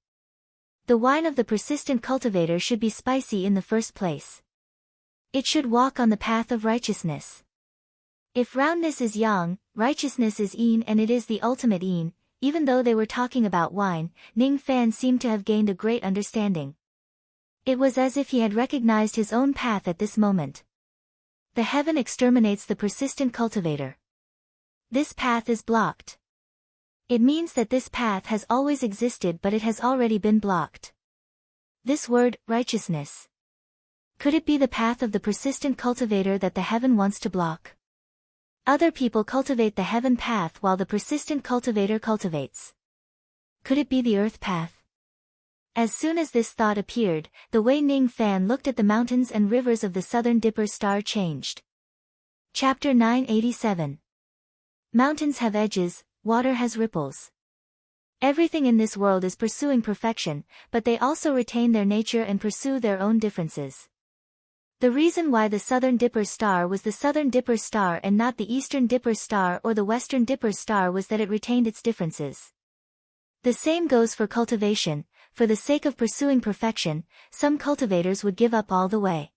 The wine of the persistent cultivator should be spicy in the first place. It should walk on the path of righteousness. If roundness is yang, righteousness is yin, and it is the ultimate yin. Even though they were talking about wine, Ning Fan seemed to have gained a great understanding. It was as if he had recognized his own path at this moment. The heaven exterminates the persistent cultivator. This path is blocked. It means that this path has always existed, but it has already been blocked. This word, righteousness. Could it be the path of the persistent cultivator that the heaven wants to block? Other people cultivate the heaven path while the persistent cultivator cultivates. Could it be the earth path? As soon as this thought appeared, the way Ning Fan looked at the mountains and rivers of the southern Dipper star changed. Chapter 987. Mountains have edges, water has ripples. Everything in this world is pursuing perfection, but they also retain their nature and pursue their own differences. The reason why the Southern Dipper Star was the Southern Dipper Star and not the Eastern Dipper Star or the Western Dipper Star was that it retained its differences. The same goes for cultivation. For the sake of pursuing perfection, some cultivators would give up all the way.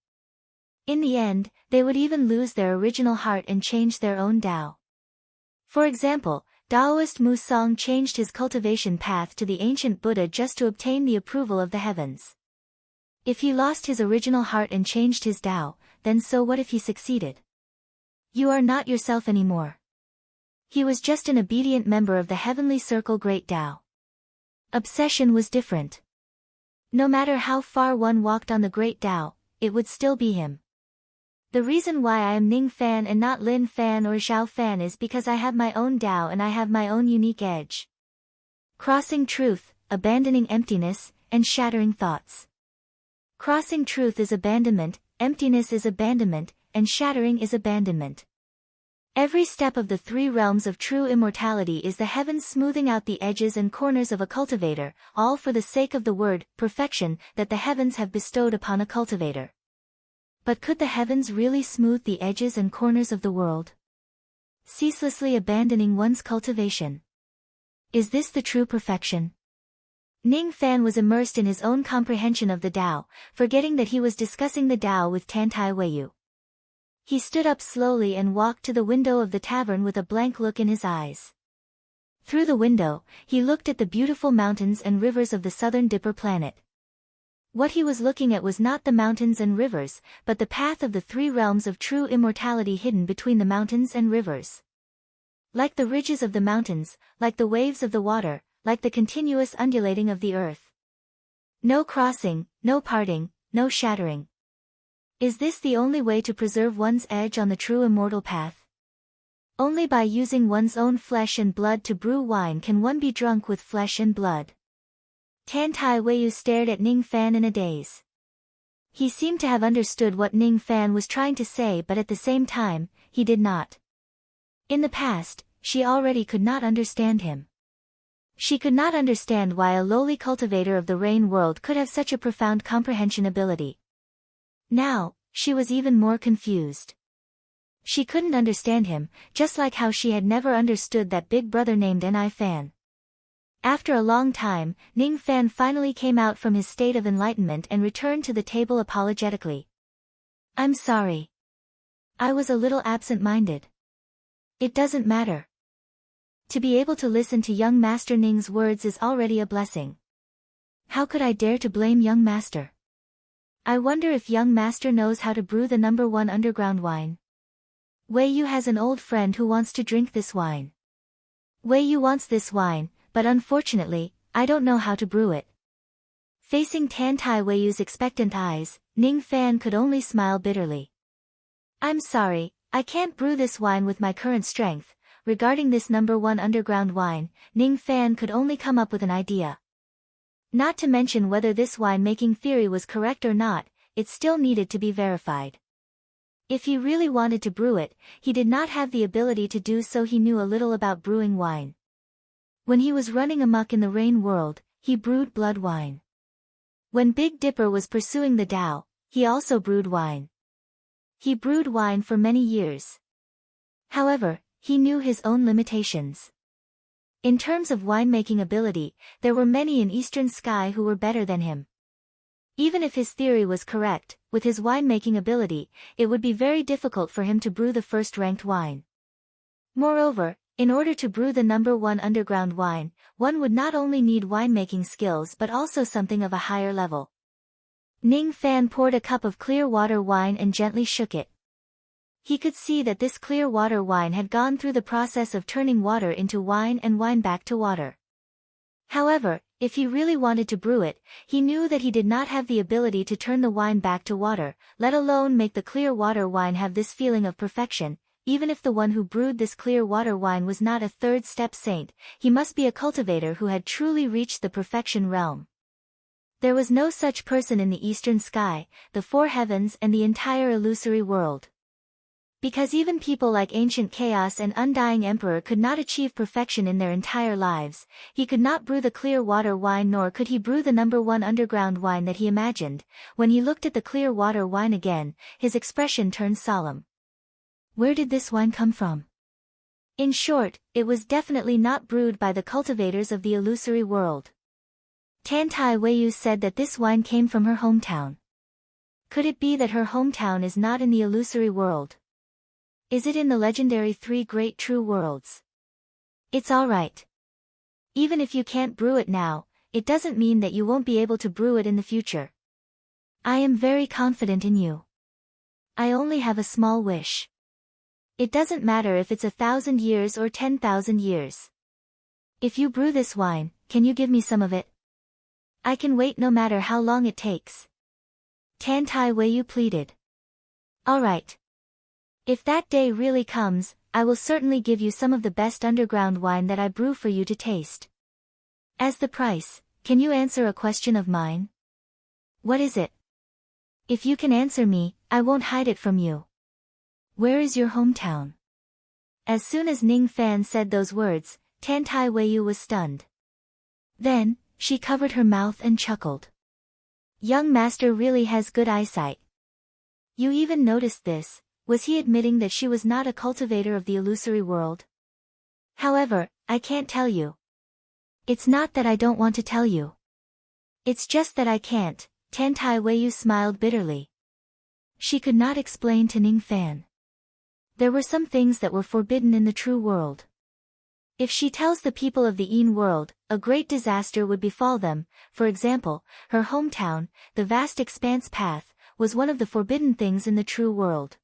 In the end, they would even lose their original heart and change their own Tao. For example, Taoist Mu Song changed his cultivation path to the ancient Buddha just to obtain the approval of the heavens. If he lost his original heart and changed his Tao, then so what if he succeeded? You are not yourself anymore. He was just an obedient member of the heavenly circle Great Tao. Obsession was different. No matter how far one walked on the Great Tao, it would still be him. The reason why I am Ning Fan and not Lin Fan or Zhao Fan is because I have my own Tao and I have my own unique edge. Crossing truth, abandoning emptiness, and shattering thoughts. Crossing truth is abandonment, emptiness is abandonment, and shattering is abandonment. Every step of the three realms of true immortality is the heavens smoothing out the edges and corners of a cultivator, all for the sake of the word, perfection, that the heavens have bestowed upon a cultivator. But could the heavens really smooth the edges and corners of the world? Ceaselessly abandoning one's cultivation. Is this the true perfection? Ning Fan was immersed in his own comprehension of the Tao, forgetting that he was discussing the Tao with Tan Tai Weiyu. He stood up slowly and walked to the window of the tavern with a blank look in his eyes. Through the window, he looked at the beautiful mountains and rivers of the southern Dipper planet. What he was looking at was not the mountains and rivers, but the path of the three realms of true immortality hidden between the mountains and rivers. Like the ridges of the mountains, like the waves of the water, like the continuous undulating of the earth. No crossing, no parting, no shattering. Is this the only way to preserve one's edge on the true immortal path? Only by using one's own flesh and blood to brew wine can one be drunk with flesh and blood. Tan Tai Weiyu stared at Ning Fan in a daze. He seemed to have understood what Ning Fan was trying to say, but at the same time, he did not. In the past, she already could not understand him. She could not understand why a lowly cultivator of the rain world could have such a profound comprehension ability. Now, she was even more confused. She couldn't understand him, just like how she had never understood that big brother named Ni Fan. After a long time, Ning Fan finally came out from his state of enlightenment and returned to the table apologetically. I'm sorry. I was a little absent-minded. It doesn't matter. To be able to listen to young Master Ning's words is already a blessing. How could I dare to blame young Master? I wonder if young Master knows how to brew the #1 underground wine. Wei Yu has an old friend who wants to drink this wine. Wei Yu wants this wine, but unfortunately, I don't know how to brew it. Facing Tantai Wei Yu's expectant eyes, Ning Fan could only smile bitterly. I'm sorry, I can't brew this wine with my current strength. Regarding this #1 underground wine, Ning Fan could only come up with an idea. Not to mention whether this wine-making theory was correct or not, it still needed to be verified. If he really wanted to brew it, he did not have the ability to do so. He knew a little about brewing wine. When he was running amok in the rain world, he brewed blood wine. When Big Dipper was pursuing the Tao, he also brewed wine. He brewed wine for many years. However, he knew his own limitations. In terms of winemaking ability, there were many in Eastern Sky who were better than him. Even if his theory was correct, with his winemaking ability, it would be very difficult for him to brew the first-ranked wine. Moreover, in order to brew the #1 underground wine, one would not only need winemaking skills but also something of a higher level. Ning Fan poured a cup of clear water wine and gently shook it. He could see that this clear water wine had gone through the process of turning water into wine and wine back to water. However, if he really wanted to brew it, he knew that he did not have the ability to turn the wine back to water, let alone make the clear water wine have this feeling of perfection. Even if the one who brewed this clear water wine was not a third-step saint, he must be a cultivator who had truly reached the perfection realm. There was no such person in the Eastern Sky, the four heavens and the entire illusory world. Because even people like Ancient Chaos and Undying Emperor could not achieve perfection in their entire lives, he could not brew the clear water wine, nor could he brew the #1 underground wine that he imagined. When he looked at the clear water wine again, his expression turned solemn. Where did this wine come from? In short, it was definitely not brewed by the cultivators of the illusory world. Tantai Weiyu said that this wine came from her hometown. Could it be that her hometown is not in the illusory world? Is it in the legendary 3 great true worlds? It's alright. Even if you can't brew it now, it doesn't mean that you won't be able to brew it in the future. I am very confident in you. I only have a small wish. It doesn't matter if it's 1,000 years or 10,000 years. If you brew this wine, can you give me some of it? I can wait no matter how long it takes. Tantai Weiyu pleaded. Alright. If that day really comes, I will certainly give you some of the best underground wine that I brew for you to taste. As the price, can you answer a question of mine? What is it? If you can answer me, I won't hide it from you. Where is your hometown? As soon as Ning Fan said those words, Tantai Weiyu was stunned. Then, she covered her mouth and chuckled. Young master really has good eyesight. You even noticed this. Was he admitting that she was not a cultivator of the illusory world? However, I can't tell you. It's not that I don't want to tell you. It's just that I can't. Tantai Weiyu smiled bitterly. She could not explain to Ning Fan. There were some things that were forbidden in the true world. If she tells the people of the Yin world, a great disaster would befall them. For example, her hometown, the vast expanse path, was one of the forbidden things in the true world.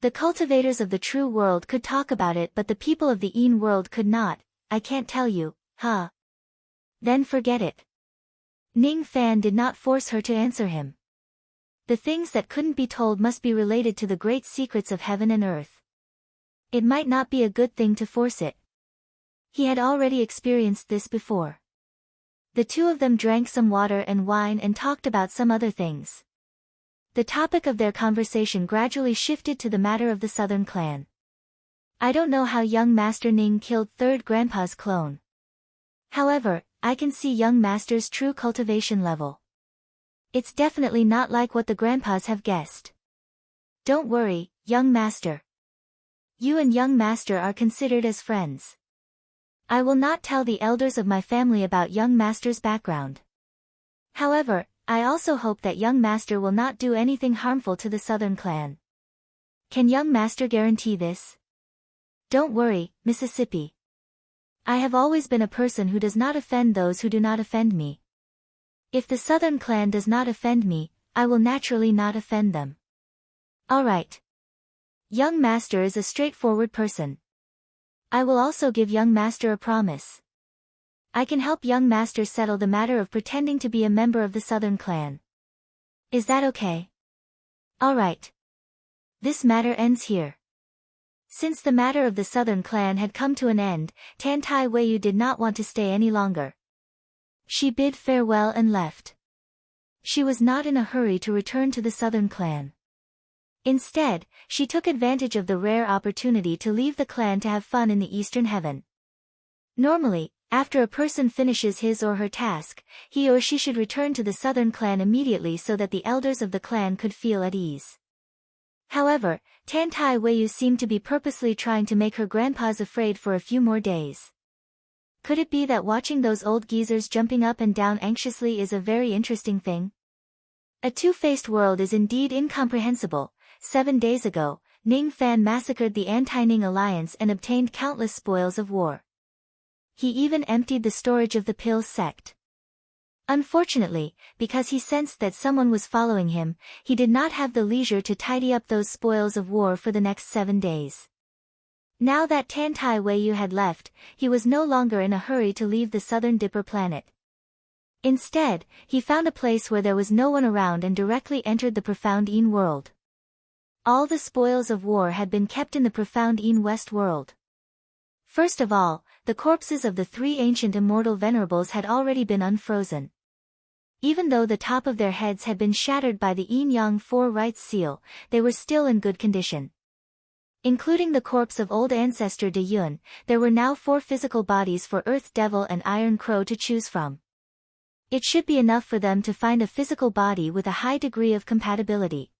The cultivators of the true world could talk about it, but the people of the Yin world could not. I can't tell you, huh? Then forget it. Ning Fan did not force her to answer him. The things that couldn't be told must be related to the great secrets of heaven and earth. It might not be a good thing to force it. He had already experienced this before. The two of them drank some water and wine and talked about some other things. The topic of their conversation gradually shifted to the matter of the Southern clan. I don't know how young Master Ning killed third grandpa's clone. However, I can see young master's true cultivation level. It's definitely not like what the grandpas have guessed. Don't worry, young master. You and young master are considered as friends. I will not tell the elders of my family about young master's background. However, I also hope that young master will not do anything harmful to the southern clan. Can young master guarantee this? Don't worry, Mississippi. I have always been a person who does not offend those who do not offend me. If the southern clan does not offend me, I will naturally not offend them. Alright. Young master is a straightforward person. I will also give young master a promise. I can help young master settle the matter of pretending to be a member of the southern clan. Is that okay? Alright. This matter ends here. Since the matter of the southern clan had come to an end, Tantai Weiyu did not want to stay any longer. She bid farewell and left. She was not in a hurry to return to the southern clan. Instead, she took advantage of the rare opportunity to leave the clan to have fun in the eastern heaven. Normally, after a person finishes his or her task, he or she should return to the southern clan immediately so that the elders of the clan could feel at ease. However, Tantai Weiyu seemed to be purposely trying to make her grandpas afraid for a few more days. Could it be that watching those old geezers jumping up and down anxiously is a very interesting thing? A two-faced world is indeed incomprehensible. 7 days ago, Ning Fan massacred the anti-Ning alliance and obtained countless spoils of war. He even emptied the storage of the Pill sect. Unfortunately, because he sensed that someone was following him, he did not have the leisure to tidy up those spoils of war for the next 7 days. Now that Tantai Weiyu had left, he was no longer in a hurry to leave the southern Dipper planet. Instead, he found a place where there was no one around and directly entered the profound Een world. All the spoils of war had been kept in the profound Een West world. First of all, the corpses of the 3 ancient immortal venerables had already been unfrozen. Even though the top of their heads had been shattered by the Een Yang 4 rites seal, they were still in good condition. Including the corpse of old ancestor De Yun, there were now 4 physical bodies for Earth Devil and Iron Crow to choose from. It should be enough for them to find a physical body with a high degree of compatibility.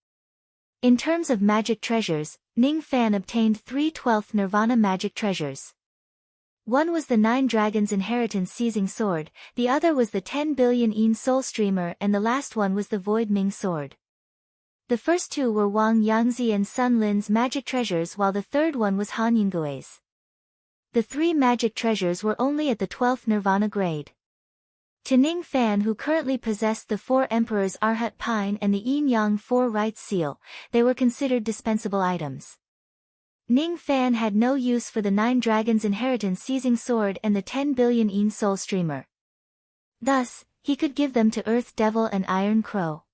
In terms of magic treasures, Ning Fan obtained 3 12th Nirvana magic treasures. One was the 9 Dragons Inheritance Seizing Sword, the other was the 10 billion Een Soul Streamer, and the last one was the Void Ming Sword. The first 2 were Wang Yangzi and Sun Lin's magic treasures, while the third one was Han Yingui's. The 3 magic treasures were only at the 12th Nirvana grade. To Ning Fan, who currently possessed the 4 Emperors Arhat Pine and the Een Yang 4 rites seal, they were considered dispensable items. Ning Fan had no use for the 9 Dragons Inheritance Seizing Sword and the 10 billion Een Soul Streamer. Thus, he could give them to Earth Devil and Iron Crow.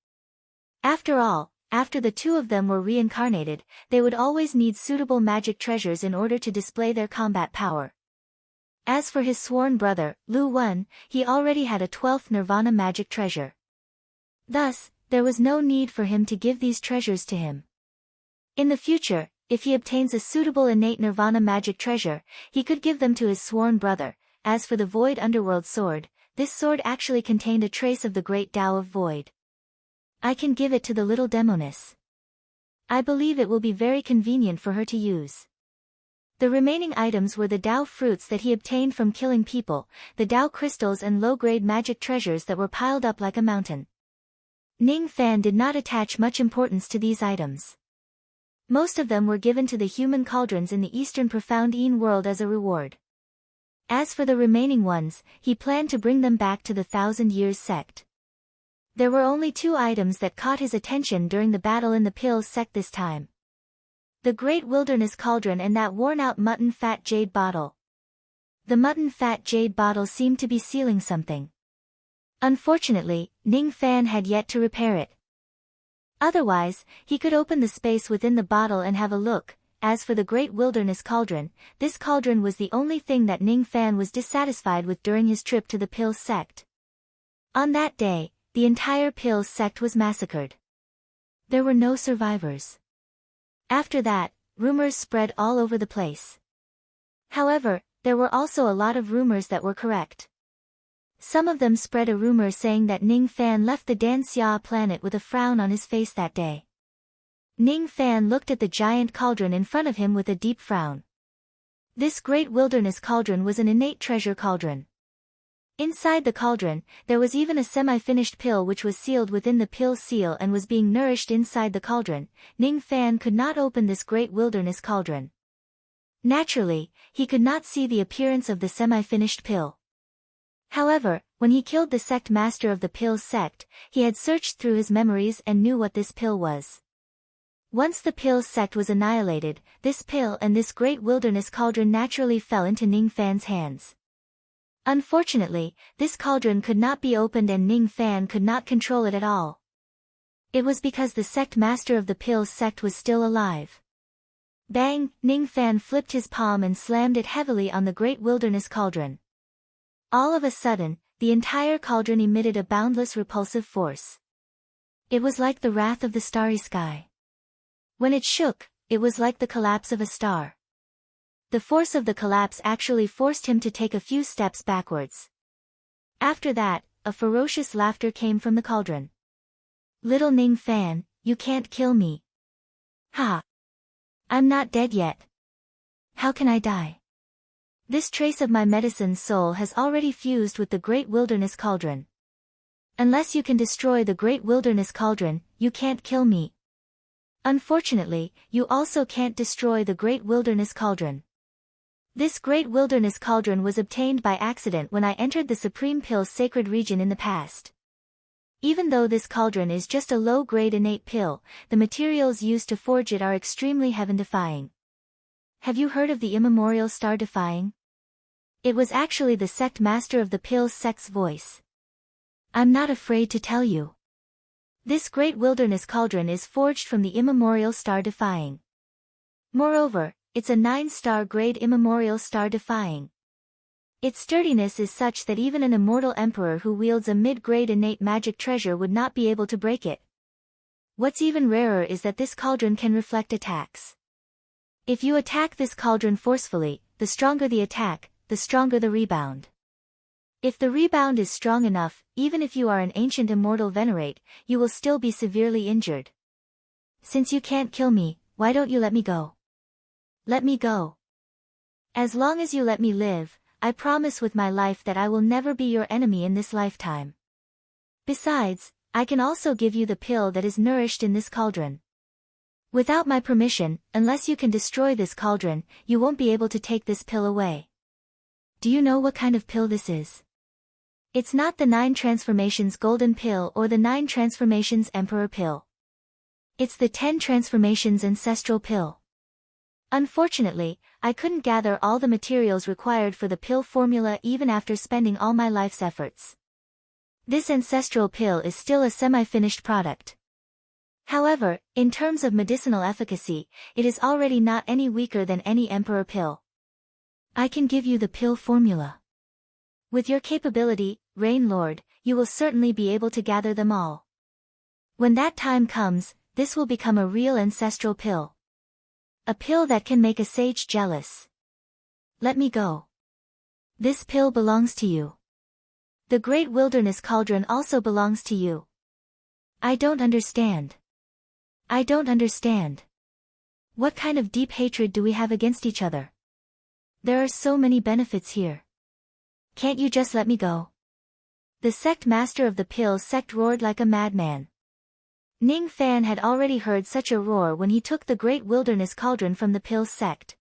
After all, after the 2 of them were reincarnated, they would always need suitable magic treasures in order to display their combat power. As for his sworn brother, Lu Wen, he already had a 12th Nirvana magic treasure. Thus, there was no need for him to give these treasures to him. In the future, if he obtains a suitable innate Nirvana magic treasure, he could give them to his sworn brother. As for the Void Underworld sword, this sword actually contained a trace of the great Tao of Void. I can give it to the little demoness. I believe it will be very convenient for her to use. The remaining items were the Tao fruits that he obtained from killing people, the Tao crystals and low-grade magic treasures that were piled up like a mountain. Ning Fan did not attach much importance to these items. Most of them were given to the human cauldrons in the eastern profound Een world as a reward. As for the remaining ones, he planned to bring them back to the 1,000 Years sect. There were only 2 items that caught his attention during the battle in the Pills sect this time. The Great Wilderness Cauldron and that worn-out mutton fat jade bottle. The mutton fat jade bottle seemed to be sealing something. Unfortunately, Ning Fan had yet to repair it. Otherwise, he could open the space within the bottle and have a look. As for the Great Wilderness Cauldron, this cauldron was the only thing that Ning Fan was dissatisfied with during his trip to the Pills sect. On that day, the entire Pills sect was massacred. There were no survivors. After that, rumors spread all over the place. However, there were also a lot of rumors that were correct. Some of them spread a rumor saying that Ning Fan left the Dan Xia planet with a frown on his face that day. Ning Fan looked at the giant cauldron in front of him with a deep frown. This great wilderness cauldron was an innate treasure cauldron. Inside the cauldron, there was even a semi-finished pill which was sealed within the pill seal and was being nourished inside the cauldron. Ning Fan could not open this great wilderness cauldron. Naturally, he could not see the appearance of the semi-finished pill. However, when he killed the sect master of the pill sect, he had searched through his memories and knew what this pill was. Once the pill sect was annihilated, this pill and this great wilderness cauldron naturally fell into Ning Fan's hands. Unfortunately, this cauldron could not be opened and Ning Fan could not control it at all. It was because the sect master of the pill sect was still alive. Bang! Ning Fan flipped his palm and slammed it heavily on the great wilderness cauldron. All of a sudden, the entire cauldron emitted a boundless repulsive force. It was like the wrath of the starry sky. When it shook, it was like the collapse of a star. The force of the collapse actually forced him to take a few steps backwards. After that, a ferocious laughter came from the cauldron. "Little Ning Fan, you can't kill me." "Ha! I'm not dead yet. How can I die? This trace of my medicine soul has already fused with the great wilderness cauldron. Unless you can destroy the great wilderness cauldron, you can't kill me. Unfortunately, you also can't destroy the great wilderness cauldron. This great wilderness cauldron was obtained by accident when I entered the Supreme Pill's sacred region in the past. Even though this cauldron is just a low-grade innate pill, the materials used to forge it are extremely heaven-defying. Have you heard of the immemorial star-defying?" It was actually the sect master of the pill sect's voice. "I'm not afraid to tell you. This great wilderness cauldron is forged from the immemorial star-defying. Moreover, it's a 9-star grade immemorial star-defying. Its sturdiness is such that even an immortal emperor who wields a mid-grade innate magic treasure would not be able to break it. What's even rarer is that this cauldron can reflect attacks. If you attack this cauldron forcefully, the stronger the attack, the stronger the rebound. If the rebound is strong enough, even if you are an ancient immortal venerate, you will still be severely injured. Since you can't kill me, why don't you let me go? Let me go. As long as you let me live, I promise with my life that I will never be your enemy in this lifetime. Besides, I can also give you the pill that is nourished in this cauldron. Without my permission, unless you can destroy this cauldron, you won't be able to take this pill away. Do you know what kind of pill this is? It's not the 9 transformations golden pill or the 9 transformations emperor pill. It's the 10 transformations ancestral pill. Unfortunately, I couldn't gather all the materials required for the pill formula even after spending all my life's efforts. This ancestral pill is still a semi-finished product. However, in terms of medicinal efficacy, it is already not any weaker than any emperor pill. I can give you the pill formula. With your capability, Rain Lord, you will certainly be able to gather them all. When that time comes, this will become a real ancestral pill. A pill that can make a sage jealous. Let me go. This pill belongs to you. The great wilderness cauldron also belongs to you. I don't understand. I don't understand. What kind of deep hatred do we have against each other? There are so many benefits here. Can't you just let me go? The sect master of the pill sect roared like a madman. Ning Fan had already heard such a roar when he took the great wilderness cauldron from the pill sect.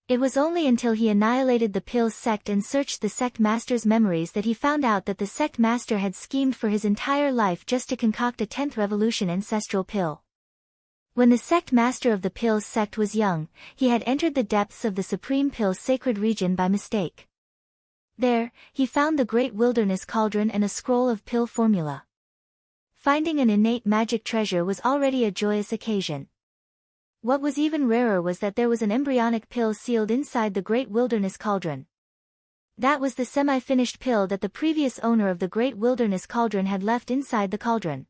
It was only until he annihilated the pill sect and searched the sect master's memories that he found out that the sect master had schemed for his entire life just to concoct a 10th revolution ancestral pill. When the sect master of the pill sect was young, he had entered the depths of the Supreme Pill's sacred region by mistake. There, he found the great wilderness cauldron and a scroll of pill formula. Finding an innate magic treasure was already a joyous occasion. What was even rarer was that there was an embryonic pill sealed inside the great wilderness cauldron. That was the semi-finished pill that the previous owner of the great wilderness cauldron had left inside the cauldron.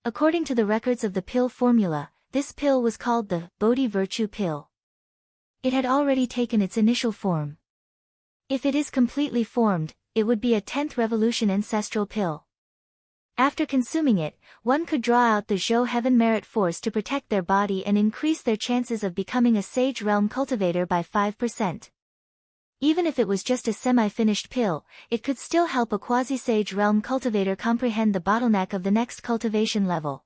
According to the records of the pill formula, this pill was called the Bodhi Virtue Pill. It had already taken its initial form. If it is completely formed, it would be a 10th revolution ancestral pill. After consuming it, one could draw out the Zhou Heaven Merit Force to protect their body and increase their chances of becoming a Sage Realm cultivator by 5%. Even if it was just a semi-finished pill, it could still help a quasi-Sage Realm cultivator comprehend the bottleneck of the next cultivation level.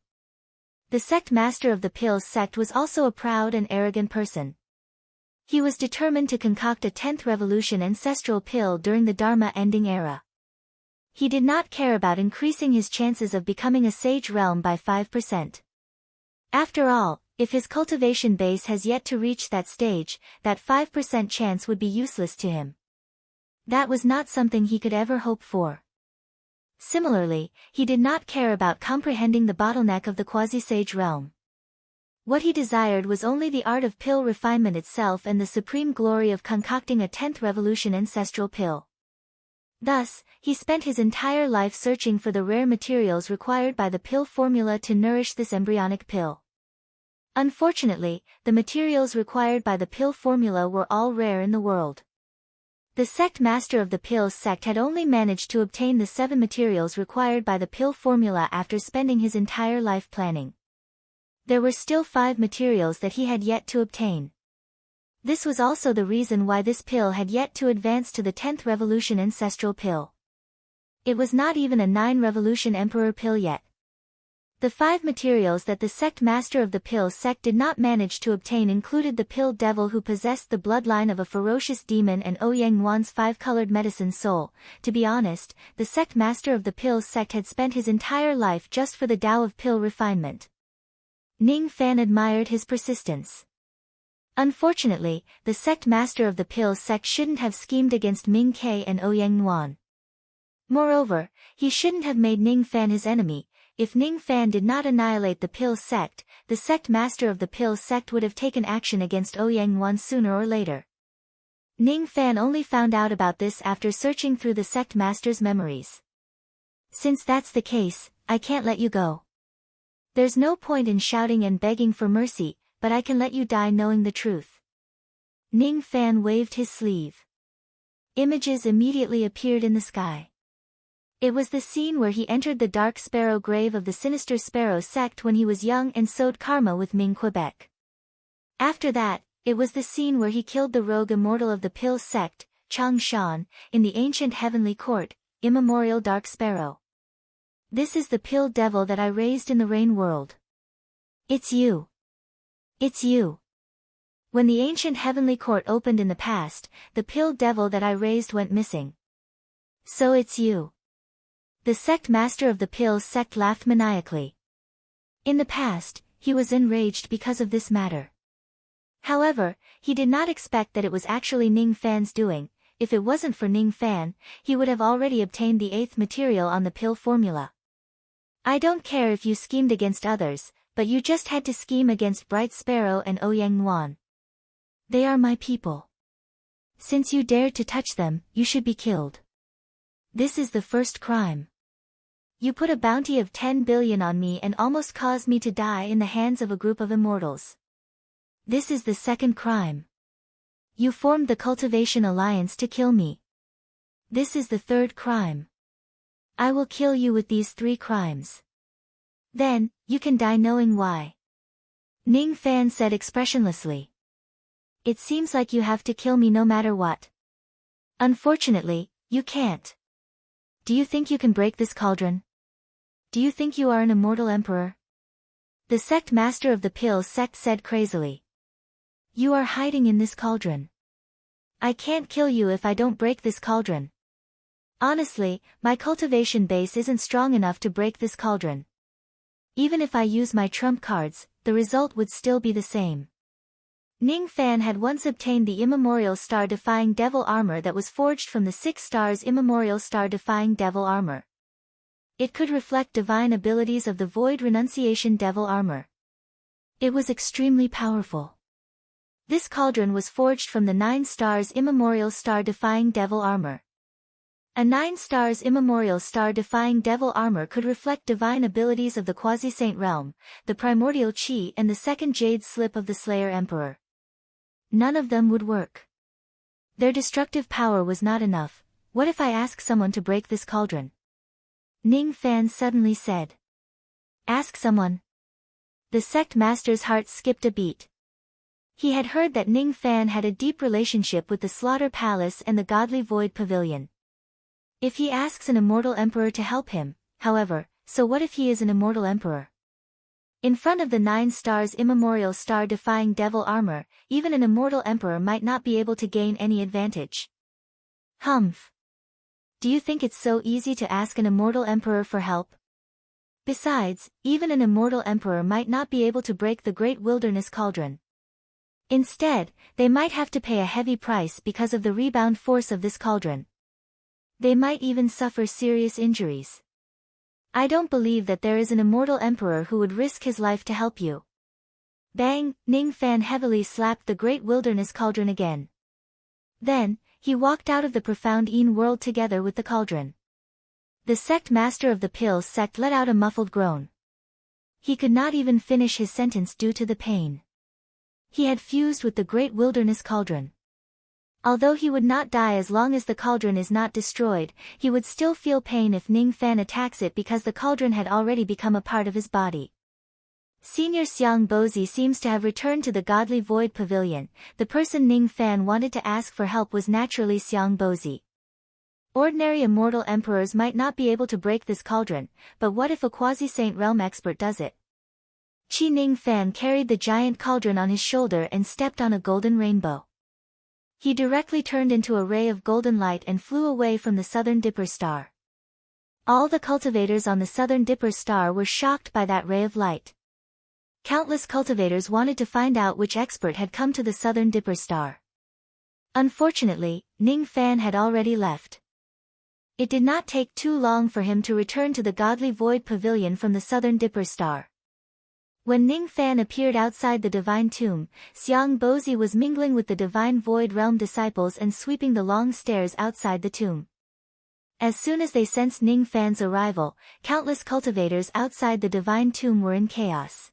The sect master of the Pills sect was also a proud and arrogant person. He was determined to concoct a 10th revolution ancestral pill during the Dharma ending era. He did not care about increasing his chances of becoming a Sage Realm by 5%. After all, if his cultivation base has yet to reach that stage, that 5% chance would be useless to him. That was not something he could ever hope for. Similarly, he did not care about comprehending the bottleneck of the quasi-sage realm. What he desired was only the art of pill refinement itself and the supreme glory of concocting a 10th revolution ancestral pill. Thus, he spent his entire life searching for the rare materials required by the pill formula to nourish this embryonic pill. Unfortunately, the materials required by the pill formula were all rare in the world. The sect master of the Pills sect had only managed to obtain the 7 materials required by the pill formula after spending his entire life planning. There were still 5 materials that he had yet to obtain. This was also the reason why this pill had yet to advance to the 10th revolution ancestral pill. It was not even a 9 revolution emperor pill yet. The 5 materials that the sect master of the Pills sect did not manage to obtain included the pill devil who possessed the bloodline of a ferocious demon and Ouyang Wan's 5-colored medicine soul. To be honest, the sect master of the Pills sect had spent his entire life just for the Tao of pill refinement. Ning Fan admired his persistence. Unfortunately, the sect master of the Pills sect shouldn't have schemed against Ming Ke and Ouyang Wan. Moreover, he shouldn't have made Ning Fan his enemy. If Ning Fan did not annihilate the Pills sect, the sect master of the Pills sect would have taken action against Ouyang Wan sooner or later. Ning Fan only found out about this after searching through the sect master's memories. Since that's the case, I can't let you go. There's no point in shouting and begging for mercy, but I can let you die knowing the truth. Ning Fan waved his sleeve. Images immediately appeared in the sky. It was the scene where he entered the dark sparrow grave of the sinister sparrow sect when he was young and sowed karma with Ming Quebec. After that, it was the scene where he killed the rogue immortal of the Pills sect, Chang Shan, in the ancient heavenly court, immemorial dark sparrow. This is the pill devil that I raised in the rain world. It's you. It's you. When the ancient heavenly court opened in the past, the pill devil that I raised went missing. So it's you. The sect master of the Pills sect laughed maniacally. In the past, he was enraged because of this matter. However, he did not expect that it was actually Ning Fan's doing. If it wasn't for Ning Fan, he would have already obtained the 8th material on the pill formula. I don't care if you schemed against others, but you just had to scheme against Bright Sparrow and Ouyang Wan. They are my people. Since you dared to touch them, you should be killed. This is the first crime. You put a bounty of 10 billion on me and almost caused me to die in the hands of a group of immortals. This is the second crime. You formed the cultivation alliance to kill me. This is the third crime. I will kill you with these 3 crimes. Then, you can die knowing why. Ning Fan said expressionlessly. It seems like you have to kill me no matter what. Unfortunately, you can't. Do you think you can break this cauldron? Do you think you are an immortal emperor? The sect master of the Pills sect said crazily. You are hiding in this cauldron. I can't kill you if I don't break this cauldron. Honestly, my cultivation base isn't strong enough to break this cauldron. Even if I use my trump cards, the result would still be the same. Ning Fan had once obtained the immemorial star-defying devil armor that was forged from the 6 stars immemorial star-defying devil armor. It could reflect divine abilities of the void renunciation devil armor. It was extremely powerful. This cauldron was forged from the 9 stars immemorial star-defying devil armor. A 9 stars immemorial star-defying devil armor could reflect divine abilities of the quasi-saint realm, the primordial chi and the second jade slip of the Slayer Emperor. None of them would work. Their destructive power was not enough. What if I ask someone to break this cauldron? Ning Fan suddenly said. Ask someone. The sect master's heart skipped a beat. He had heard that Ning Fan had a deep relationship with the Slaughter Palace and the Godly Void Pavilion. If he asks an immortal emperor to help him, however, so what if he is an immortal emperor? In front of the 9 stars immemorial star-defying devil armor, even an immortal emperor might not be able to gain any advantage. Humph. Do you think it's so easy to ask an immortal emperor for help? Besides, even an immortal emperor might not be able to break the Great Wilderness Cauldron. Instead, they might have to pay a heavy price because of the rebound force of this cauldron. They might even suffer serious injuries. I don't believe that there is an immortal emperor who would risk his life to help you. Bang! Ning Fan heavily slapped the Great Wilderness Cauldron again. Then, he walked out of the profound Een world together with the cauldron. The sect master of the Pill sect let out a muffled groan. He could not even finish his sentence due to the pain. He had fused with the Great Wilderness Cauldron. Although he would not die as long as the cauldron is not destroyed, he would still feel pain if Ning Fan attacks it because the cauldron had already become a part of his body. Senior Xiang Bozi seems to have returned to the Godly Void Pavilion. The person Ning Fan wanted to ask for help was naturally Xiang Bozi. Ordinary immortal emperors might not be able to break this cauldron, but what if a quasi-saint realm expert does it? Qi Ning Fan carried the giant cauldron on his shoulder and stepped on a golden rainbow. He directly turned into a ray of golden light and flew away from the Southern Dipper Star. All the cultivators on the Southern Dipper Star were shocked by that ray of light. Countless cultivators wanted to find out which expert had come to the Southern Dipper Star. Unfortunately, Ning Fan had already left. It did not take too long for him to return to the Godly Void Pavilion from the Southern Dipper Star. When Ning Fan appeared outside the Divine Tomb, Xiang Bozi was mingling with the Divine Void Realm disciples and sweeping the long stairs outside the tomb. As soon as they sensed Ning Fan's arrival, countless cultivators outside the Divine Tomb were in chaos.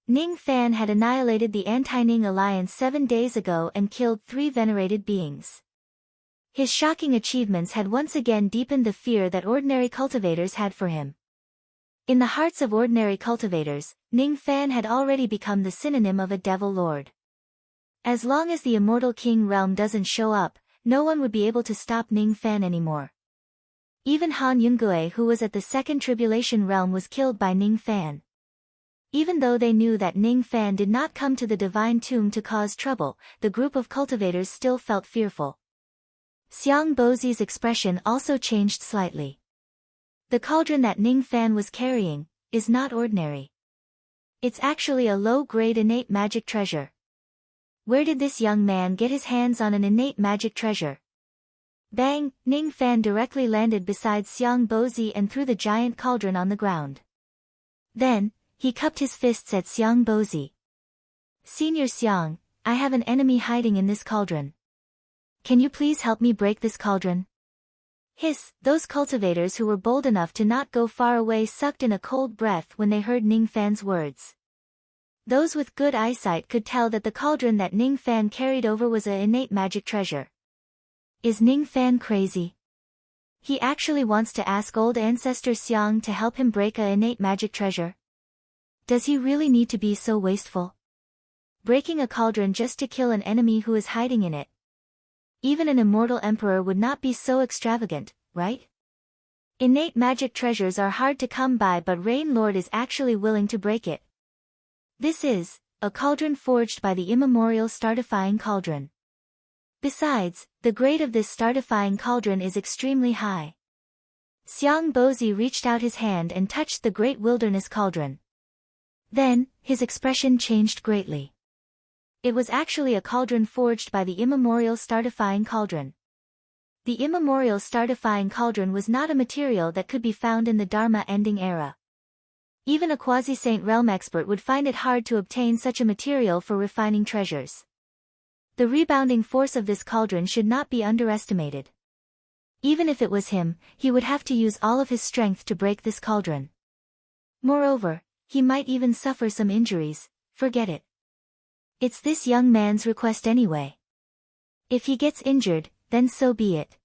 Ning Fan had annihilated the Anti-Ning Alliance 7 days ago and killed 3 venerated beings. His shocking achievements had once again deepened the fear that ordinary cultivators had for him. In the hearts of ordinary cultivators, Ning Fan had already become the synonym of a devil lord. As long as the Immortal King realm doesn't show up, no one would be able to stop Ning Fan anymore. Even Han Yungue, who was at the Second Tribulation realm, was killed by Ning Fan. Even though they knew that Ning Fan did not come to the Divine Tomb to cause trouble, the group of cultivators still felt fearful. Xiang Bozi's expression also changed slightly. The cauldron that Ning Fan was carrying is not ordinary. It's actually a low-grade innate magic treasure. Where did this young man get his hands on an innate magic treasure? Bang! Ning Fan directly landed beside Xiang Bozi and threw the giant cauldron on the ground. Then, he cupped his fists at Xiang Bozi. Senior Xiang, I have an enemy hiding in this cauldron. Can you please help me break this cauldron? Hiss! Those cultivators who were bold enough to not go far away sucked in a cold breath when they heard Ning Fan's words. Those with good eyesight could tell that the cauldron that Ning Fan carried over was an innate magic treasure. Is Ning Fan crazy? He actually wants to ask old ancestor Xiang to help him break an innate magic treasure? Does he really need to be so wasteful? Breaking a cauldron just to kill an enemy who is hiding in it. Even an immortal emperor would not be so extravagant, right? Innate magic treasures are hard to come by, but Rain Lord is actually willing to break it. This is a cauldron forged by the immemorial star-defying cauldron. Besides, the grade of this star-defying cauldron is extremely high. Xiang Bozi reached out his hand and touched the Great Wilderness Cauldron. Then, his expression changed greatly. It was actually a cauldron forged by the immemorial star-defying cauldron. The immemorial star-defying cauldron was not a material that could be found in the Dharma ending era. Even a quasi-saint realm expert would find it hard to obtain such a material for refining treasures. The rebounding force of this cauldron should not be underestimated. Even if it was him, he would have to use all of his strength to break this cauldron. Moreover, he might even suffer some injuries. Forget it. It's this young man's request anyway. If he gets injured, then so be it.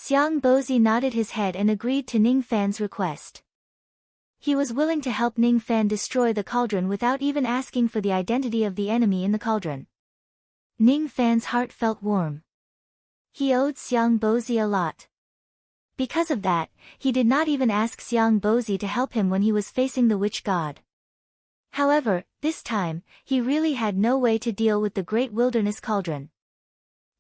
Xiang Bozi nodded his head and agreed to Ning Fan's request. He was willing to help Ning Fan destroy the cauldron without even asking for the identity of the enemy in the cauldron. Ning Fan's heart felt warm. He owed Xiang Bozi a lot. Because of that, he did not even ask Xiang Bozi to help him when he was facing the witch god. However, this time, he really had no way to deal with the Great Wilderness Cauldron.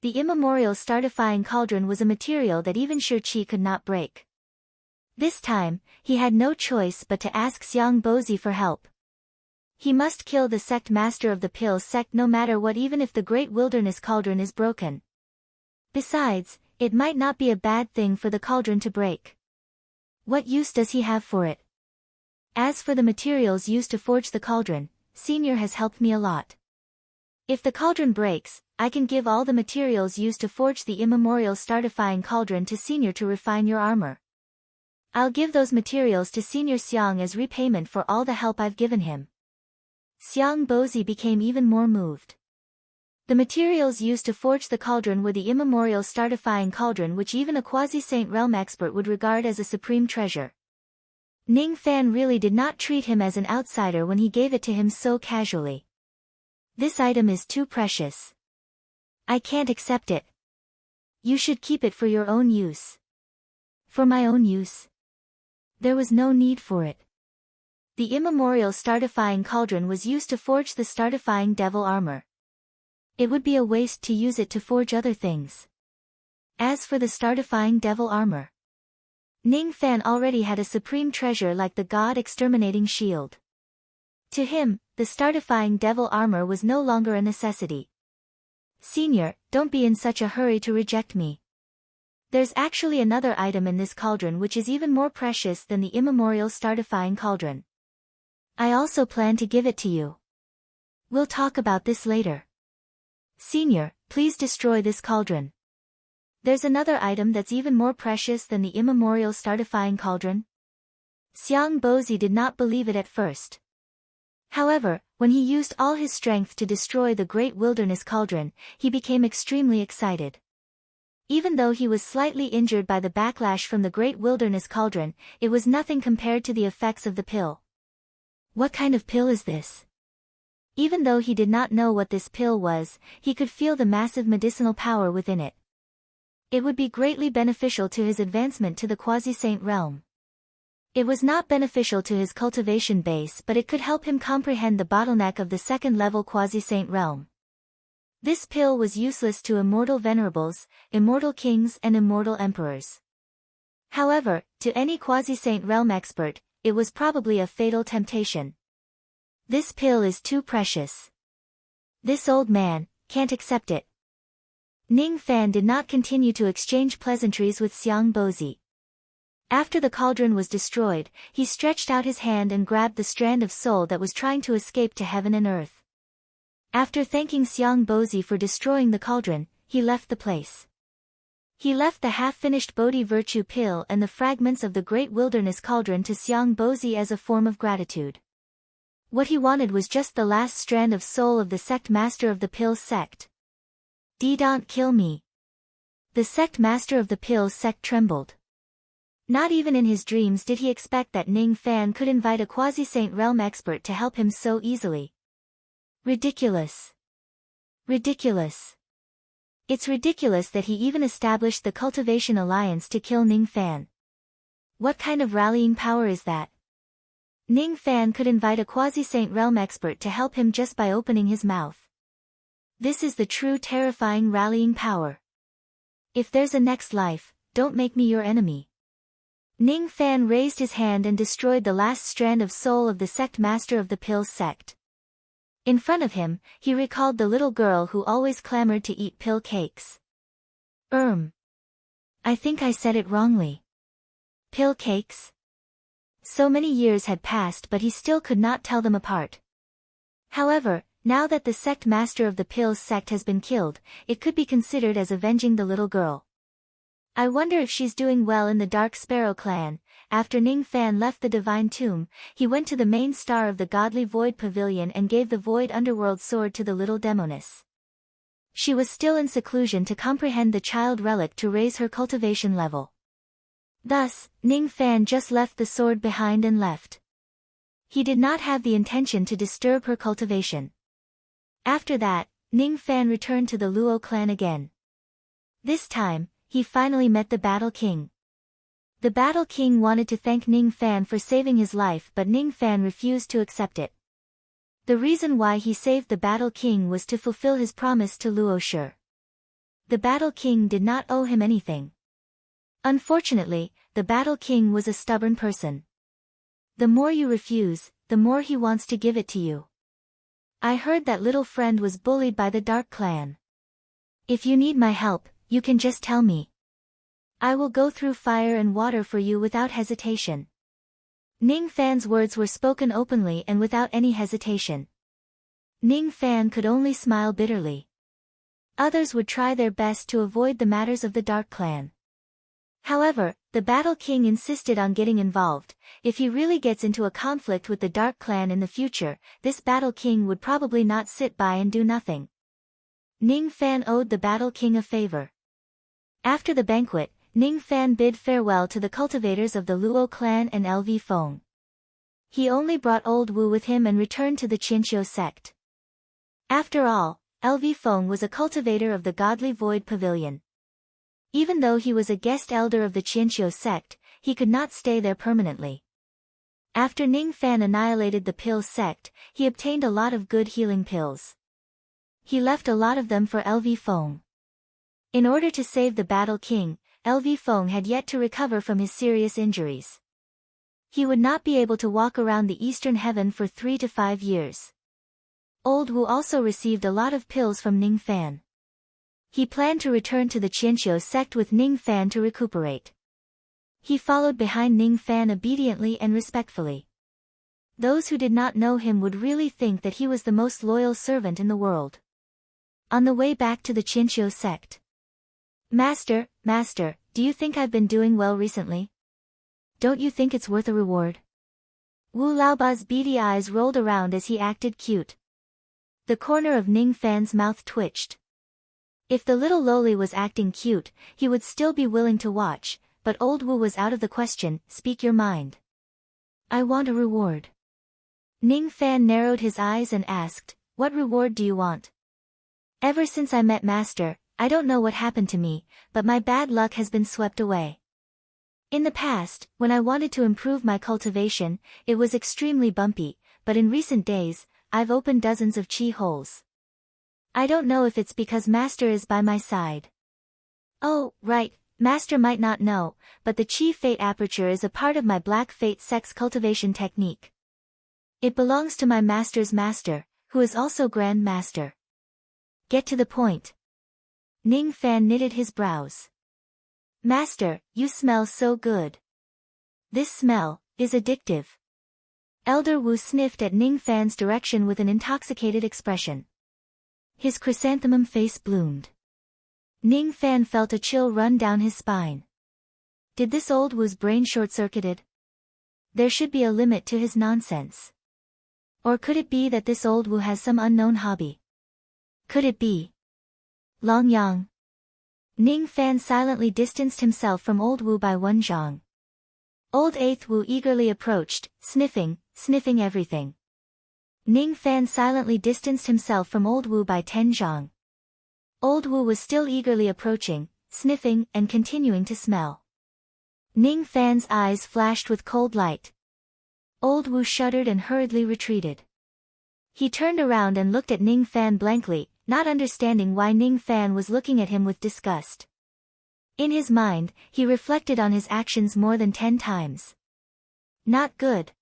The immemorial stardifying cauldron was a material that even Shi could not break. This time, he had no choice but to ask Xiang Bozi for help. He must kill the sect master of the Pill sect no matter what, even if the Great Wilderness Cauldron is broken. Besides, it might not be a bad thing for the cauldron to break. What use does he have for it? As for the materials used to forge the cauldron, Senior has helped me a lot. If the cauldron breaks, I can give all the materials used to forge the immemorial stardifying cauldron to Senior to refine your armor. I'll give those materials to Senior Xiang as repayment for all the help I've given him. Xiang Bozi became even more moved. The materials used to forge the cauldron were the immemorial stardifying cauldron, which even a quasi-Saint Realm expert would regard as a supreme treasure. Ning Fan really did not treat him as an outsider when he gave it to him so casually. This item is too precious. I can't accept it. You should keep it for your own use. For my own use? There was no need for it. The immemorial stardifying cauldron was used to forge the stardifying devil armor. It would be a waste to use it to forge other things. As for the stardifying devil armor, Ning Fan already had a supreme treasure like the god-exterminating shield. To him, the stardifying devil armor was no longer a necessity. Senior, don't be in such a hurry to reject me. There's actually another item in this cauldron which is even more precious than the immemorial stardifying cauldron. I also plan to give it to you. We'll talk about this later. Senior, please destroy this cauldron. There's another item that's even more precious than the immemorial stardifying cauldron. Xiang Bozi did not believe it at first. However, when he used all his strength to destroy the Great Wilderness Cauldron, he became extremely excited. Even though he was slightly injured by the backlash from the Great Wilderness Cauldron, it was nothing compared to the effects of the pill. What kind of pill is this? Even though he did not know what this pill was, he could feel the massive medicinal power within it. It would be greatly beneficial to his advancement to the quasi-saint realm. It was not beneficial to his cultivation base, but it could help him comprehend the bottleneck of the second-level quasi-saint realm. This pill was useless to immortal venerables, immortal kings and immortal emperors. However, to any quasi-saint realm expert, it was probably a fatal temptation. This pill is too precious. This old man can't accept it. Ning Fan did not continue to exchange pleasantries with Xiang Bozi. After the cauldron was destroyed, he stretched out his hand and grabbed the strand of soul that was trying to escape to heaven and earth. After thanking Xiang Bozi for destroying the cauldron, he left the place. He left the half-finished Bodhi virtue pill and the fragments of the Great Wilderness Cauldron to Xiang Bozi as a form of gratitude. What he wanted was just the last strand of soul of the sect master of the pill sect. Don't kill me. The sect master of the pill sect trembled. Not even in his dreams did he expect that Ning Fan could invite a quasi-saint realm expert to help him so easily. Ridiculous. Ridiculous. It's ridiculous that he even established the Cultivation Alliance to kill Ning Fan. What kind of rallying power is that? Ning Fan could invite a quasi-saint realm expert to help him just by opening his mouth. This is the true terrifying rallying power. If there's a next life, don't make me your enemy. Ning Fan raised his hand and destroyed the last strand of soul of the sect master of the pill sect. In front of him, he recalled the little girl who always clamored to eat pill cakes. I think I said it wrongly. Pill cakes? So many years had passed, but he still could not tell them apart. However, now that the sect master of the pill sect has been killed, it could be considered as avenging the little girl. I wonder if she's doing well in the Dark Sparrow clan. After Ning Fan left the divine tomb, he went to the main star of the godly Void Pavilion and gave the Void Underworld sword to the little demoness. she was still in seclusion to comprehend the child relic to raise her cultivation level. Thus, Ning Fan just left the sword behind and left. He did not have the intention to disturb her cultivation. After that, Ning Fan returned to the Luo clan again. This time, he finally met the Battle King. The Battle King wanted to thank Ning Fan for saving his life, but Ning Fan refused to accept it. The reason why he saved the Battle King was to fulfill his promise to Luo Shi. The Battle King did not owe him anything. Unfortunately, the Battle King was a stubborn person. The more you refuse, the more he wants to give it to you. I heard that little friend was bullied by the Dark Clan. If you need my help, you can just tell me. I will go through fire and water for you without hesitation. Ning Fan's words were spoken openly and without any hesitation. Ning Fan could only smile bitterly. Others would try their best to avoid the matters of the Dark Clan. However, the Battle King insisted on getting involved. If he really gets into a conflict with the Dark Clan in the future, this Battle King would probably not sit by and do nothing. Ning Fan owed the Battle King a favor. After the banquet, Ning Fan bid farewell to the cultivators of the Luo clan and LV Feng. He only brought Old Wu with him and returned to the Qianqiu sect. After all, LV Feng was a cultivator of the Godly Void Pavilion. Even though he was a guest elder of the Qianqiu sect, he could not stay there permanently. After Ning Fan annihilated the pill sect, he obtained a lot of good healing pills. He left a lot of them for LV Feng. In order to save the Battle King, LV Feng had yet to recover from his serious injuries. He would not be able to walk around the Eastern Heaven for 3 to 5 years. Old Wu also received a lot of pills from Ning Fan. He planned to return to the Qianqiu sect with Ning Fan to recuperate. He followed behind Ning Fan obediently and respectfully. Those who did not know him would really think that he was the most loyal servant in the world. On the way back to the Qianqiu sect. Master, do you think I've been doing well recently? Don't you think it's worth a reward? Wu Laoba's beady eyes rolled around as he acted cute. The corner of Ning Fan's mouth twitched. If the little loli was acting cute, he would still be willing to watch, but Old Wu was out of the question. Speak your mind. I want a reward. Ning Fan narrowed his eyes and asked, what reward do you want? Ever since I met Master, I don't know what happened to me, but my bad luck has been swept away. In the past, when I wanted to improve my cultivation, it was extremely bumpy, but in recent days, I've opened dozens of chi holes. I don't know if it's because Master is by my side. Oh, right, Master might not know, but the Chi Fate aperture is a part of my Black Fate sex cultivation technique. It belongs to my Master's master, who is also Grand Master. Get to the point. Ning Fan knitted his brows. Master, you smell so good. This smell is addictive. Elder Wu sniffed at Ning Fan's direction with an intoxicated expression. His chrysanthemum face bloomed. Ning Fan felt a chill run down his spine. Did this Old Wu's brain short-circuited? There should be a limit to his nonsense. Or could it be that this Old Wu has some unknown hobby? Could it be Long Yang? Ning Fan silently distanced himself from Old Wu by 1 zhang. Old Eighth Wu eagerly approached, sniffing everything. Ning Fan silently distanced himself from Old Wu by 10 zhang. Old Wu was still eagerly approaching, sniffing and continuing to smell. Ning Fan's eyes flashed with cold light. Old Wu shuddered and hurriedly retreated. He turned around and looked at Ning Fan blankly, not understanding why Ning Fan was looking at him with disgust. In his mind, he reflected on his actions more than 10 times. Not good.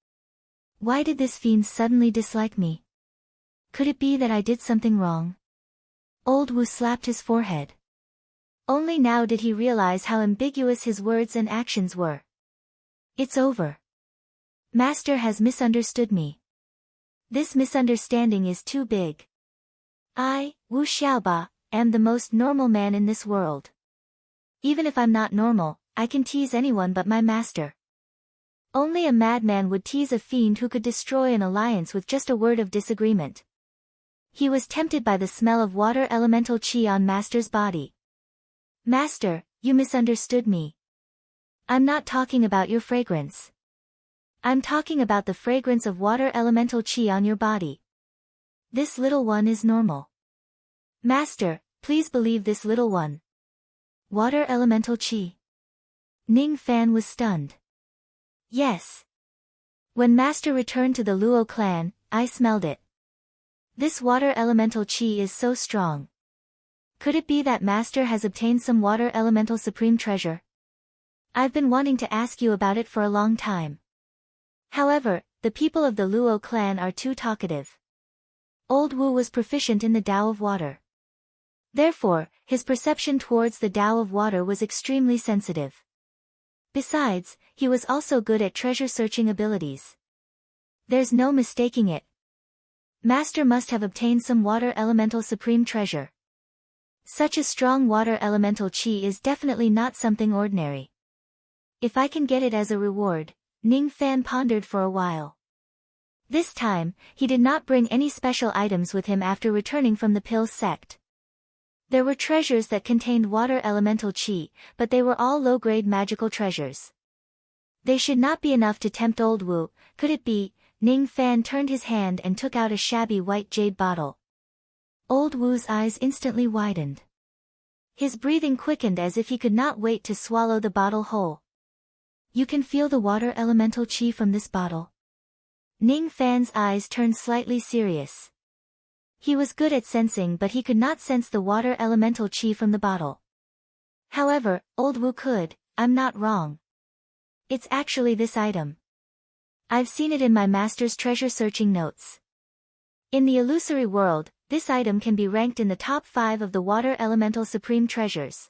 Why did this fiend suddenly dislike me? Could it be that I did something wrong? Old Wu slapped his forehead. Only now did he realize how ambiguous his words and actions were. It's over. Master has misunderstood me. This misunderstanding is too big. I, Wu Xiaoba, am the most normal man in this world. Even if I'm not normal, I can tease anyone but my master. Only a madman would tease a fiend who could destroy an alliance with just a word of disagreement. He was tempted by the smell of water elemental chi on Master's body. Master, you misunderstood me. I'm not talking about your fragrance. I'm talking about the fragrance of water elemental chi on your body. This little one is normal. Master, please believe this little one. Water elemental chi. Ning Fan was stunned. Yes. When Master returned to the Luo clan, I smelled it. This water elemental chi is so strong. Could it be that Master has obtained some water elemental supreme treasure? I've been wanting to ask you about it for a long time. However, the people of the Luo clan are too talkative. Old Wu was proficient in the Tao of Water. Therefore, his perception towards the Tao of Water was extremely sensitive. Besides, he was also good at treasure-searching abilities. There's no mistaking it. Master must have obtained some water elemental supreme treasure. Such a strong water elemental chi is definitely not something ordinary. If I can get it as a reward, Ning Fan pondered for a while. This time, he did not bring any special items with him after returning from the Pill sect. There were treasures that contained water elemental chi, but they were all low-grade magical treasures. They should not be enough to tempt Old Wu, could it be? Ning Fan turned his hand and took out a shabby white jade bottle. Old Wu's eyes instantly widened. His breathing quickened as if he could not wait to swallow the bottle whole. You can feel the water elemental chi from this bottle. Ning Fan's eyes turned slightly serious. He was good at sensing, but he could not sense the water elemental chi from the bottle. However, Old Wu could. I'm not wrong. It's actually this item. I've seen it in my master's treasure-searching notes. In the illusory world, this item can be ranked in the top 5 of the water elemental supreme treasures.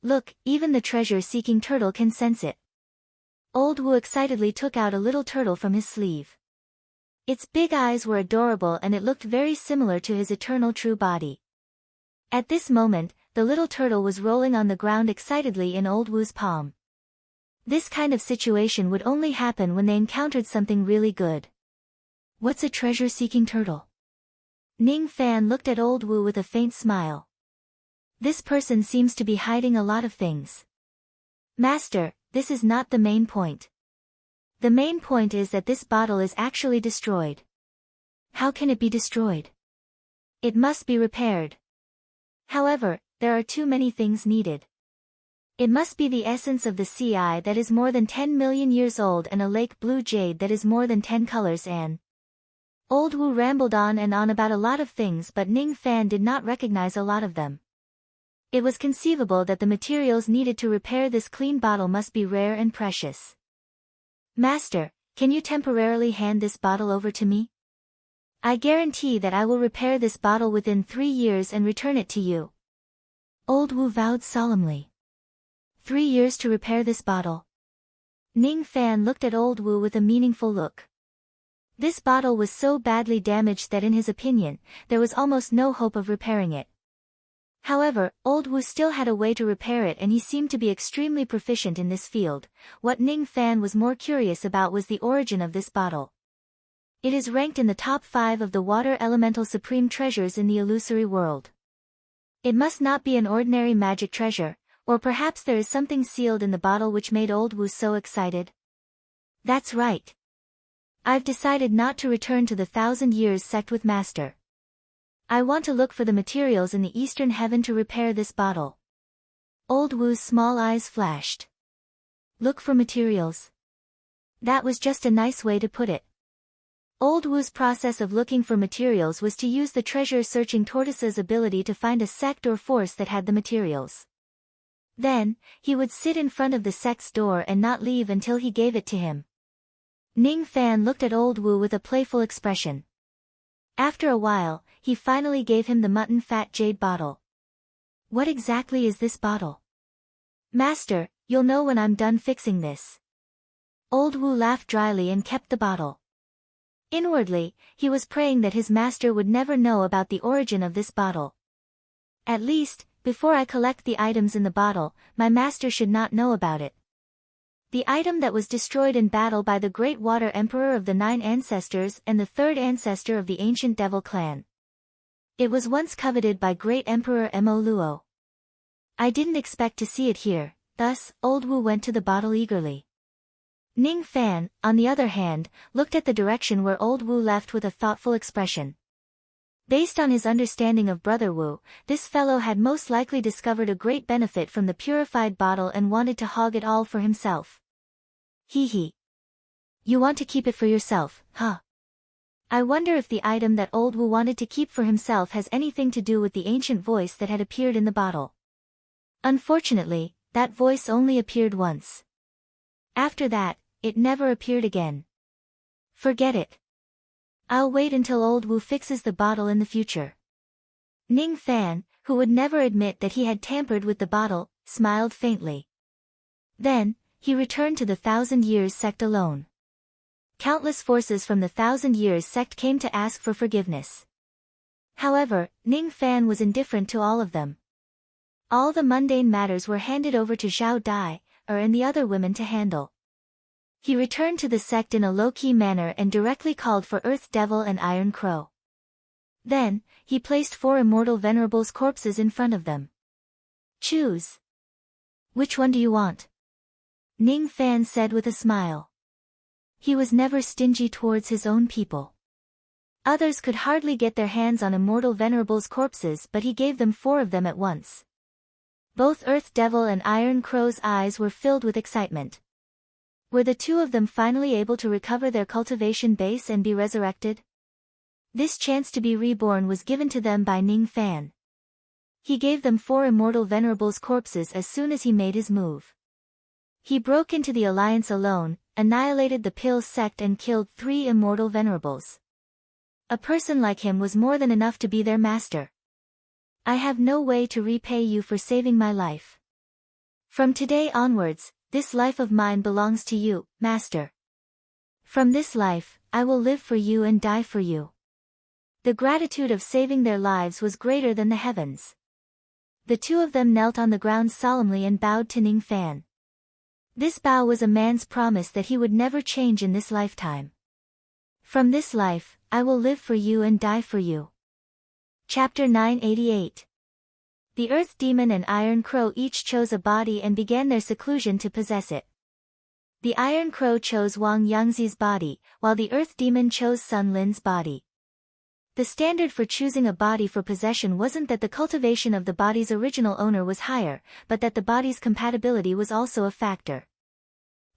Look, even the treasure-seeking turtle can sense it. Old Wu excitedly took out a little turtle from his sleeve. Its big eyes were adorable and it looked very similar to his eternal true body. At this moment, the little turtle was rolling on the ground excitedly in Old Wu's palm. This kind of situation would only happen when they encountered something really good. What's a treasure-seeking turtle? Ning Fan looked at Old Wu with a faint smile. This person seems to be hiding a lot of things. Master, this is not the main point. The main point is that this bottle is actually destroyed. How can it be destroyed? It must be repaired. However, there are too many things needed. It must be the essence of the CI that is more than 10 million years old and a lake blue jade that is more than 10 colors and... Old Wu rambled on and on about a lot of things, but Ning Fan did not recognize a lot of them. It was conceivable that the materials needed to repair this clean bottle must be rare and precious. Master, can you temporarily hand this bottle over to me? I guarantee that I will repair this bottle within 3 years and return it to you. Old Wu vowed solemnly. 3 years to repair this bottle. Ning Fan looked at Old Wu with a meaningful look. This bottle was so badly damaged that in his opinion, there was almost no hope of repairing it. However, Old Wu still had a way to repair it and he seemed to be extremely proficient in this field. What Ning Fan was more curious about was the origin of this bottle. It is ranked in the top 5 of the water elemental supreme treasures in the illusory world. It must not be an ordinary magic treasure, or perhaps there is something sealed in the bottle which made Old Wu so excited. That's right. I've decided not to return to the 1,000 Years sect with Master. I want to look for the materials in the eastern heaven to repair this bottle. Old Wu's small eyes flashed. Look for materials. That was just a nice way to put it. Old Wu's process of looking for materials was to use the treasure-searching tortoise's ability to find a sect or force that had the materials. Then, he would sit in front of the sect's door and not leave until he gave it to him. Ning Fan looked at Old Wu with a playful expression. After a while, he finally gave him the mutton fat jade bottle. What exactly is this bottle? Master, you'll know when I'm done fixing this. Old Wu laughed dryly and kept the bottle. Inwardly, he was praying that his master would never know about the origin of this bottle. At least, before I collect the items in the bottle, my master should not know about it. The item that was destroyed in battle by the Great Water Emperor of the 9 Ancestors and the 3rd ancestor of the ancient Devil clan. It was once coveted by great Emperor Mo Luo. I didn't expect to see it here, thus, old Wu went to the bottle eagerly. Ning Fan, on the other hand, looked at the direction where old Wu left with a thoughtful expression. Based on his understanding of Brother Wu, this fellow had most likely discovered a great benefit from the purified bottle and wanted to hog it all for himself. Hee hee. You want to keep it for yourself, huh? I wonder if the item that old Wu wanted to keep for himself has anything to do with the ancient voice that had appeared in the bottle. Unfortunately, that voice only appeared once. After that, it never appeared again. Forget it. I'll wait until old Wu fixes the bottle in the future. Ning Fan, who would never admit that he had tampered with the bottle, smiled faintly. Then, he returned to the Thousand Years sect alone. Countless forces from the Thousand Years sect came to ask for forgiveness. However, Ning Fan was indifferent to all of them. All the mundane matters were handed over to Zhao Dai, and the other women to handle. He returned to the sect in a low-key manner and directly called for Earth Devil and Iron Crow. Then, he placed 4 immortal venerables' corpses in front of them. Choose. Which one do you want? Ning Fan said with a smile. He was never stingy towards his own people. Others could hardly get their hands on immortal venerables' corpses, but he gave them 4 of them at once. Both Earth Devil and Iron Crow's eyes were filled with excitement. Were the 2 of them finally able to recover their cultivation base and be resurrected? This chance to be reborn was given to them by Ning Fan. He gave them 4 immortal venerables' corpses as soon as he made his move. He broke into the alliance alone, annihilated the Pill sect and killed 3 immortal venerables. A person like him was more than enough to be their master. I have no way to repay you for saving my life. From today onwards, this life of mine belongs to you, master. From this life, I will live for you and die for you. The gratitude of saving their lives was greater than the heavens. The 2 of them knelt on the ground solemnly and bowed to Ning Fan. This bow was a man's promise that he would never change in this lifetime. From this life, I will live for you and die for you. Chapter 988. The Earth Demon and Iron Crow each chose a body and began their seclusion to possess it. The Iron Crow chose Wang Yangzi's body, while the Earth Demon chose Sun Lin's body. The standard for choosing a body for possession wasn't that the cultivation of the body's original owner was higher, but that the body's compatibility was also a factor.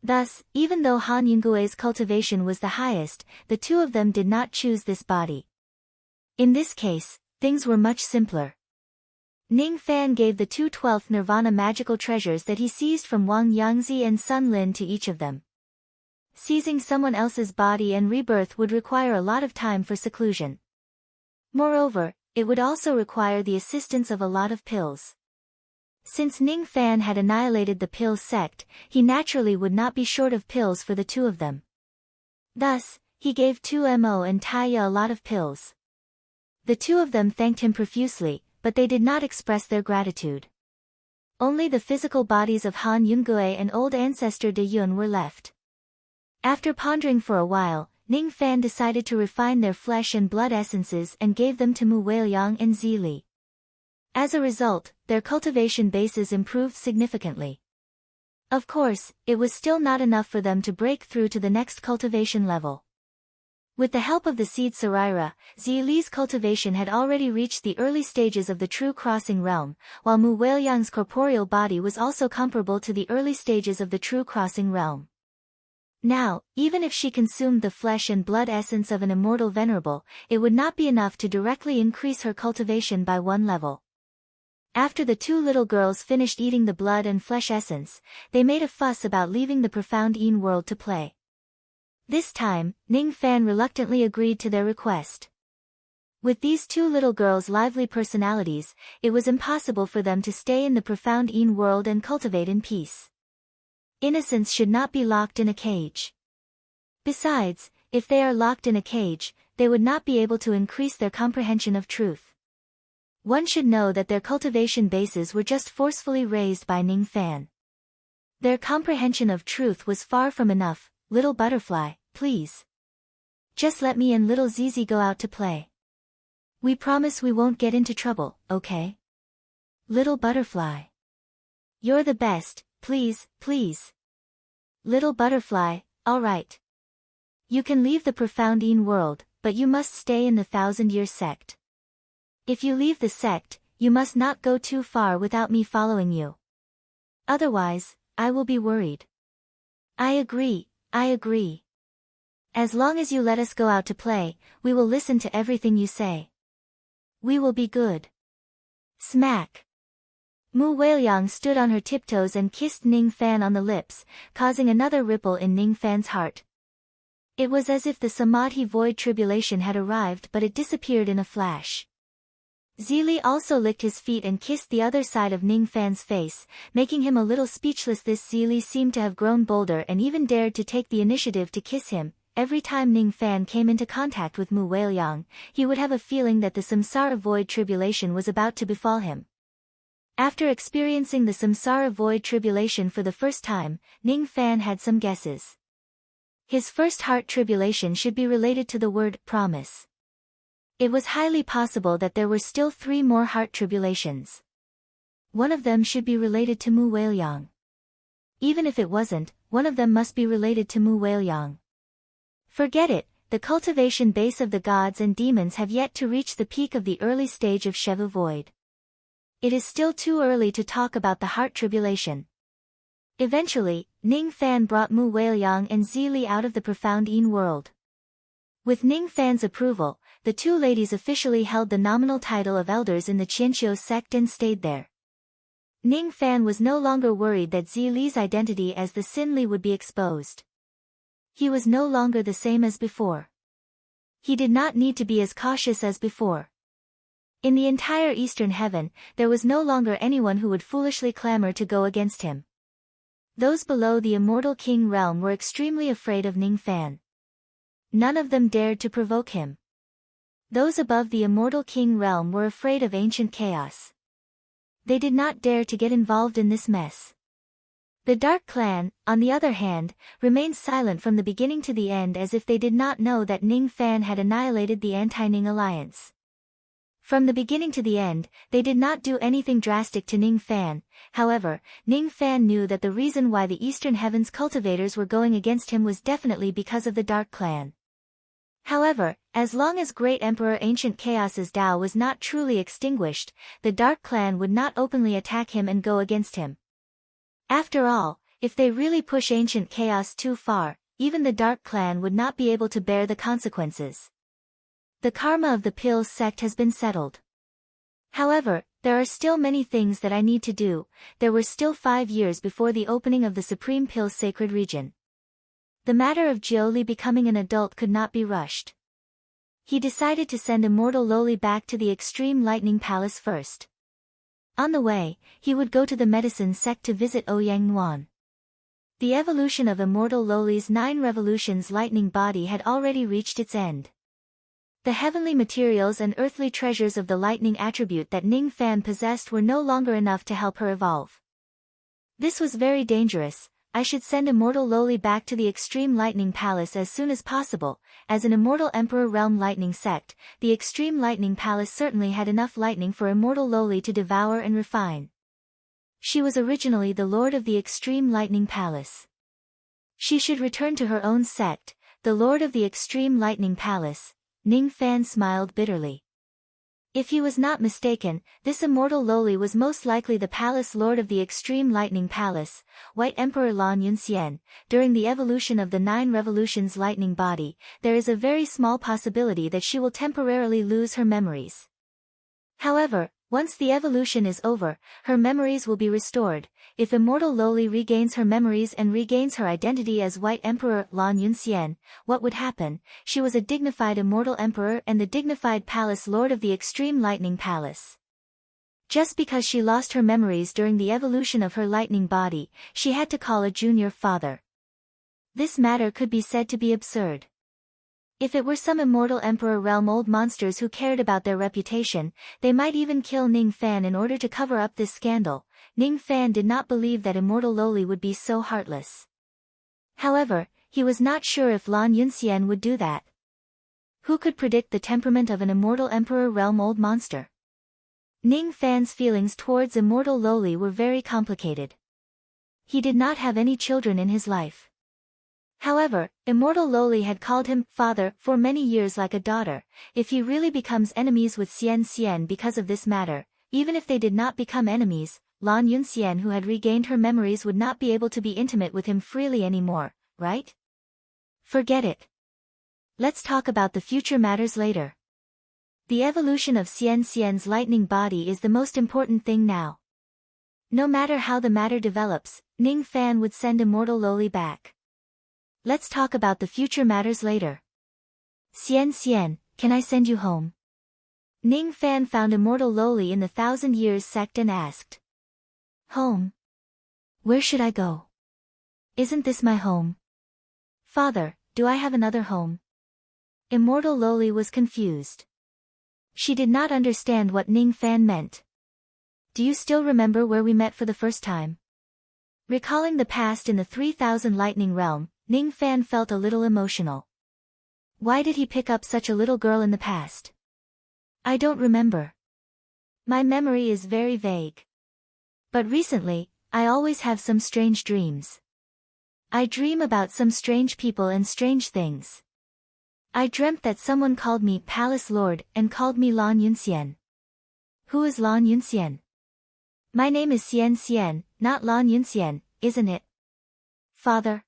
Thus, even though Han Yungui's cultivation was the highest, the 2 of them did not choose this body. In this case, things were much simpler. Ning Fan gave the 2 12th Nirvana magical treasures that he seized from Wang Yangzi and Sun Lin to each of them. Seizing someone else's body and rebirth would require a lot of time for seclusion. Moreover, it would also require the assistance of a lot of pills. Since Ning Fan had annihilated the Pill sect, he naturally would not be short of pills for the 2 of them. Thus, he gave 2 Mo and Taya a lot of pills. The 2 of them thanked him profusely, but they did not express their gratitude. Only the physical bodies of Han Yungue and old ancestor De Yun were left. After pondering for a while, Ning Fan decided to refine their flesh and blood essences and gave them to Mu Weiliang and Zi Li. As a result, their cultivation bases improved significantly. Of course, it was still not enough for them to break through to the next cultivation level. With the help of the seed Saraira, Zi Li's cultivation had already reached the early stages of the true crossing realm, while Mu Weiliang's corporeal body was also comparable to the early stages of the true crossing realm. Now, even if she consumed the flesh and blood essence of an immortal venerable, it would not be enough to directly increase her cultivation by 1 level. After the 2 little girls finished eating the blood and flesh essence, they made a fuss about leaving the profound Yin world to play. This time, Ning Fan reluctantly agreed to their request. With these 2 little girls' lively personalities, it was impossible for them to stay in the profound Yin world and cultivate in peace. Innocence should not be locked in a cage. Besides, if they are locked in a cage, they would not be able to increase their comprehension of truth. One should know that their cultivation bases were just forcefully raised by Ning Fan. Their comprehension of truth was far from enough. Little butterfly, please. Just let me and little Zizi go out to play. We promise we won't get into trouble, okay? Little butterfly. You're the best, please, please. Little butterfly, all right. You can leave the profound world, but you must stay in the 1,000-year sect. If you leave the sect, you must not go too far without me following you. Otherwise, I will be worried. I agree, I agree. As long as you let us go out to play, we will listen to everything you say. We will be good. Smack. Mu Weiliang stood on her tiptoes and kissed Ning Fan on the lips, causing another ripple in Ning Fan's heart. It was as if the Samadhi void tribulation had arrived, but it disappeared in a flash. Zili also licked his feet and kissed the other side of Ning Fan's face, making him a little speechless. This Zili seemed to have grown bolder and even dared to take the initiative to kiss him. Every time Ning Fan came into contact with Mu Weiliang, he would have a feeling that the samsara void tribulation was about to befall him. After experiencing the samsara void tribulation for the first time, Ning Fan had some guesses. His first heart tribulation should be related to the word promise. It was highly possible that there were still 3 more heart tribulations. One of them should be related to Mu Weiliang. Even if it wasn't, one of them must be related to Mu Weiliang. Forget it, the cultivation base of the gods and demons have yet to reach the peak of the early stage of Shevu void. It is still too early to talk about the heart tribulation. Eventually, Ning Fan brought Mu Weiliang and Zili out of the profound world. With Ning Fan's approval, the 2 ladies officially held the nominal title of elders in the Qianqiu sect and stayed there. Ning Fan was no longer worried that Zili's identity as the Sinli would be exposed. He was no longer the same as before. He did not need to be as cautious as before. In the entire Eastern Heaven, there was no longer anyone who would foolishly clamor to go against him. Those below the Immortal King realm were extremely afraid of Ning Fan. None of them dared to provoke him. Those above the Immortal King realm were afraid of ancient chaos. They did not dare to get involved in this mess. The Dark Clan, on the other hand, remained silent from the beginning to the end, as if they did not know that Ning Fan had annihilated the anti-Ning alliance. From the beginning to the end, they did not do anything drastic to Ning Fan. However, Ning Fan knew that the reason why the Eastern Heavens cultivators were going against him was definitely because of the Dark Clan. However, as long as Great Emperor Ancient Chaos's Tao was not truly extinguished, the Dark Clan would not openly attack him and go against him. After all, if they really push Ancient Chaos too far, even the Dark Clan would not be able to bear the consequences. The karma of the Pill sect has been settled. However, there are still many things that I need to do. There were still 5 years before the opening of the Supreme Pill Sacred Region. The matter of Jiu Li becoming an adult could not be rushed. He decided to send Immortal Loli back to the Extreme Lightning Palace first. On the way, he would go to the Medicine sect to visit Ouyang Nuan. The evolution of Immortal Loli's 9 revolutions lightning body had already reached its end. The heavenly materials and earthly treasures of the lightning attribute that Ning Fan possessed were no longer enough to help her evolve. This was very dangerous. I should send Immortal Loli back to the Extreme Lightning Palace as soon as possible. As an Immortal Emperor Realm Lightning sect, the Extreme Lightning Palace certainly had enough lightning for Immortal Loli to devour and refine. She was originally the Lord of the Extreme Lightning Palace. She should return to her own sect, the Lord of the Extreme Lightning Palace. Ning Fan smiled bitterly. If he was not mistaken, this Immortal Loli was most likely the Palace Lord of the Extreme Lightning Palace, White Emperor Lan Yunxian. During the evolution of the 9 revolutions lightning body, there is a very small possibility that she will temporarily lose her memories. However, once the evolution is over, her memories will be restored. If Immortal Loli regains her memories and regains her identity as White Emperor Lan Yunxian, what would happen? She was a dignified Immortal Emperor and the dignified Palace Lord of the Extreme Lightning Palace. Just because she lost her memories during the evolution of her lightning body, she had to call a junior father. This matter could be said to be absurd. If it were some Immortal Emperor realm old monsters who cared about their reputation, they might even kill Ning Fan in order to cover up this scandal. Ning Fan did not believe that Immortal Loli would be so heartless. However, he was not sure if Lan Yunxian would do that. Who could predict the temperament of an immortal emperor realm old monster? Ning Fan's feelings towards immortal Loli were very complicated. He did not have any children in his life. However, immortal Loli had called him father for many years like a daughter. If he really becomes enemies with Xian Xian because of this matter, even if they did not become enemies, Lan Yunxian who had regained her memories would not be able to be intimate with him freely anymore, right? Forget it. Let's talk about the future matters later. The evolution of Xian Xian's lightning body is the most important thing now. No matter how the matter develops, Ning Fan would send immortal Loli back. Let's talk about the future matters later. Xian Xian, can I send you home? Ning Fan found immortal Loli in the 1,000 Years sect and asked. Home? Where should I go? Isn't this my home? Father, do I have another home? Immortal Loli was confused. She did not understand what Ning Fan meant. Do you still remember where we met for the first time? Recalling the past in the 3000 Lightning Realm, Ning Fan felt a little emotional. Why did he pick up such a little girl in the past? I don't remember. My memory is very vague. But recently, I always have some strange dreams. I dream about some strange people and strange things. I dreamt that someone called me Palace Lord and called me Lan Yunxian. Who is Lan Yunxian? My name is Xian Xian, not Lan Yunxian, isn't it? Father?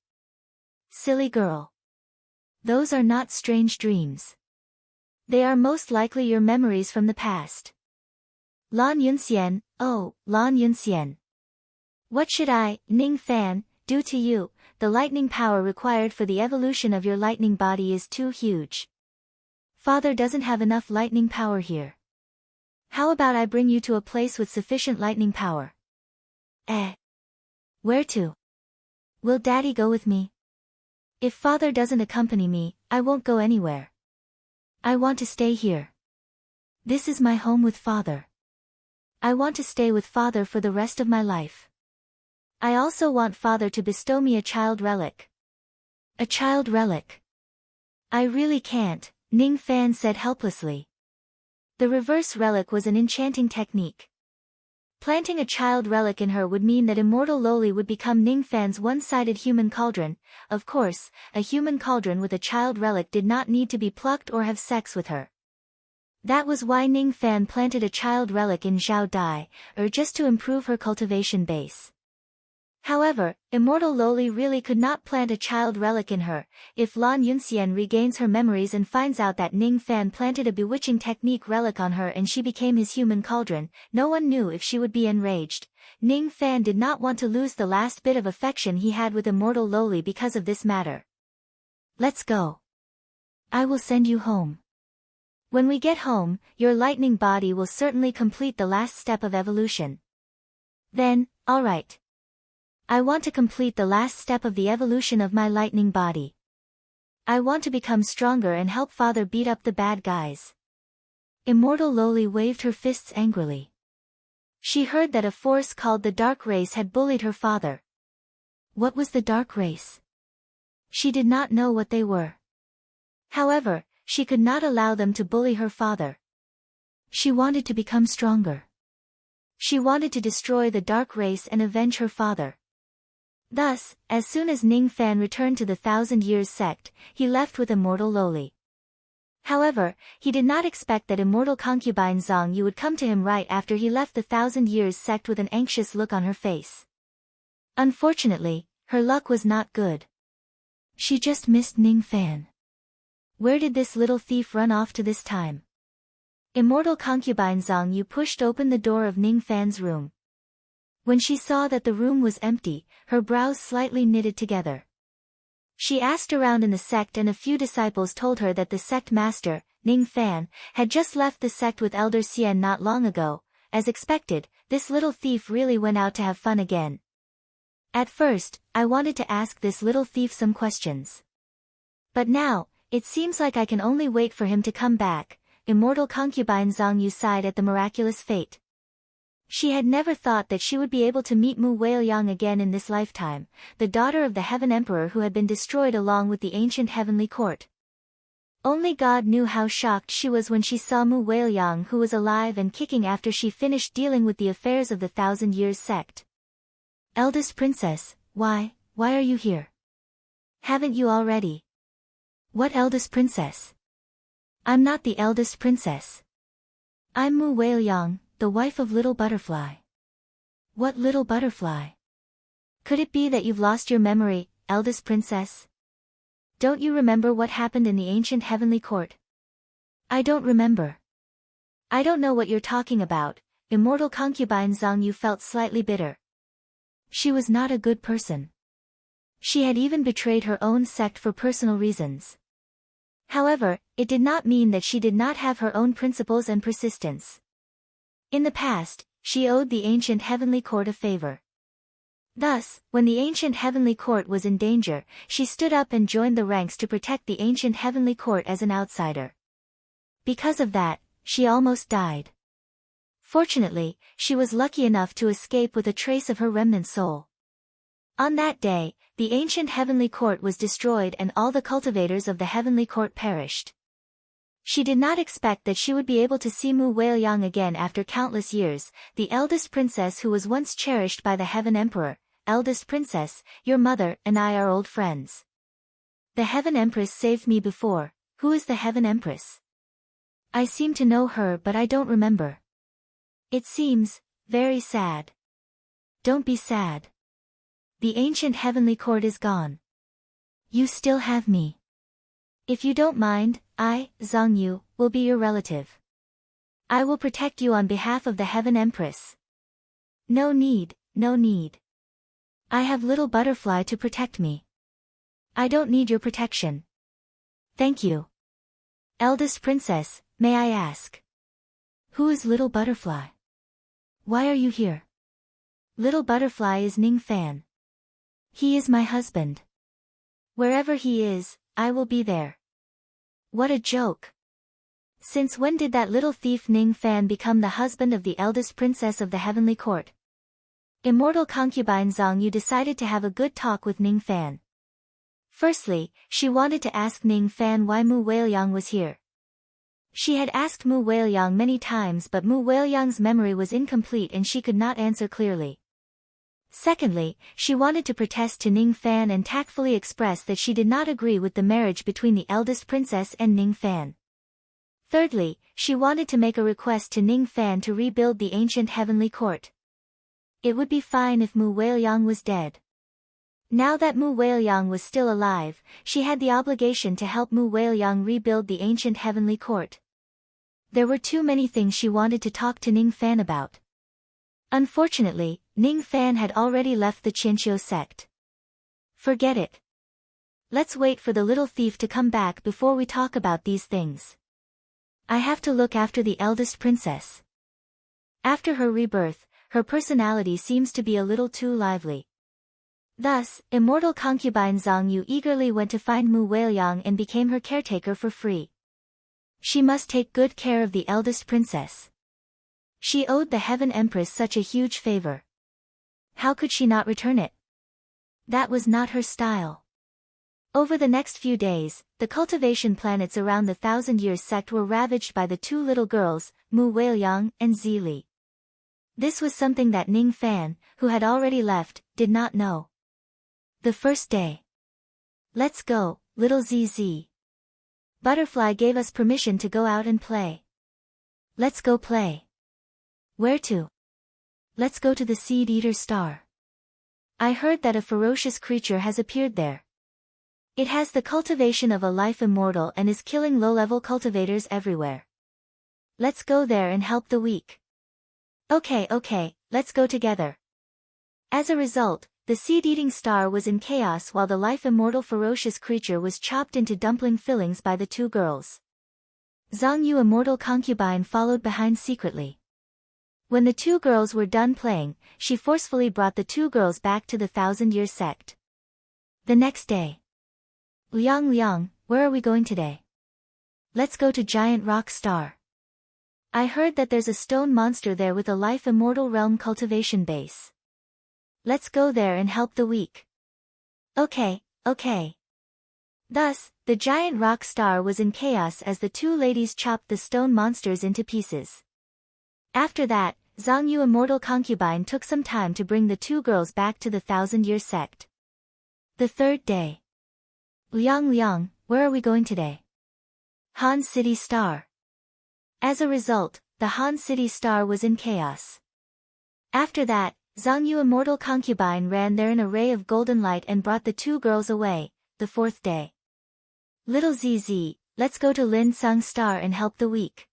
Silly girl. Those are not strange dreams. They are most likely your memories from the past. Lan Yunxian, oh, Lan Yunxian. What should I, Ning Fan, do to you? The lightning power required for the evolution of your lightning body is too huge. Father doesn't have enough lightning power here. How about I bring you to a place with sufficient lightning power? Where to? Will Daddy go with me? If Father doesn't accompany me, I won't go anywhere. I want to stay here. This is my home with Father. I want to stay with Father for the rest of my life. I also want Father to bestow me a child relic. A child relic? I really can't, Ning Fan said helplessly. The reverse relic was an enchanting technique. Planting a child relic in her would mean that immortal Loli would become Ning Fan's one-sided human cauldron. Of course, a human cauldron with a child relic did not need to be plucked or have sex with her. That was why Ning Fan planted a child relic in Zhao Dai, or just to improve her cultivation base. However, immortal Loli really could not plant a child relic in her. If Lan Yunxian regains her memories and finds out that Ning Fan planted a bewitching technique relic on her and she became his human cauldron, no one knew if she would be enraged. Ning Fan did not want to lose the last bit of affection he had with immortal Loli because of this matter. Let's go. I will send you home. When we get home, your lightning body will certainly complete the last step of evolution. Then, alright. I want to complete the last step of the evolution of my lightning body. I want to become stronger and help Father beat up the bad guys. Immortal Loli waved her fists angrily. She heard that a force called the Dark Race had bullied her father. What was the Dark Race? She did not know what they were. However, she could not allow them to bully her father. She wanted to become stronger. She wanted to destroy the Dark Race and avenge her father. Thus, as soon as Ning Fan returned to the 1,000 Years sect, he left with immortal Loli. However, he did not expect that immortal concubine Zhang Yu would come to him right after he left the 1,000 Years sect with an anxious look on her face. Unfortunately, her luck was not good. She just missed Ning Fan. Where did this little thief run off to this time? Immortal concubine Zhang Yu pushed open the door of Ning Fan's room. When she saw that the room was empty, her brows slightly knitted together. She asked around in the sect and a few disciples told her that the sect master, Ning Fan, had just left the sect with Elder Xian not long ago. As expected, this little thief really went out to have fun again. At first, I wanted to ask this little thief some questions. But now, it seems like I can only wait for him to come back. Immortal concubine Zhang Yu sighed at the miraculous fate. She had never thought that she would be able to meet Mu Weiliang again in this lifetime, the daughter of the Heaven Emperor who had been destroyed along with the ancient heavenly court. Only God knew how shocked she was when she saw Mu Wailyang, who was alive and kicking after she finished dealing with the affairs of the Thousand Years sect. Eldest princess, why are you here? Haven't you already? What eldest princess? I'm not the eldest princess. I'm Mu Wailyang, the wife of Little Butterfly. What little butterfly? Could it be that you've lost your memory, eldest princess? Don't you remember what happened in the ancient heavenly court? I don't remember. I don't know what you're talking about. Immortal concubine Zhang Yu felt slightly bitter. She was not a good person. She had even betrayed her own sect for personal reasons. However, it did not mean that she did not have her own principles and persistence. In the past, she owed the ancient heavenly court a favor. Thus, when the ancient heavenly court was in danger, she stood up and joined the ranks to protect the ancient heavenly court as an outsider. Because of that, she almost died. Fortunately, she was lucky enough to escape with a trace of her remnant soul. On that day, the ancient heavenly court was destroyed and all the cultivators of the heavenly court perished. She did not expect that she would be able to see Mu Wailyang again after countless years, the eldest princess who was once cherished by the Heaven Emperor. Eldest princess, your mother and I are old friends. The Heaven Empress saved me before. Who is the Heaven Empress? I seem to know her but I don't remember. It seems very sad. Don't be sad. The ancient heavenly court is gone. You still have me. If you don't mind, I, Zhang Yu, will be your relative. I will protect you on behalf of the Heaven Empress. No need, no need. I have Little Butterfly to protect me. I don't need your protection. Thank you. Eldest princess, may I ask? Who is Little Butterfly? Why are you here? Little Butterfly is Ning Fan. He is my husband. Wherever he is, I will be there. What a joke. Since when did that little thief Ning Fan become the husband of the eldest princess of the heavenly court? Immortal concubine Zhang Yu decided to have a good talk with Ning Fan. Firstly, she wanted to ask Ning Fan why Mu Wailyang was here. She had asked Mu Wailyang many times but Mu Wailyang's memory was incomplete and she could not answer clearly. Secondly, she wanted to protest to Ning Fan and tactfully express that she did not agree with the marriage between the eldest princess and Ning Fan. Thirdly, she wanted to make a request to Ning Fan to rebuild the ancient heavenly court. It would be fine if Mu Wailyang was dead. Now that Mu Wailyang was still alive, she had the obligation to help Mu Wailyang rebuild the ancient heavenly court. There were too many things she wanted to talk to Ning Fan about. Unfortunately, Ning Fan had already left the Qianqiu sect. Forget it. Let's wait for the little thief to come back before we talk about these things. I have to look after the eldest princess. After her rebirth, her personality seems to be a little too lively. Thus, immortal concubine Zhang Yu eagerly went to find Mu Wailyang and became her caretaker for free. She must take good care of the eldest princess. She owed the Heaven Empress such a huge favor. How could she not return it? That was not her style. Over the next few days, the cultivation planets around the Thousand Years sect were ravaged by the two little girls, Mu Wailyang and Zili. This was something that Ning Fan, who had already left, did not know. The first day. Let's go, little ZZ. Butterfly gave us permission to go out and play. Let's go play. Where to? Let's go to the Seed Eater Star. I heard that a ferocious creature has appeared there. It has the cultivation of a life immortal and is killing low-level cultivators everywhere. Let's go there and help the weak. Okay, let's go together. As a result, the seed-eating star was in chaos while the life-immortal ferocious creature was chopped into dumpling fillings by the two girls. Zhang Yu, immortal concubine, followed behind secretly. When the two girls were done playing, she forcefully brought the two girls back to the Thousand-Year sect. The next day. Liang, where are we going today? Let's go to Giant Rock Star. I heard that there's a stone monster there with a life immortal realm cultivation base. Let's go there and help the weak. Okay. Thus, the giant rock star was in chaos as the two ladies chopped the stone monsters into pieces. After that, Zhang Yu immortal concubine took some time to bring the two girls back to the thousand-year sect. The third day. Liang, where are we going today? Han City Star. As a result, the Han City Star was in chaos. After that, Zhang Yu immortal concubine ran there in a ray of golden light and brought the two girls away, the fourth day. Little ZZ, let's go to Lin Sang Star and help the weak.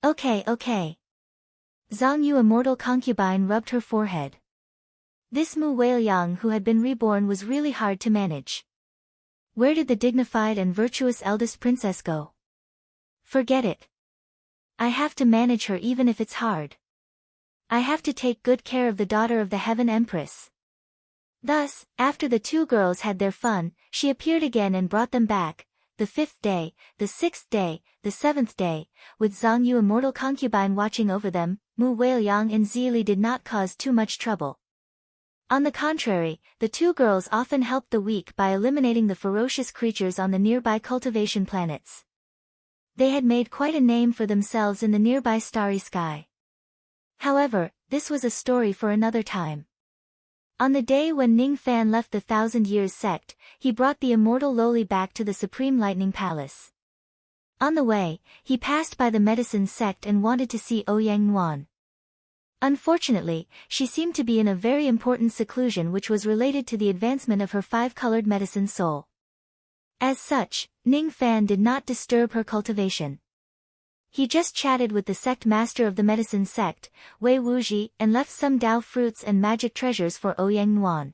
Okay. Zhang Yu immortal concubine rubbed her forehead. This Mu Weiliang who had been reborn was really hard to manage. Where did the dignified and virtuous eldest princess go? Forget it. I have to manage her even if it's hard. I have to take good care of the daughter of the Heaven Empress. Thus, after the two girls had their fun, she appeared again and brought them back, the fifth day, the sixth day, the seventh day, with Zhang Yu immortal concubine watching over them. Mu Weiliang and Zili did not cause too much trouble. On the contrary, the two girls often helped the weak by eliminating the ferocious creatures on the nearby cultivation planets. They had made quite a name for themselves in the nearby starry sky. However, this was a story for another time. On the day when Ning Fan left the Thousand Years sect, he brought the immortal Loli back to the Supreme Lightning Palace. On the way, he passed by the medicine sect and wanted to see Ouyang Nuan. Unfortunately, she seemed to be in a very important seclusion which was related to the advancement of her five-colored medicine soul. As such, Ning Fan did not disturb her cultivation. He just chatted with the sect master of the medicine sect, Wei Wuji, and left some Dao fruits and magic treasures for Ouyang Nuan.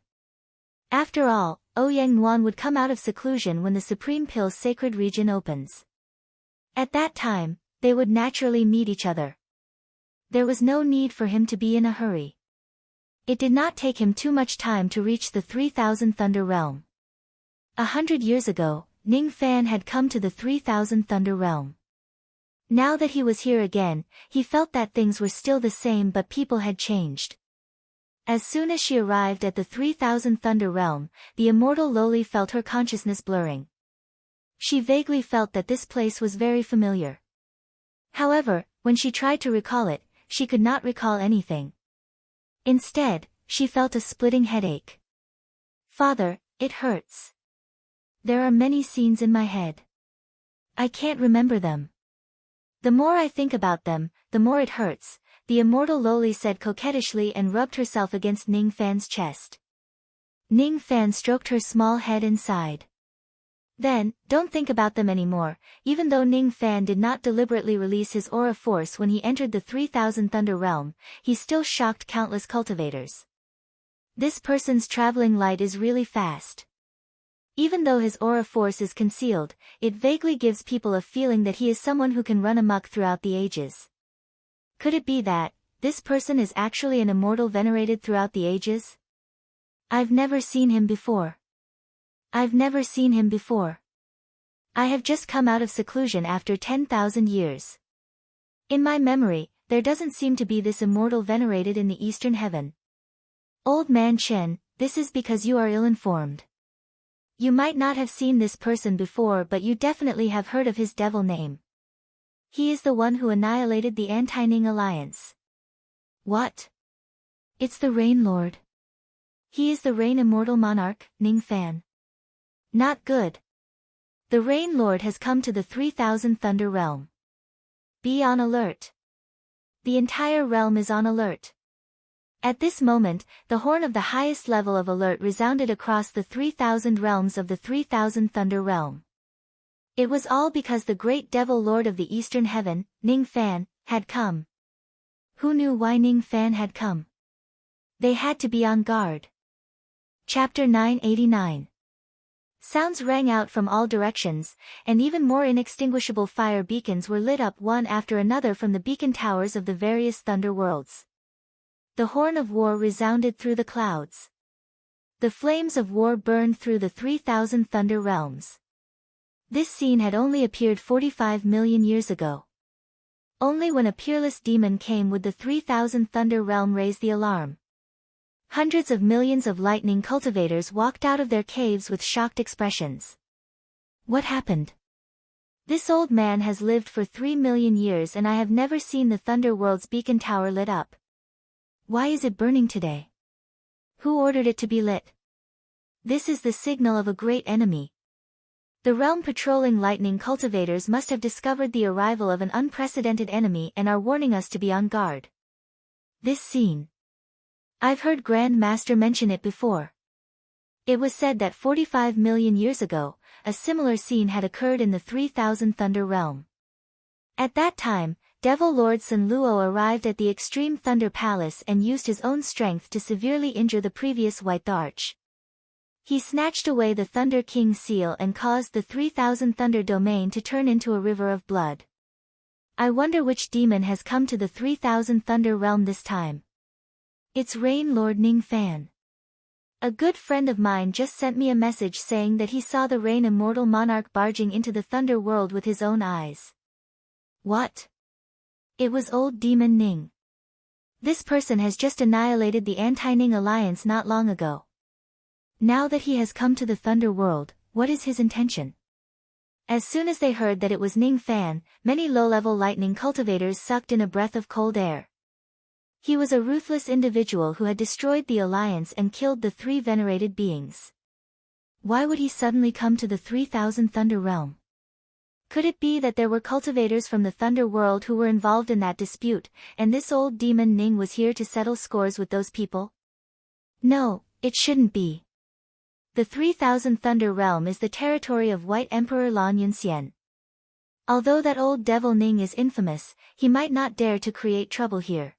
After all, Ouyang Nuan would come out of seclusion when the Supreme Pill's sacred region opens. At that time, they would naturally meet each other. There was no need for him to be in a hurry. It did not take him too much time to reach the 3000 Thunder Realm. 100 years ago, Ning Fan had come to the 3000 Thunder Realm. Now that he was here again, he felt that things were still the same but people had changed. As soon as she arrived at the 3000 Thunder Realm, the immortal Loli felt her consciousness blurring. She vaguely felt that this place was very familiar. However, when she tried to recall it, she could not recall anything. Instead, she felt a splitting headache. Father, it hurts. There are many scenes in my head. I can't remember them. The more I think about them, the more it hurts, the immortal Loli said coquettishly and rubbed herself against Ning Fan's chest. Ning Fan stroked her small head and sighed. Then, don't think about them anymore. Even though Ning Fan did not deliberately release his aura force when he entered the 3000 Thunder Realm, he still shocked countless cultivators. This person's traveling light is really fast. Even though his aura force is concealed, it vaguely gives people a feeling that he is someone who can run amok throughout the ages. Could it be that this person is actually an immortal venerated throughout the ages? I've never seen him before. I have just come out of seclusion after 10,000 years. In my memory, there doesn't seem to be this immortal venerated in the Eastern Heaven. Old man Chen, this is because you are ill-informed. You might not have seen this person before, but you definitely have heard of his devil name. He is the one who annihilated the Anti-Ning Alliance. What? It's the Rain Lord. He is the Rain Immortal Monarch, Ning Fan. Not good. The Rain Lord has come to the 3000 Thunder Realm. Be on alert. The entire realm is on alert. At this moment, the horn of the highest level of alert resounded across the 3000 realms of the 3000 Thunder Realm. It was all because the great devil lord of the Eastern Heaven, Ning Fan, had come. Who knew why Ning Fan had come? They had to be on guard. Chapter 989. Sounds rang out from all directions, and even more inextinguishable fire beacons were lit up one after another from the beacon towers of the various thunder worlds. The horn of war resounded through the clouds. The flames of war burned through the 3000 Thunder Realms. This scene had only appeared 45 million years ago. Only when a peerless demon came would the 3000 Thunder Realm raise the alarm. Hundreds of millions of lightning cultivators walked out of their caves with shocked expressions. What happened? This old man has lived for 3 million years and I have never seen the Thunder World's beacon tower lit up. Why is it burning today? Who ordered it to be lit? This is the signal of a great enemy. The realm patrolling lightning cultivators must have discovered the arrival of an unprecedented enemy and are warning us to be on guard. This scene. I've heard Grand Master mention it before. It was said that 45 million years ago, a similar scene had occurred in the 3000 Thunder Realm. At that time, Devil Lord Sun Luo arrived at the Extreme Thunder Palace and used his own strength to severely injure the previous White Arch. He snatched away the Thunder King's seal and caused the 3000 Thunder Domain to turn into a river of blood. I wonder which demon has come to the 3000 Thunder Realm this time. It's Rain Lord Ning Fan. A good friend of mine just sent me a message saying that he saw the Rain Immortal Monarch barging into the Thunder World with his own eyes. What? It was old Demon Ning. This person has just annihilated the Anti-Ning Alliance not long ago. Now that he has come to the Thunder World, what is his intention? As soon as they heard that it was Ning Fan, many low-level lightning cultivators sucked in a breath of cold air. He was a ruthless individual who had destroyed the Alliance and killed the 3 venerated beings. Why would he suddenly come to the 3000 Thunder Realm? Could it be that there were cultivators from the Thunder World who were involved in that dispute, and this old demon Ning was here to settle scores with those people? No, it shouldn't be. The 3000 Thunder Realm is the territory of White Emperor Lan Yunxian. Although that old devil Ning is infamous, he might not dare to create trouble here.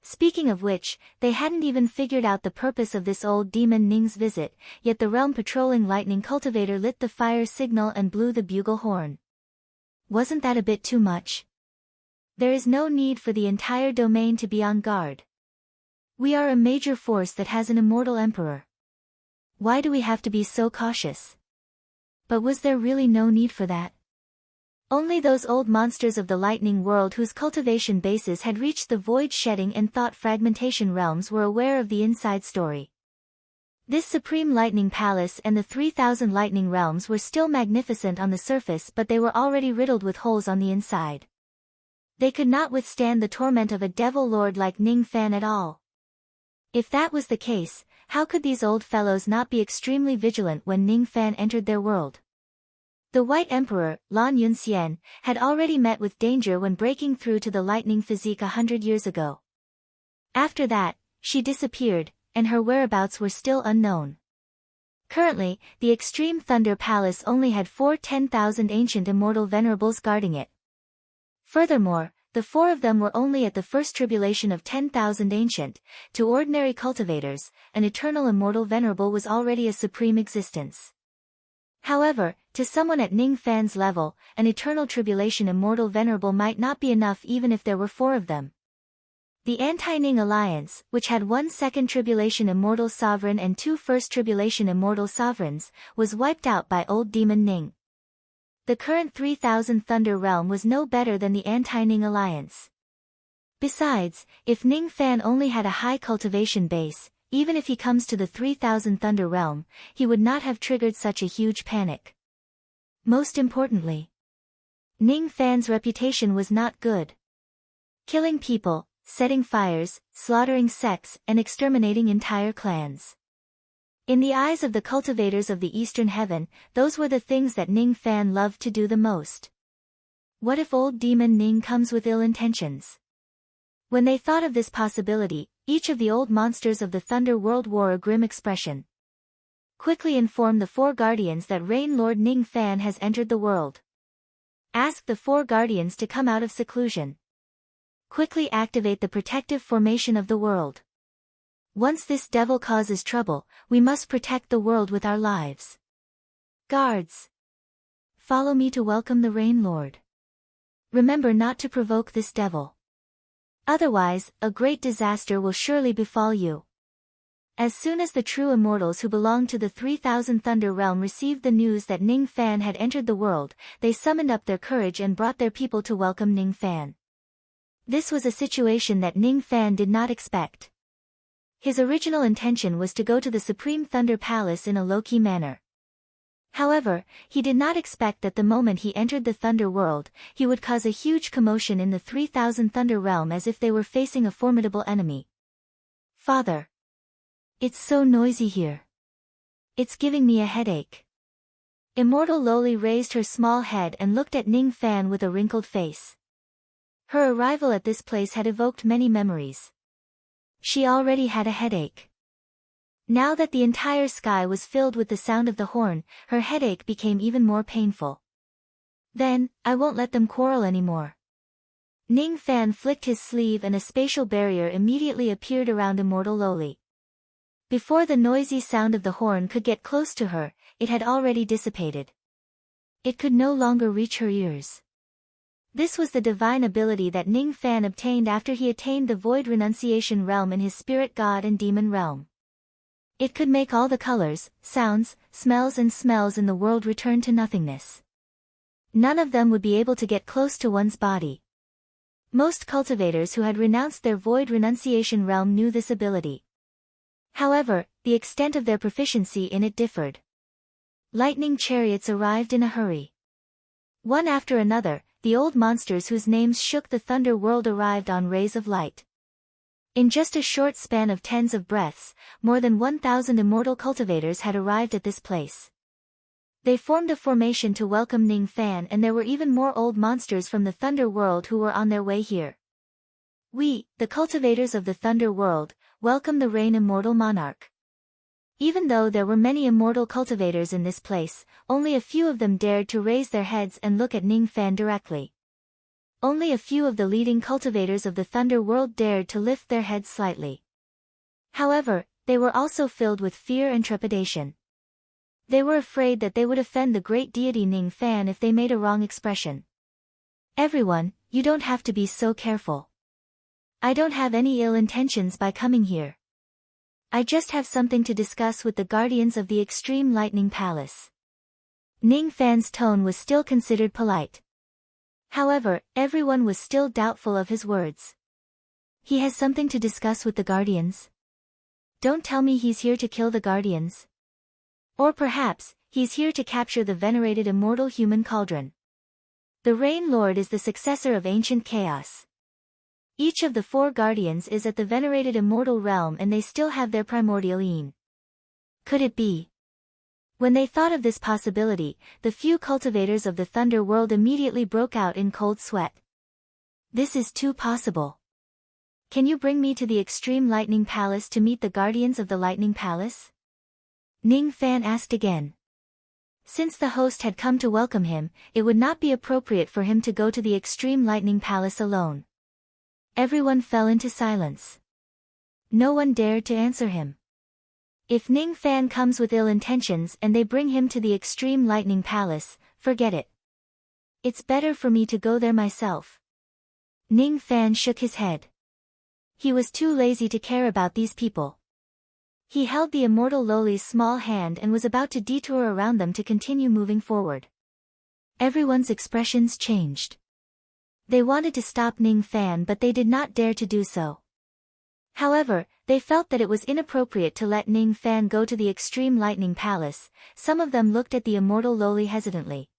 Speaking of which, they hadn't even figured out the purpose of this old demon Ning's visit, yet the realm patrolling lightning cultivator lit the fire signal and blew the bugle horn. Wasn't that a bit too much? There is no need for the entire domain to be on guard. We are a major force that has an immortal emperor. Why do we have to be so cautious? But was there really no need for that? Only those old monsters of the lightning world whose cultivation bases had reached the void shedding and thought fragmentation realms were aware of the inside story. This supreme lightning palace and the 3000 lightning realms were still magnificent on the surface, but they were already riddled with holes on the inside. They could not withstand the torment of a devil lord like Ning Fan at all. If that was the case, how could these old fellows not be extremely vigilant when Ning Fan entered their world? The White Emperor, Lan Yunxian, had already met with danger when breaking through to the lightning physique 100 years ago. After that, she disappeared, and her whereabouts were still unknown. Currently, the Extreme Thunder Palace only had 4 10,000 ancient immortal venerables guarding it. Furthermore, the 4 of them were only at the first tribulation of 10,000 ancient. To ordinary cultivators, an eternal immortal venerable was already a supreme existence. However, to someone at Ning Fan's level, an eternal tribulation immortal venerable might not be enough even if there were 4 of them. The Anti-Ning Alliance, which had 1 second tribulation immortal sovereign and 2 first tribulation immortal sovereigns, was wiped out by old demon Ning. The current 3000 Thunder Realm was no better than the Anti-Ning Alliance. Besides, if Ning Fan only had a high cultivation base, even if he comes to the 3000 Thunder Realm, he would not have triggered such a huge panic. Most importantly, Ning Fan's reputation was not good. Killing people, setting fires, slaughtering sects, and exterminating entire clans. In the eyes of the cultivators of the Eastern Heaven, those were the things that Ning Fan loved to do the most. What if old demon Ning comes with ill intentions? When they thought of this possibility, each of the old monsters of the Thunder World wore a grim expression. Quickly inform the 4 guardians that Rain Lord Ning Fan has entered the world. Ask the 4 guardians to come out of seclusion. Quickly activate the protective formation of the world. Once this devil causes trouble, we must protect the world with our lives. Guards! Follow me to welcome the Rain Lord. Remember not to provoke this devil. Otherwise, a great disaster will surely befall you. As soon as the true immortals who belong to the 3000 Thunder Realm received the news that Ning Fan had entered the world, they summoned up their courage and brought their people to welcome Ning Fan. This was a situation that Ning Fan did not expect. His original intention was to go to the Supreme Thunder Palace in a low-key manner. However, he did not expect that the moment he entered the Thunder World, he would cause a huge commotion in the 3000 Thunder Realm as if they were facing a formidable enemy. Father. It's so noisy here. It's giving me a headache. Immortal Loli raised her small head and looked at Ning Fan with a wrinkled face. Her arrival at this place had evoked many memories. She already had a headache. Now that the entire sky was filled with the sound of the horn, her headache became even more painful. Then, I won't let them quarrel anymore. Ning Fan flicked his sleeve and a spatial barrier immediately appeared around Immortal Loli. Before the noisy sound of the horn could get close to her, it had already dissipated. It could no longer reach her ears. This was the divine ability that Ning Fan obtained after he attained the Void Renunciation Realm in his Spirit God and Demon Realm. It could make all the colors, sounds, smells in the world return to nothingness. None of them would be able to get close to one's body. Most cultivators who had renounced their Void Renunciation Realm knew this ability. However, the extent of their proficiency in it differed. Lightning chariots arrived in a hurry. One after another, the old monsters whose names shook the Thunder World arrived on rays of light. In just a short span of tens of breaths, more than 1,000 immortal cultivators had arrived at this place. They formed a formation to welcome Ning Fan, and there were even more old monsters from the Thunder World who were on their way here. We, the cultivators of the Thunder World, welcome the Rain Immortal Monarch. Even though there were many immortal cultivators in this place, only a few of them dared to raise their heads and look at Ning Fan directly. Only a few of the leading cultivators of the Thunder World dared to lift their heads slightly. However, they were also filled with fear and trepidation. They were afraid that they would offend the great deity Ning Fan if they made a wrong expression. Everyone, you don't have to be so careful. I don't have any ill intentions by coming here. I just have something to discuss with the guardians of the Extreme Lightning Palace. Ning Fan's tone was still considered polite. However, everyone was still doubtful of his words. He has something to discuss with the guardians? Don't tell me he's here to kill the guardians. Or perhaps, he's here to capture the venerated immortal human cauldron. The Rain Lord is the successor of ancient chaos. Each of the 4 guardians is at the venerated immortal realm and they still have their primordial Yin. Could it be? When they thought of this possibility, the few cultivators of the Thunder World immediately broke out in cold sweat. This is too possible. Can you bring me to the Extreme Lightning Palace to meet the guardians of the Lightning Palace? Ning Fan asked again. Since the host had come to welcome him, it would not be appropriate for him to go to the Extreme Lightning Palace alone. Everyone fell into silence. No one dared to answer him. If Ning Fan comes with ill intentions and they bring him to the Extreme Lightning Palace, forget it. It's better for me to go there myself. Ning Fan shook his head. He was too lazy to care about these people. He held the Immortal Loli's small hand and was about to detour around them to continue moving forward. Everyone's expressions changed. They wanted to stop Ning Fan but they did not dare to do so. However, they felt that it was inappropriate to let Ning Fan go to the Extreme Lightning Palace. Some of them looked at the Immortal Loli hesitantly.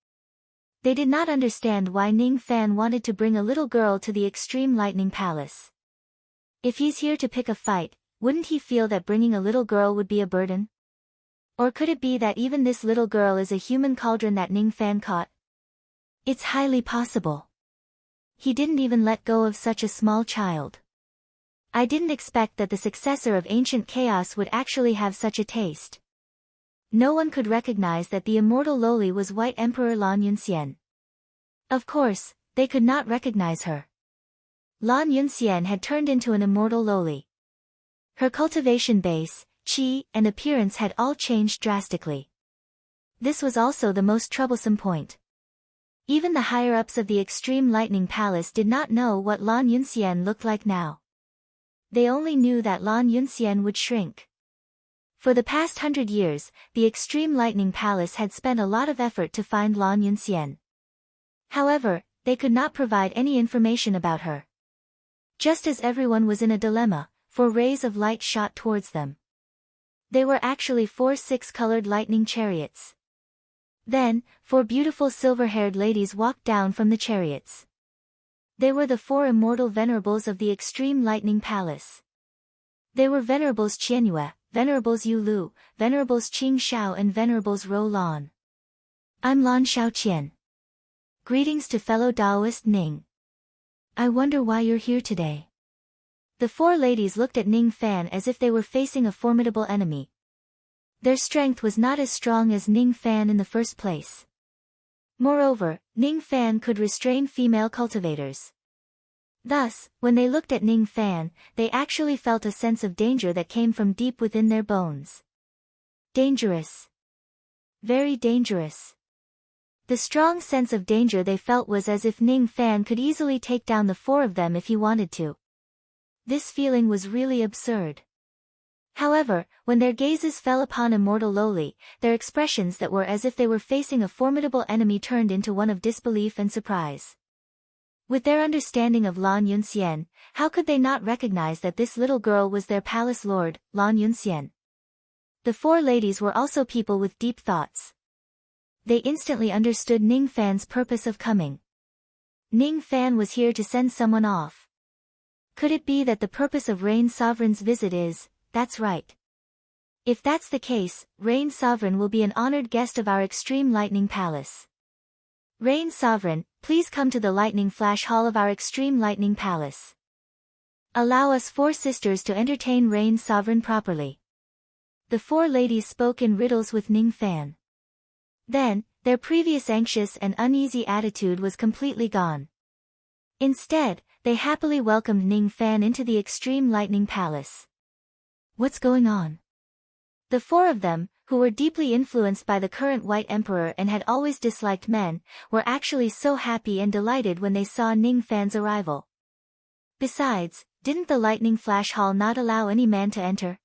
They did not understand why Ning Fan wanted to bring a little girl to the Extreme Lightning Palace. If he's here to pick a fight, wouldn't he feel that bringing a little girl would be a burden? Or could it be that even this little girl is a human cauldron that Ning Fan caught? It's highly possible. He didn't even let go of such a small child. I didn't expect that the successor of ancient chaos would actually have such a taste. No one could recognize that the Immortal Loli was White Emperor Lan Yunxian. Of course, they could not recognize her. Lan Yunxian had turned into an Immortal Loli. Her cultivation base, chi, and appearance had all changed drastically. This was also the most troublesome point. Even the higher-ups of the Extreme Lightning Palace did not know what Lan Yunxian looked like now. They only knew that Lan Yunxian would shrink. For the past 100 years, the Extreme Lightning Palace had spent a lot of effort to find Lan Yunxian. However, they could not provide any information about her. Just as everyone was in a dilemma, 4 rays of light shot towards them. They were actually 4 6-colored lightning chariots. Then, 4 beautiful silver-haired ladies walked down from the chariots. They were the 4 immortal venerables of the Extreme Lightning Palace. They were Venerables Qianyue, Venerables Yu Lu, Venerables Qing Shao and Venerables Ro Lan. I'm Lan Shaoqian. Greetings to fellow Taoist Ning. I wonder why you're here today. The 4 ladies looked at Ning Fan as if they were facing a formidable enemy. Their strength was not as strong as Ning Fan in the first place. Moreover, Ning Fan could restrain female cultivators. Thus, when they looked at Ning Fan, they actually felt a sense of danger that came from deep within their bones. Dangerous. Very dangerous. The strong sense of danger they felt was as if Ning Fan could easily take down the 4 of them if he wanted to. This feeling was really absurd. However, when their gazes fell upon Immortal Loli, their expressions that were as if they were facing a formidable enemy turned into one of disbelief and surprise. With their understanding of Lan Yunxian, how could they not recognize that this little girl was their palace lord, Lan Yunxian? The 4 ladies were also people with deep thoughts. They instantly understood Ning Fan's purpose of coming. Ning Fan was here to send someone off. Could it be that the purpose of Rain Sovereign's visit is, that's right. If that's the case, Rain Sovereign will be an honored guest of our Extreme Lightning Palace. Rain Sovereign, please come to the Lightning Flash Hall of our Extreme Lightning Palace. Allow us 4 sisters to entertain Rain Sovereign properly. The 4 ladies spoke in riddles with Ning Fan. Then, their previous anxious and uneasy attitude was completely gone. Instead, they happily welcomed Ning Fan into the Extreme Lightning Palace. What's going on? The 4 of them, who were deeply influenced by the current White Emperor and had always disliked men, were actually so happy and delighted when they saw Ning Fan's arrival. Besides, didn't the Lightning Flash Hall not allow any man to enter?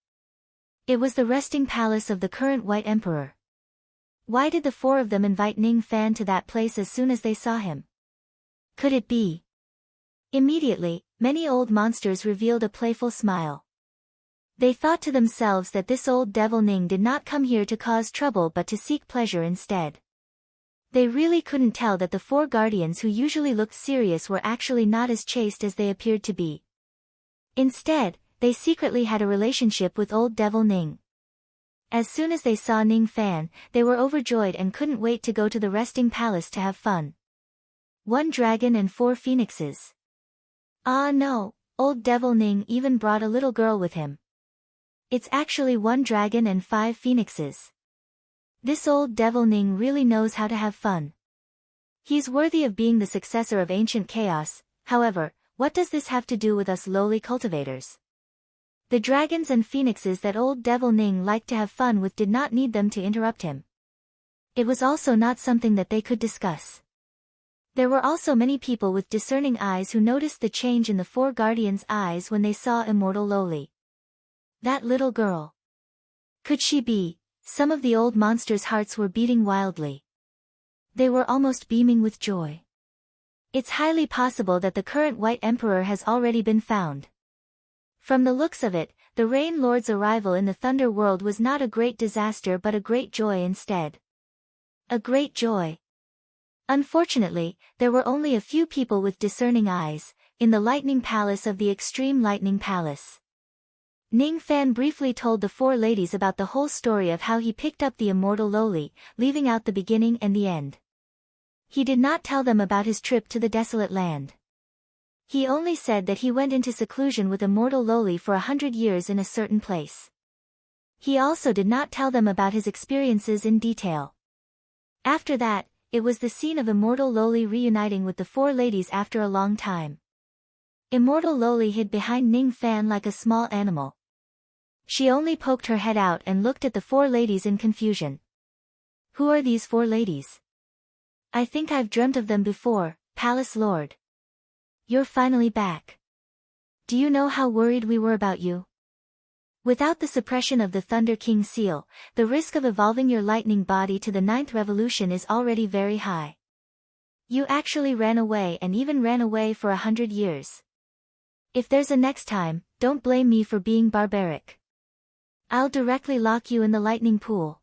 It was the resting palace of the current White Emperor. Why did the 4 of them invite Ning Fan to that place as soon as they saw him? Could it be? Immediately, many old monsters revealed a playful smile. They thought to themselves that this old devil Ning did not come here to cause trouble but to seek pleasure instead. They really couldn't tell that the 4 guardians who usually looked serious were actually not as chaste as they appeared to be. Instead, they secretly had a relationship with old devil Ning. As soon as they saw Ning Fan, they were overjoyed and couldn't wait to go to the resting palace to have fun. 1 dragon and 4 phoenixes. Ah no, old devil Ning even brought a little girl with him. It's actually 1 dragon and 5 phoenixes. This old devil Ning really knows how to have fun. He's worthy of being the successor of ancient chaos. However, what does this have to do with us lowly cultivators? The dragons and phoenixes that old devil Ning liked to have fun with did not need them to interrupt him. It was also not something that they could discuss. There were also many people with discerning eyes who noticed the change in the 4 guardians' eyes when they saw Immortal Loli. That little girl. Could she be? Some of the old monsters' hearts were beating wildly. They were almost beaming with joy. It's highly possible that the current White Emperor has already been found. From the looks of it, the Rain Lord's arrival in the Thunder World was not a great disaster but a great joy instead. A great joy. Unfortunately, there were only a few people with discerning eyes, in the Lightning Palace of the Extreme Lightning Palace. Ning Fan briefly told the 4 ladies about the whole story of how he picked up the Immortal Loli, leaving out the beginning and the end. He did not tell them about his trip to the desolate land. He only said that he went into seclusion with Immortal Loli for 100 years in a certain place. He also did not tell them about his experiences in detail. After that, it was the scene of Immortal Loli reuniting with the 4 ladies after a long time. Immortal Loli hid behind Ning Fan like a small animal. She only poked her head out and looked at the 4 ladies in confusion. Who are these 4 ladies? I think I've dreamt of them before, Palace Lord. You're finally back. Do you know how worried we were about you? Without the suppression of the Thunder King seal, the risk of evolving your lightning body to the 9th revolution is already very high. You actually ran away and even ran away for 100 years. If there's a next time, don't blame me for being barbaric. I'll directly lock you in the lightning pool.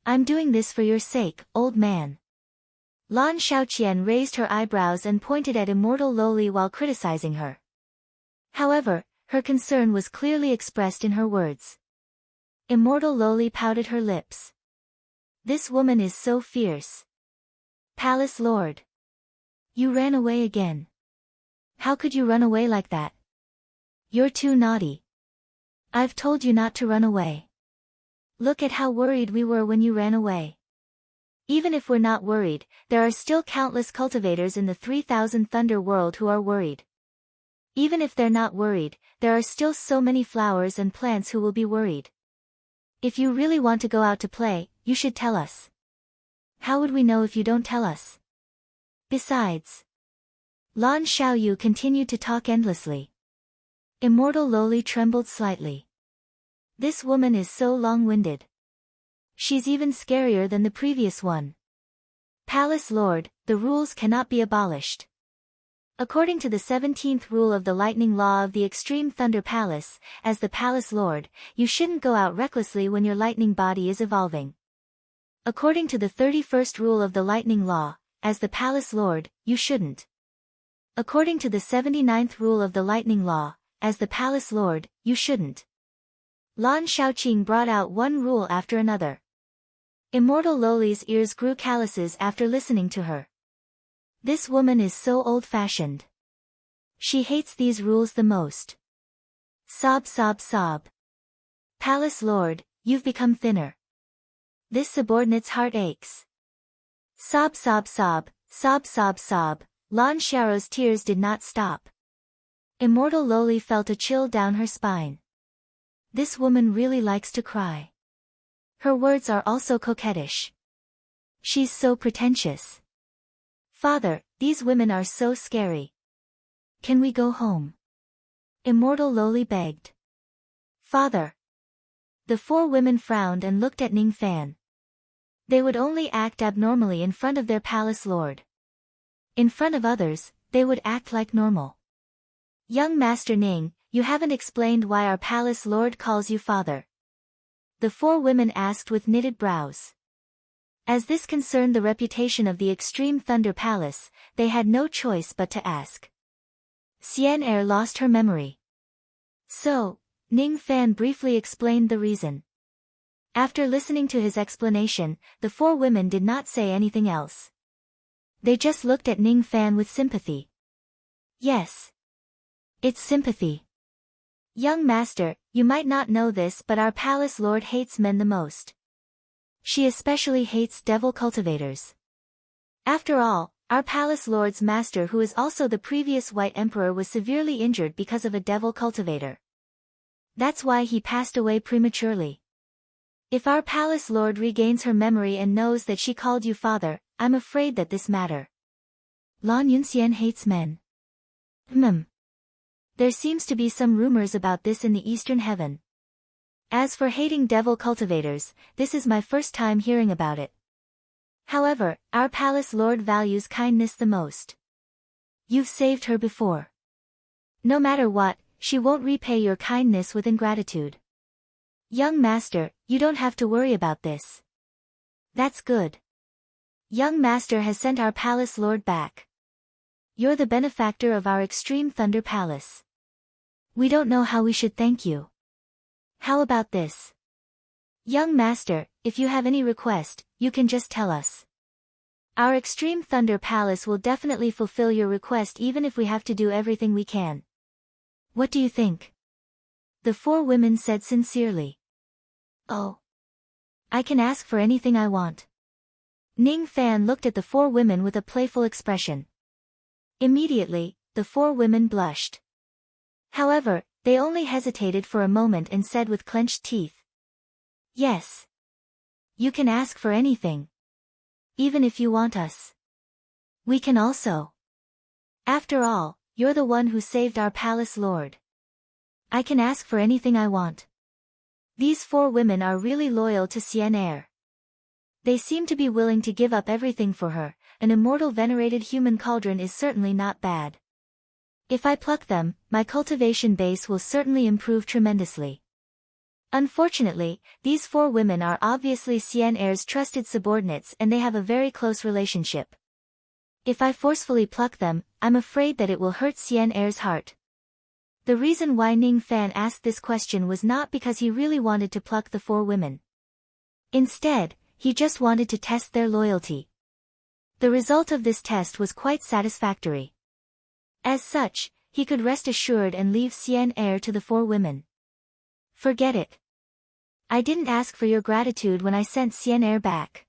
I'm doing this for your sake, old man. Lan Xiaoqian raised her eyebrows and pointed at Immortal Loli while criticizing her. However, her concern was clearly expressed in her words. Immortal Loli pouted her lips. This woman is so fierce. Palace Lord. You ran away again. How could you run away like that? You're too naughty. I've told you not to run away. Look at how worried we were when you ran away. Even if we're not worried, there are still countless cultivators in the 3000 Thunder world who are worried. Even if they're not worried, there are still so many flowers and plants who will be worried. If you really want to go out to play, you should tell us. How would we know if you don't tell us? Besides. Lan Xiaoyu continued to talk endlessly. Immortal Loli trembled slightly. This woman is so long-winded. She's even scarier than the previous one. Palace Lord, the rules cannot be abolished. According to the 17th rule of the lightning law of the Extreme Thunder Palace, as the Palace Lord, you shouldn't go out recklessly when your lightning body is evolving. According to the 31st rule of the lightning law, as the Palace Lord, you shouldn't. According to the 79th rule of the lightning law, as the Palace Lord, you shouldn't. Lan Xiaoqing brought out one rule after another. Immortal Loli's ears grew calluses after listening to her. This woman is so old-fashioned. She hates these rules the most. Sob sob sob. Palace Lord, you've become thinner. This subordinate's heart aches. Sob sob sob, sob sob sob. Lan Xiao's tears did not stop. Immortal Loli felt a chill down her spine. This woman really likes to cry. Her words are also coquettish. She's so pretentious. Father, these women are so scary. Can we go home? Immortal Loli begged. Father. The four women frowned and looked at Ning Fan. They would only act abnormally in front of their palace lord. In front of others, they would act like normal. Young Master Ning, you haven't explained why our palace lord calls you father. The four women asked with knitted brows. As this concerned the reputation of the Extreme Thunder Palace, they had no choice but to ask. Xian'er lost her memory. So, Ning Fan briefly explained the reason. After listening to his explanation, the four women did not say anything else. They just looked at Ning Fan with sympathy. Yes. It's sympathy. Young Master, you might not know this but our Palace Lord hates men the most. She especially hates devil cultivators. After all, our Palace Lord's master who is also the previous White Emperor was severely injured because of a devil cultivator. That's why he passed away prematurely. If our Palace Lord regains her memory and knows that she called you father, I'm afraid that this matter. Lan Yunxian hates men. There seems to be some rumors about this in the Eastern Heaven. As for hating devil cultivators, this is my first time hearing about it. However, our Palace Lord values kindness the most. You've saved her before. No matter what, she won't repay your kindness with ingratitude. Young Master, you don't have to worry about this. That's good. Young Master has sent our Palace Lord back. You're the benefactor of our Extreme Thunder Palace. We don't know how we should thank you. How about this? Young Master, if you have any request, you can just tell us. Our Extreme Thunder Palace will definitely fulfill your request even if we have to do everything we can. What do you think? The four women said sincerely. Oh. I can ask for anything I want. Ning Fan looked at the four women with a playful expression. Immediately, the four women blushed. However, they only hesitated for a moment and said with clenched teeth. Yes. You can ask for anything. Even if you want us. We can also. After all, you're the one who saved our Palace Lord. I can ask for anything I want. These four women are really loyal to Xian'er. They seem to be willing to give up everything for her. An immortal venerated human cauldron is certainly not bad. If I pluck them, my cultivation base will certainly improve tremendously. Unfortunately, these 4 women are obviously Xian Er's trusted subordinates and they have a very close relationship. If I forcefully pluck them, I'm afraid that it will hurt Xian Er's heart. The reason why Ning Fan asked this question was not because he really wanted to pluck the 4 women. Instead, he just wanted to test their loyalty. The result of this test was quite satisfactory. As such, he could rest assured and leave Xian Er to the 4 women. Forget it. I didn't ask for your gratitude when I sent Xian Er back.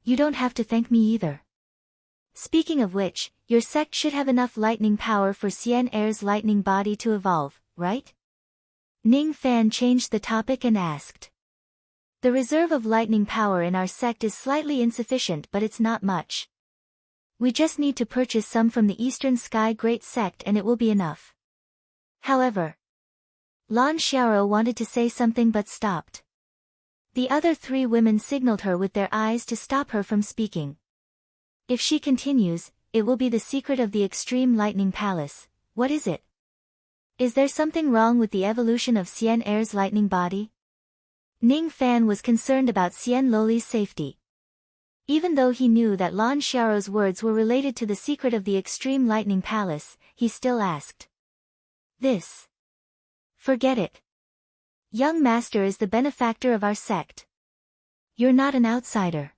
You don't have to thank me either. Speaking of which, your sect should have enough lightning power for Xian Er's lightning body to evolve, right? Ning Fan changed the topic and asked. The reserve of lightning power in our sect is slightly insufficient, but it's not much. We just need to purchase some from the Eastern Sky Great Sect and it will be enough. However, Lan Xiaoro wanted to say something but stopped. The other 3 women signaled her with their eyes to stop her from speaking. If she continues, it will be the secret of the Extreme Lightning Palace. What is it? Is there something wrong with the evolution of Xian Er's lightning body? Ning Fan was concerned about Xian Loli's safety. Even though he knew that Lan Xiaoro's words were related to the secret of the Extreme Lightning Palace, he still asked. This. Forget it. Young Master is the benefactor of our sect. You're not an outsider.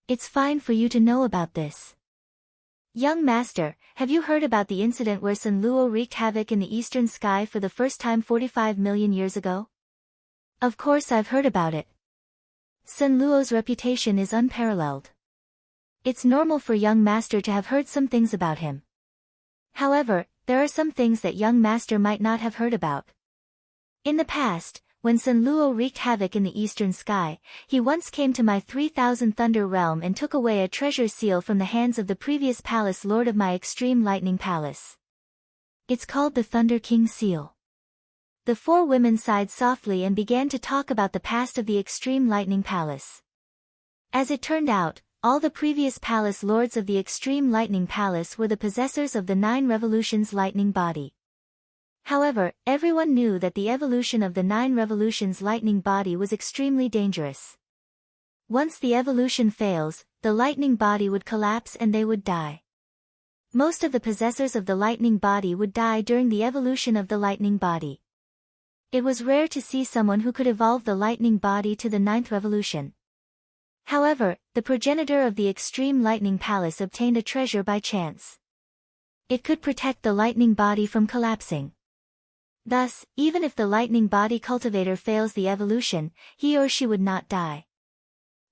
It's fine for you to know about this. Young Master, have you heard about the incident where Sun Luo wreaked havoc in the eastern sky for the first time 45 million years ago? Of course I've heard about it. Sun Luo's reputation is unparalleled. It's normal for Young Master to have heard some things about him. However, there are some things that Young Master might not have heard about. In the past, when Sun Luo wreaked havoc in the eastern sky, he once came to my 3000 Thunder Realm and took away a treasure seal from the hands of the previous palace lord of my Extreme Lightning Palace. It's called the Thunder King Seal. The 4 women sighed softly and began to talk about the past of the Extreme Lightning Palace. As it turned out, all the previous palace lords of the Extreme Lightning Palace were the possessors of the 9 Revolutions lightning body. However, everyone knew that the evolution of the 9 Revolutions lightning body was extremely dangerous. Once the evolution fails, the lightning body would collapse and they would die. Most of the possessors of the lightning body would die during the evolution of the lightning body. It was rare to see someone who could evolve the lightning body to the 9th revolution. However, the progenitor of the Extreme Lightning Palace obtained a treasure by chance. It could protect the lightning body from collapsing. Thus, even if the lightning body cultivator fails the evolution, he or she would not die.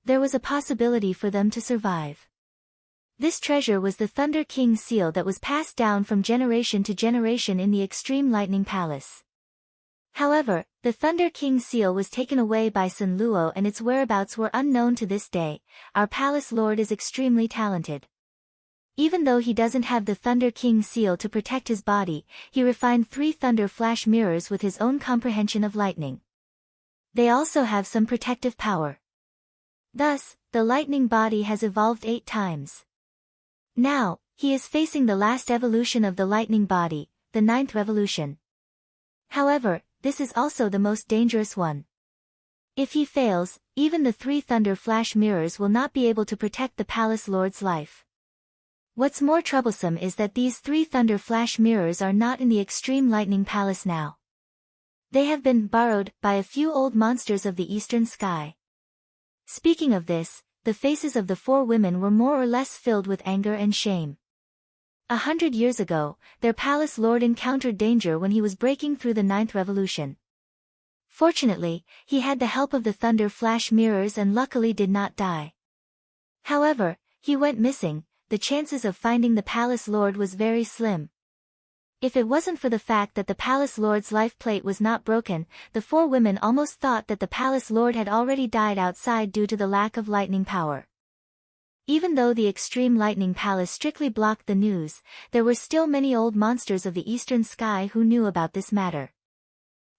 There was a possibility for them to survive. This treasure was the Thunder King Seal that was passed down from generation to generation in the Extreme Lightning Palace. However, the Thunder King Seal was taken away by Sun Luo and its whereabouts were unknown to this day. Our palace lord is extremely talented. Even though he doesn't have the Thunder King Seal to protect his body, he refined 3 Thunder Flash mirrors with his own comprehension of lightning. They also have some protective power. Thus, the lightning body has evolved 8 times. Now, he is facing the last evolution of the lightning body, the 9th revolution. However, this is also the most dangerous one. If he fails, even the 3 Thunder Flash mirrors will not be able to protect the palace lord's life. What's more troublesome is that these 3 Thunder Flash mirrors are not in the Extreme Lightning Palace now. They have been borrowed by a few old monsters of the eastern sky. Speaking of this, the faces of the 4 women were more or less filled with anger and shame. 100 years ago, their palace lord encountered danger when he was breaking through the 9th revolution. Fortunately, he had the help of the Thunder Flash mirrors and luckily did not die. However, he went missing. The chances of finding the palace lord was very slim. If it wasn't for the fact that the palace lord's life plate was not broken, the 4 women almost thought that the palace lord had already died outside due to the lack of lightning power. Even though the Extreme Lightning Palace strictly blocked the news, there were still many old monsters of the eastern sky who knew about this matter.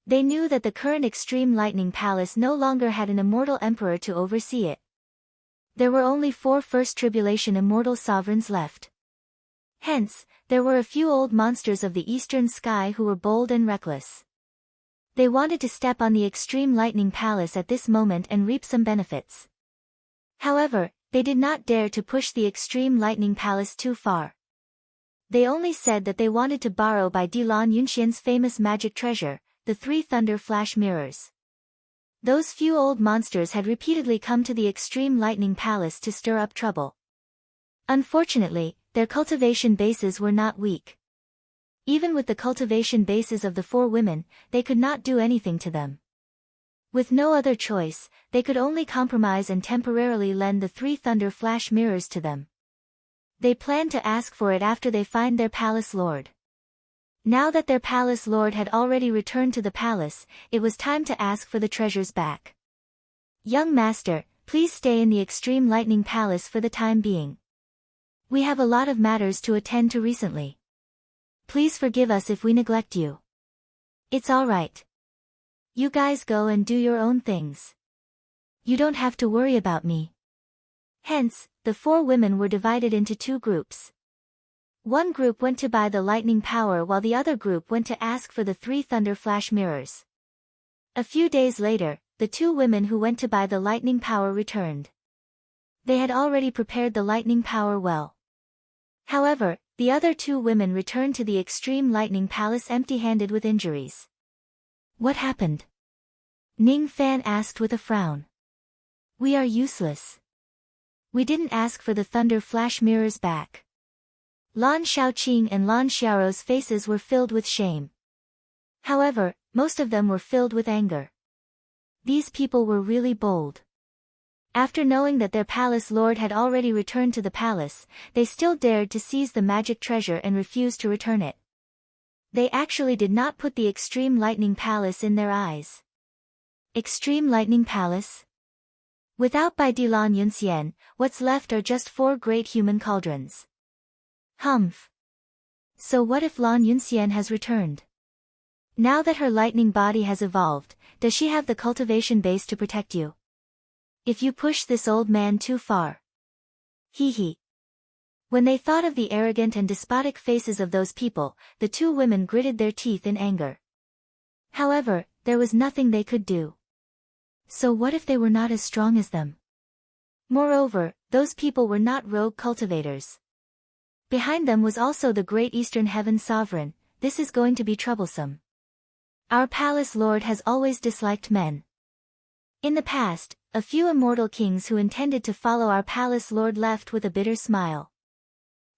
They knew that the current Extreme Lightning Palace no longer had an immortal emperor to oversee it. There were only 4 First Tribulation immortal sovereigns left. Hence, there were a few old monsters of the eastern sky who were bold and reckless. They wanted to step on the extreme lightning palace at this moment and reap some benefits. However, they did not dare to push the extreme lightning palace too far. They only said that they wanted to borrow by Lan Yunxian's famous magic treasure, the 3 thunder flash mirrors. Those few old monsters had repeatedly come to the extreme lightning palace to stir up trouble. Unfortunately, their cultivation bases were not weak. Even with the cultivation bases of the 4 women, they could not do anything to them. With no other choice, they could only compromise and temporarily lend the 3 thunder flash mirrors to them. They planned to ask for it after they find their palace lord. Now that their palace lord had already returned to the palace, it was time to ask for the treasures back. Young master, please stay in the extreme lightning palace for the time being. We have a lot of matters to attend to recently. Please forgive us if we neglect you. It's all right. You guys go and do your own things. You don't have to worry about me. Hence, the 4 women were divided into 2 groups. One group went to buy the lightning power while the other group went to ask for the 3 thunder flash mirrors. A few days later, the 2 women who went to buy the lightning power returned. They had already prepared the lightning power well. However, the other 2 women returned to the extreme lightning palace empty-handed with injuries. What happened? Ning Fan asked with a frown. We are useless. We didn't ask for the thunder flash mirrors back. Lan Xiaoqing and Lan Xiaoro's faces were filled with shame. However, most of them were filled with anger. These people were really bold. After knowing that their palace lord had already returned to the palace, they still dared to seize the magic treasure and refuse to return it. They actually did not put the extreme lightning palace in their eyes. Extreme lightning palace? Without Bai Lan Yunxian, what's left are just 4 great human cauldrons. Humph. So what if Lan Yunxian has returned? Now that her lightning body has evolved, does she have the cultivation base to protect you? If you push this old man too far. Hee hee. When they thought of the arrogant and despotic faces of those people, the 2 women gritted their teeth in anger. However, there was nothing they could do. So what if they were not as strong as them? Moreover, those people were not rogue cultivators. Behind them was also the great Eastern Heaven Sovereign. This is going to be troublesome. Our palace lord has always disliked men. In the past, a few immortal kings who intended to follow our palace lord left with a bitter smile.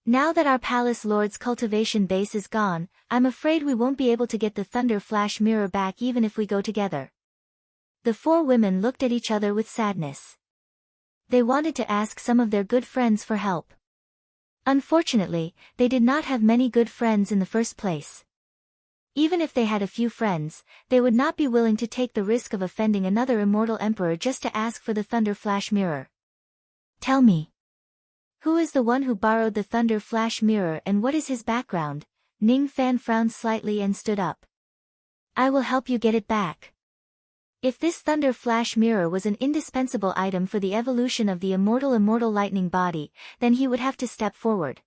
Now that our palace lord's cultivation base is gone, I'm afraid we won't be able to get the thunder flash mirror back even if we go together. The 4 women looked at each other with sadness. They wanted to ask some of their good friends for help. Unfortunately, they did not have many good friends in the first place. Even if they had a few friends, they would not be willing to take the risk of offending another immortal emperor just to ask for the thunder flash mirror. Tell me. Who is the one who borrowed the thunder flash mirror and what is his background? Ning Fan frowned slightly and stood up. I will help you get it back. If this thunder flash mirror was an indispensable item for the evolution of the immortal lightning body, then he would have to step forward.